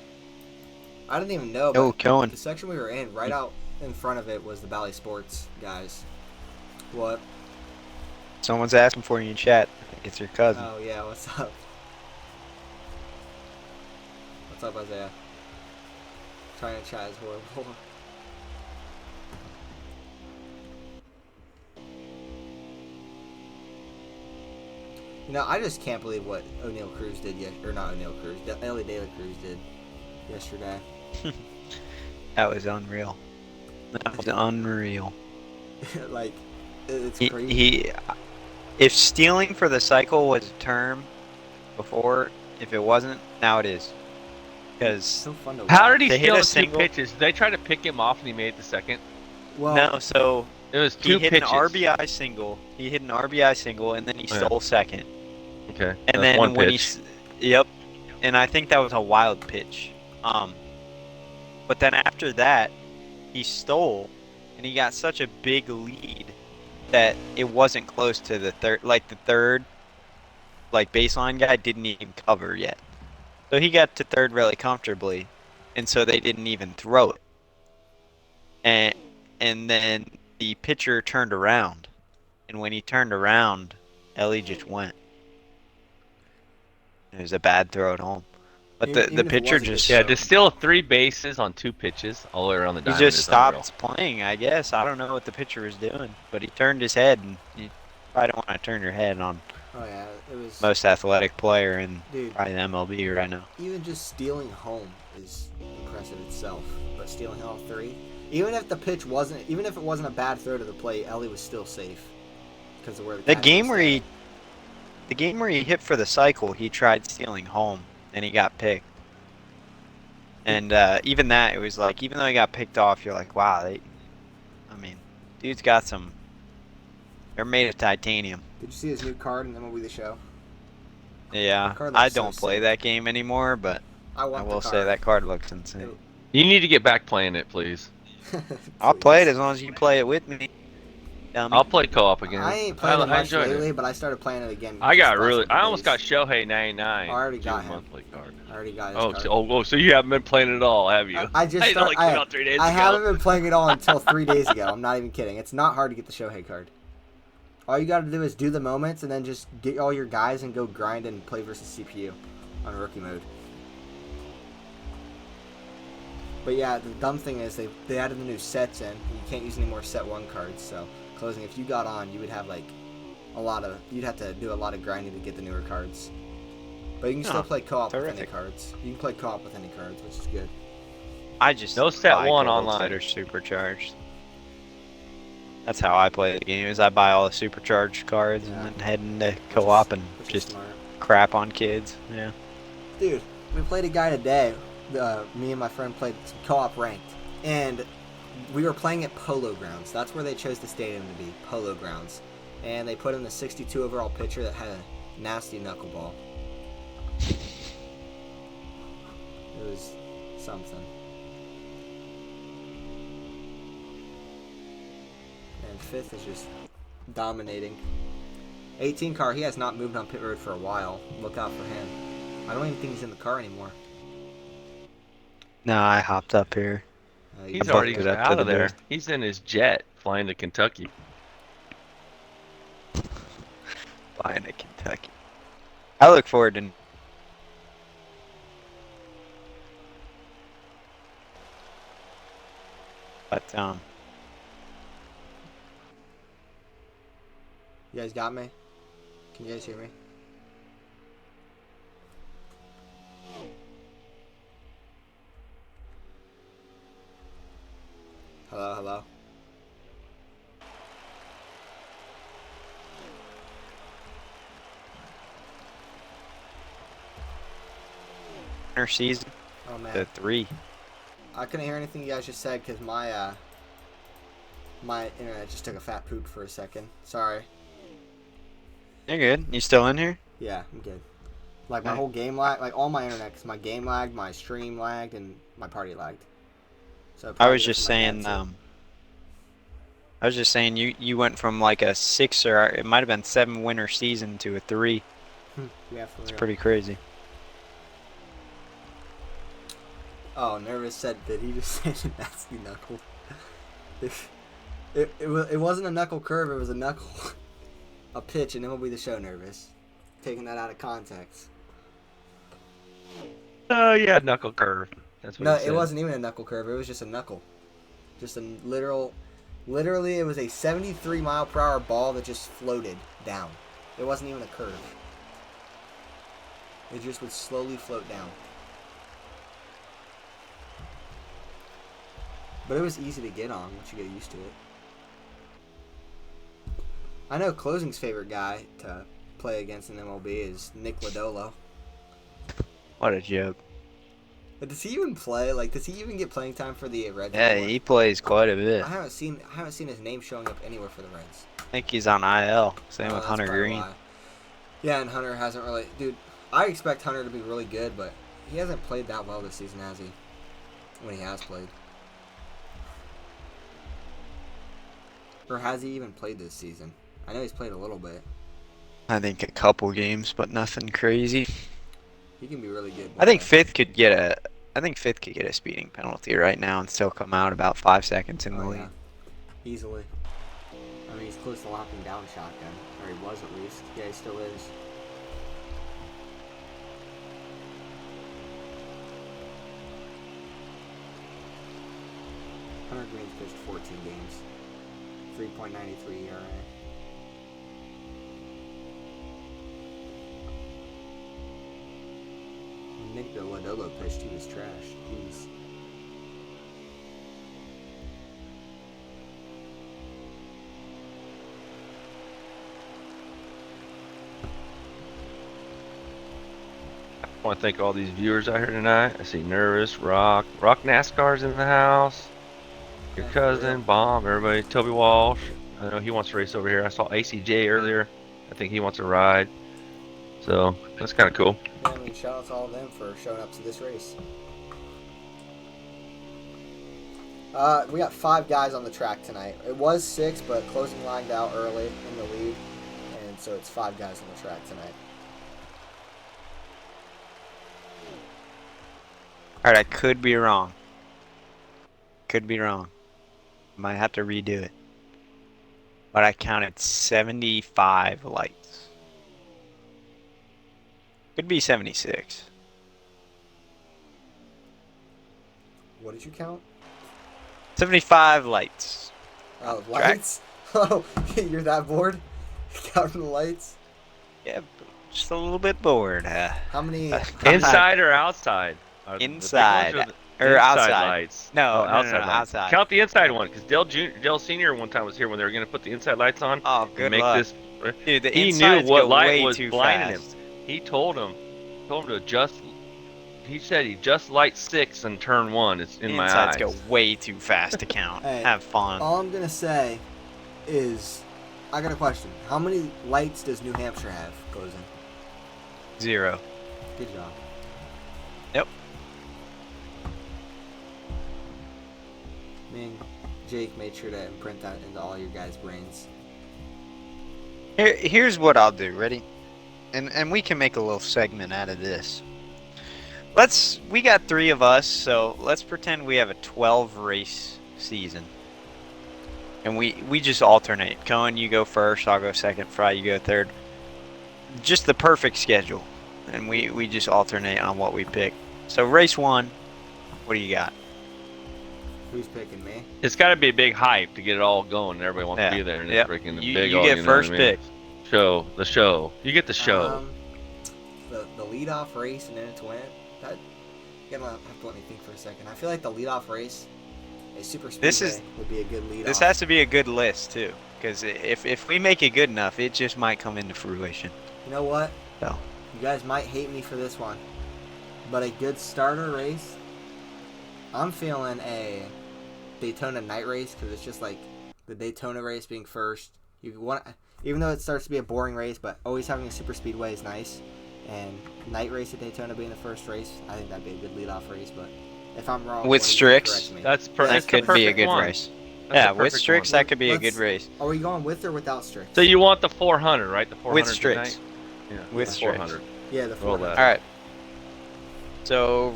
I didn't even know, Oh, but Cohen. the section we were in, right out in front of it, was the Bally Sports guys. What? Someone's asking for you in chat. I think it's your cousin. Oh, yeah, what's up? What's up, Isaiah? Trying to chat is horrible. You know, I just can't believe what O'Neal Cruz did or not O'Neal Cruz, Ellie De La Cruz did yesterday. That was unreal. That was unreal. Like, it's He, crazy. if stealing for the cycle was a term before, if it wasn't, now it is. Because So fun to watch. How did he They hit steal a the two single. pitches? Did they try to pick him off and he made it the second? Well, no, so It was he two hit pitches. an RBI single. He hit an RBI single, and then he Oh, yeah. stole second. Okay. And that's then one when pitch. yep, and I think that was a wild pitch. But then after that, he stole, and he got such a big lead that it wasn't close to the third. Like the third, like baseline guy didn't even cover yet, so he got to third really comfortably, and so they didn't even throw it. And then the pitcher turned around, and when he turned around, Ellie just went. It was a bad throw at home. But Even the if it pitcher was a good just Yeah, throw. to steal 3 bases on 2 pitches all the way around the he diamond just is unreal. stopped playing, I guess. I don't know what the pitcher was doing, but he turned his head, and you probably don't want to turn your head on Oh yeah, it was. most athletic player in Dude, probably the MLB right now. even just stealing home is impressive itself. But stealing all 3, even if it wasn't a bad throw to the plate, Ellie was still safe because of where the The catcher game was where standing. he hit for the cycle, he tried stealing home, and he got picked. And even that, it was like, even though he got picked off, you're like, wow, dude's got some. They're made of titanium. Did you see his new card in MLB The Show? Yeah, card looks I so don't play sick. that game anymore, but I I want will the say card. that card looks insane. You need to get back playing it, please. I'll play it as long as you play it with me. Dummy. I'll play co-op again. I ain't played it much enjoyed lately, it. but I started playing it again. I just the last couple almost got days. Shohei 99. I already got June him. monthly card. I already got his Oh, card. so you haven't been playing it at all, have you? I just It started. only came out 3 days I ago. haven't been playing it all until 3 days ago. I'm not even kidding. It's not hard to get the Shohei card. All you got to do is do the moments and then just get all your guys and go grind and play versus CPU on rookie mode. But yeah, the dumb thing is they added the new sets in. You can't use any more set 1 cards. So closing, if you got on, you would have like you'd have to do a lot of grinding to get the newer cards. But you can still play co-op with any terrific. cards. You can play co-op with any cards, which is good. I just No set buy one golds online. that are supercharged. That's how I play the game. Is I buy all the supercharged cards Yeah. and then head into co-op and Which is just smart. crap on kids. Yeah. Dude, we played a guy today. Me and my friend played some co-op ranked, and we were playing at Polo Grounds. That's where they chose the stadium to be, Polo Grounds. And they put in the 62 overall pitcher that had a nasty knuckleball. It was something. And 5th is just dominating. 18 car, he has not moved on pit road for a while. Look out for him. I don't even think he's in the car anymore. No, I hopped up here. He's I already bumped it up to out the of there. booth. He's in his jet flying to Kentucky. Flying to Kentucky. I look forward to. But You guys got me? Can you guys hear me? Hello, hello. winter season, Oh man, the 3. I couldn't hear anything you guys just said because my My internet just took a fat poop for a second. Sorry. You're good. You still in here? Yeah, I'm good. Like my Alright. whole game lag, like all my internet, 'cause my game lagged, my stream lagged, and my party lagged. So I probably was just from my saying. headset. I was just saying you went from like a 6 or it might have been 7 winner season to a 3. Yeah, for It's real. pretty crazy. Oh, Nervous said that he just said a nasty knuckle. It wasn't a knuckle curve, it was a knuckle, a pitch, and MLB The Show, Nervous. Taking that out of context. Oh yeah, knuckle curve. That's what No, he said. it wasn't even a knuckle curve, it was just a knuckle. Just a literally it was a 73-mile-per-hour ball that just floated down. It wasn't even a curve. It just would slowly float down. But it was easy to get on once you get used to it. I know Closing's favorite guy to play against in MLB is Nick Lodolo. What a joke. But does he even play? Like, does he even get playing time for the Reds? Yeah, anymore? he plays quite a bit. I haven't seen his name showing up anywhere for the Reds. I think he's on IL. Same with That's Hunter probably Green. why. Yeah, and Hunter hasn't really. Dude, I expect Hunter to be really good, but he hasn't played that well this season, has he? When he has played. Or has he even played this season? I know he's played a little bit. I think a couple games, but nothing crazy. He can be really good. I think Fifth could get a speeding penalty right now and still come out about 5 seconds in the lead. Yeah. Easily. I mean, he's close to locking down shotgun. Or he was at least. Yeah, he still is. Hunter Green's pitched 14 games. 3.93 ERA. Nick Lodolo pitched, he was trash. Jeez. I want to thank all these viewers out here tonight. I see Nervous, Rock NASCAR's in the house. Your Yeah, for cousin, real. Bomb, everybody, Toby Walsh. I know he wants to race over here. I saw ACJ earlier. I think he wants to ride. So that's kind of cool. Yeah, I mean, shout out to all of them for showing up to this race. We got 5 guys on the track tonight. It was 6, but Closing lined out early in the lead, and so it's 5 guys on the track tonight. Alright, I could be wrong. Could be wrong. Might have to redo it. But I counted 75 lights. Could be 76. What did you count? 75 lights. Oh, Track. lights? Oh, you're that bored? Counting the lights? Yeah, just a little bit bored. How many? Inside or outside? Are the big ones Inside. or the Or inside outside. lights? No, Oh, no, outside no, lights. outside. Count the inside one, because Dale Senior one time was here when they were going to put the inside lights on. Oh, and good make luck. this. Dude, the He knew insides what go light way was too blinding fast. him. He told him to adjust. He said he just light 6 and turn 1. It's in The my insides eyes. go way too fast to count. Hey, Have fun. All I'm gonna say is, I got a question. How many lights does New Hampshire have, Closing? 0. Good job. Yep. Me and Jake made sure to imprint that into all your guys' brains. Here's what I'll do. Ready? And we can make a little segment out of this. We got 3 of us, so let's pretend we have a 12 race season. And we just alternate. Cohen, you go first, I'll go second, Fry, you go third. Just the perfect schedule. And we just alternate on what we pick. So race 1, what do you got? Who's picking me? It's got to be a big hype to get it all going. Everybody wants Yeah. to be there, and Yep. it's freaking You- big. you all, get know first what I mean? pick. The show. You get the show. The leadoff race and then to win it. That you're gonna have to let me think for a second. I feel like the leadoff race, a super speedway, would be a good leadoff. This has to be a good list too, because if we make it good enough, it just might come into fruition. You know what? No. You guys might hate me for this one, but a good starter race. I'm feeling a Daytona night race because it's just like the Daytona race being first. You want, even though it starts to be a boring race, but always having a super speedway is nice. And night race at Daytona being the first race, I think that'd be a good lead-off race. But if I'm wrong, With one of you Strix, correct me. That's Yeah, that's That the could be a perfect good one. race. That's Yeah, the with perfect Strix, one. that could be a good Let's- race. Are we going with or without Strix? So you want the 400, right? The 400 With Strix. tonight? Yeah, With the Strix. 400. Yeah, the Roll 400. that. All right. So,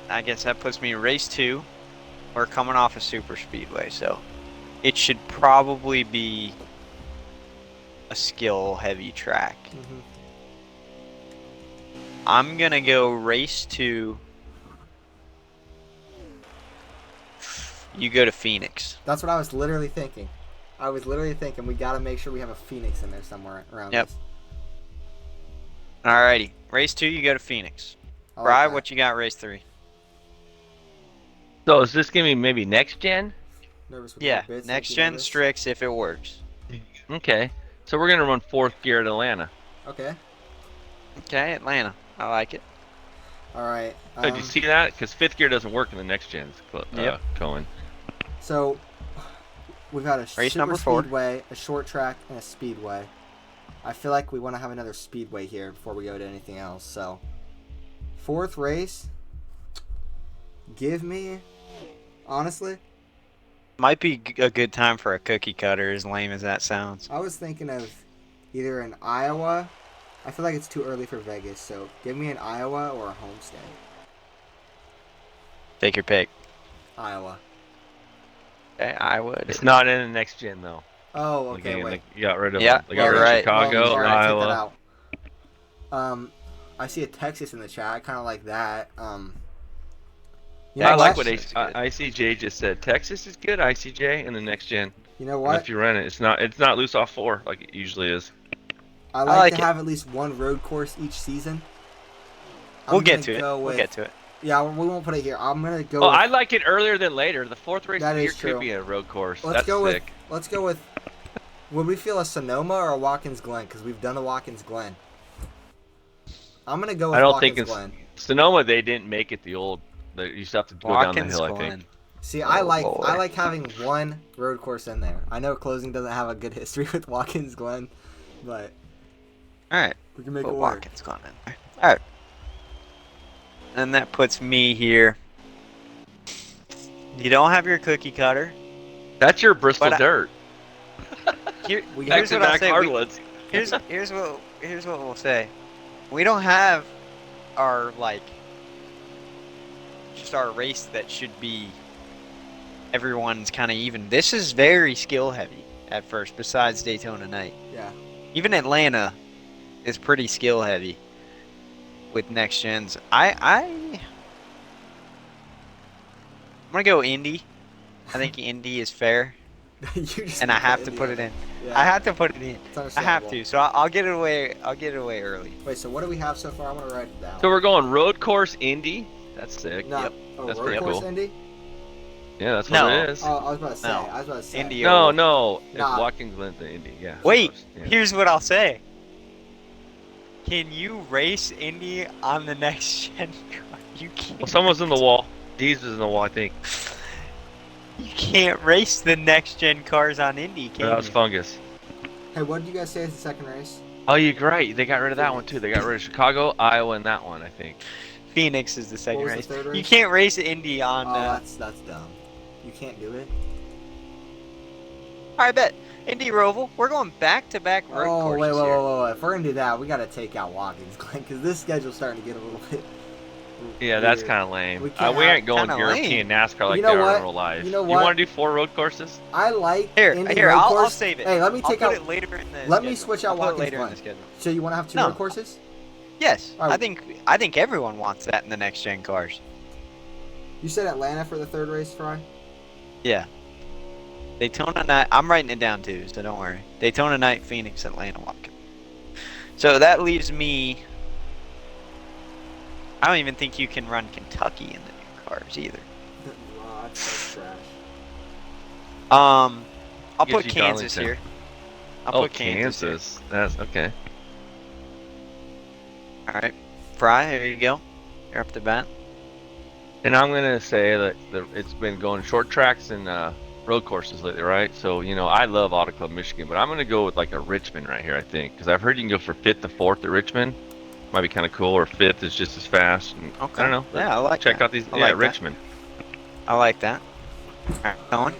I guess that puts me race 2. We're coming off a super speedway, so it should probably be a skill-heavy track. Mhm. I'm gonna go race 2. You go to Phoenix. That's what I was literally thinking. I was literally thinking we got to make sure we have a Phoenix in there somewhere around Yep. this. Alrighty, race 2. You go to Phoenix. I like Bri, that. what you got? Race 3. So is this gonna be maybe next gen? Nervous with Yeah, the bits, next make you gen nervous? Strix if it works. Okay. So we're gonna run 4th gear at Atlanta. Okay. Okay, Atlanta. I like it. All right. So did you see that? Because 5th gear doesn't work in the next gens. Yep. Cohen. So we've got a Race super number 4. speedway, a short track, and a speedway. I feel like we want to have another speedway here before we go to anything else. So 4th race, give me, honestly, Might be a good time for a cookie cutter, as lame as that sounds. I was thinking of either in Iowa. I feel like it's too early for Vegas, so give me an Iowa or a Homestead. Take your pick. Iowa. Okay, I would. It's not in the next gen though. Oh, Like, okay, you wait. got rid of Yeah, them. They got you're rid right. of Chicago, Well, sorry, I took that Iowa. out. I see a Texas in the chat. I kind of like that. You Yeah, I know like what? what That's good. ICJ just said. Texas is good, ICJ, in the next gen. You know And what? if you rent it, it's not loose off 4 like it usually is. I like like to it. have at least one road course each season. We'll I'm get gonna to it. go We'll with- get to it. Yeah, we won't put it here. I'm gonna go. Oh, with, I like it earlier than later. The 4th race That of the year is true. could be a road course. let's That's go sick. with. Let's go with. Would we feel a Sonoma or a Watkins Glen? Because we've done the Watkins Glen. I'm gonna go with I don't Watkins think it's Glen. Sonoma. They didn't make it the old. You used to have to go down the Watkins hill. I Glen. think. See, I Oh, boy. like having one road course in there. I know closing doesn't have a good history with Watkins Glen, but All right. we can make Put it work. Watkins Glen in there. All right. And that puts me here. You don't have your cookie cutter. That's your Bristol But I- dirt. Here, We Back here's to what I'll back say. hardwoods. Here's what we'll say. We don't have our just our race that should be everyone's kind of even. This is very skill heavy at first. Besides Daytona night, Yeah. even Atlanta is pretty skill heavy with next gens. I'm gonna go Indy. I think Indy is fair, You just and I put have to Indy put in it in. Yeah. I have to put it in. It's I understandable. have to. So I'll get it away. I'll get it away early. Wait, so what do we have so far? I'm gonna write it down. So we're going road course Indy. That's sick. No, Yep. oh, That's road pretty course cool. Indy? Yeah, that's No. what it is. Oh, I was about to say. No. I was about to say. Indy. No, it's Nah. Watkins Glen to Indy. Yeah. Wait, Yeah. here's what I'll say. Can you race Indy on the next gen car? You can't. Well, someone's in the wall. Deez is in the wall, I think. You can't race the next gen cars on Indy, can That was you? fungus. Hey, what did you guys say is the second race? Oh, you're right. They got rid of that one too. They got rid of Chicago, Iowa, and that one, I think. Phoenix is the second was the race. third You race? can't race Indy on. Oh, that's dumb. You can't do it. All right, bet Indy Roval. We're going back to back road Oh, courses wait. here. If we're gonna do that, we gotta take out Watkins Glen because this schedule's starting to get a little bit. Yeah, that's weird. kind of lame. We can't We have- ain't going kinda European NASCAR like You know they are what? in real life. You know You what? want to do 4 road courses? I like Here, Indy here, road I'll course. save it. Hey, let me I'll take put out. it later in the. Let me schedule. switch out I'll put it Watkins later in Glen. the schedule. So you want to have 2 No. road courses? Yes, All right. I think everyone wants that in the next gen cars. You said Atlanta for the third race, Fry? Yeah. Daytona night. I'm writing it down too, so don't worry. Daytona night, Phoenix, Atlanta, Watkins. So that leaves me. I don't even think you can run Kentucky in the new cars either. Wow, that's so trash. I'll Gives put you Kansas Darlington. here. I'll Oh, put Kansas. here. Kansas. That's okay. All right, Fry, here you go. You're up to bat. And I'm gonna say that it's been going short tracks in road courses lately, right? So I love Auto Club Michigan, but I'm gonna go with like a Richmond right here. I think because I've heard you can go for 5th to 4th at Richmond. Might be kind of cool, or 5th is just as fast. And Okay. I don't know. Yeah, I like Check that. out these. I Yeah, like that. Richmond. I like that. All right, going.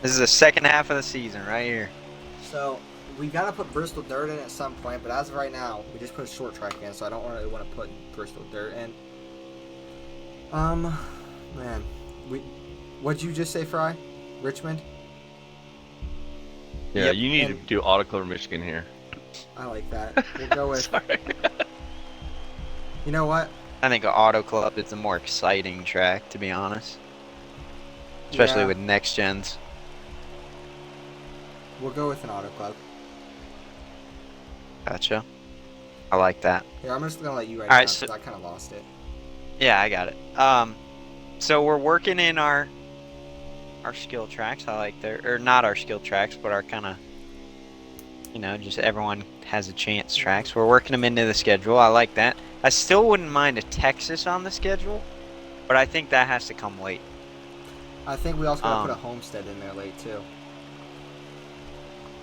This is the second half of the season right here. So we gotta put Bristol Dirt in at some point, but as of right now, we just put a short track in, so I don't really want to put Bristol Dirt in. Man, what'd you just say, Fry? Richmond? Yeah, Yep. you need to And- do Auto Club Michigan here. I like that. We'll go with. Sorry. You know what? I think Auto Club is the more exciting track, to be honest. Especially Yeah. with next gens. We'll go with an Auto Club. Gotcha. I like that. Here, I'm just gonna let you write All it right, down so- because I kind of lost it. Yeah, I got it. So we're working in our skill tracks. I like their, or not our skill tracks, but our kind of, just everyone has a chance tracks. We're working them into the schedule. I like that. I still wouldn't mind a Texas on the schedule, but I think that has to come late. I think we also gotta put a Um, Homestead in there late too.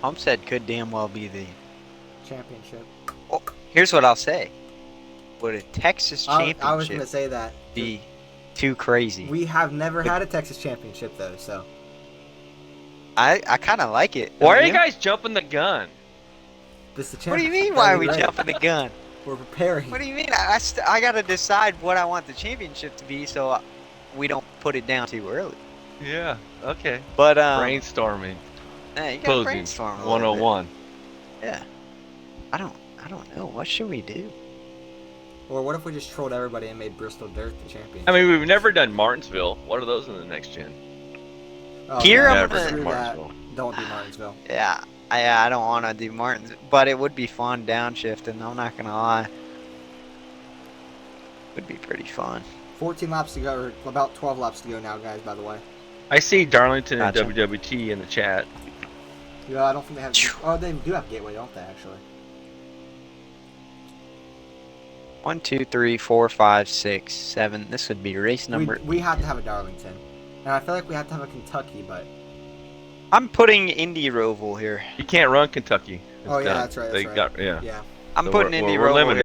Homestead could damn well be the. Championship. Oh, here's what I'll say. Would a Texas I was championship gonna say that. be too crazy? We have never had a Texas championship though, so I kind of like it. Why don't are you guys jumping the gun? this is the What do you championship. mean? Why are we Ready. jumping the gun? We're preparing. What do you mean? I gotta decide what I want the championship to be, so we don't put it down too early. Yeah. Okay. But Brainstorming. yeah, you gotta Closing. brainstorm a little bit. 101. Yeah. I don't know. What should we do? Or what if we just trolled everybody and made Bristol Dirt the champion? I mean, we've never done Martinsville. What are those in the next gen? Oh, Here no, I'm Never gonna- done screw that. Martinsville. Don't do Martinsville. Yeah. I don't want to do Martins, but it would be fun downshifting. I'm not gonna lie. Would be pretty fun. 14 laps to go, or about 12 laps to go now, guys. By the way. I see Darlington Gotcha. and WWT in the chat. Yeah, I don't think they have. Oh, they do have Gateway, don't they? Actually. 1, 2, 3, 4, 5, 6, 7. This would be race number. We have to have a Darlington, and I feel like we have to have a Kentucky, but I'm putting Indy Roval here. You can't run Kentucky. It's Oh, yeah, done. that's right, They that's got yeah. yeah. I'm So putting we're Indy limited. Roval here.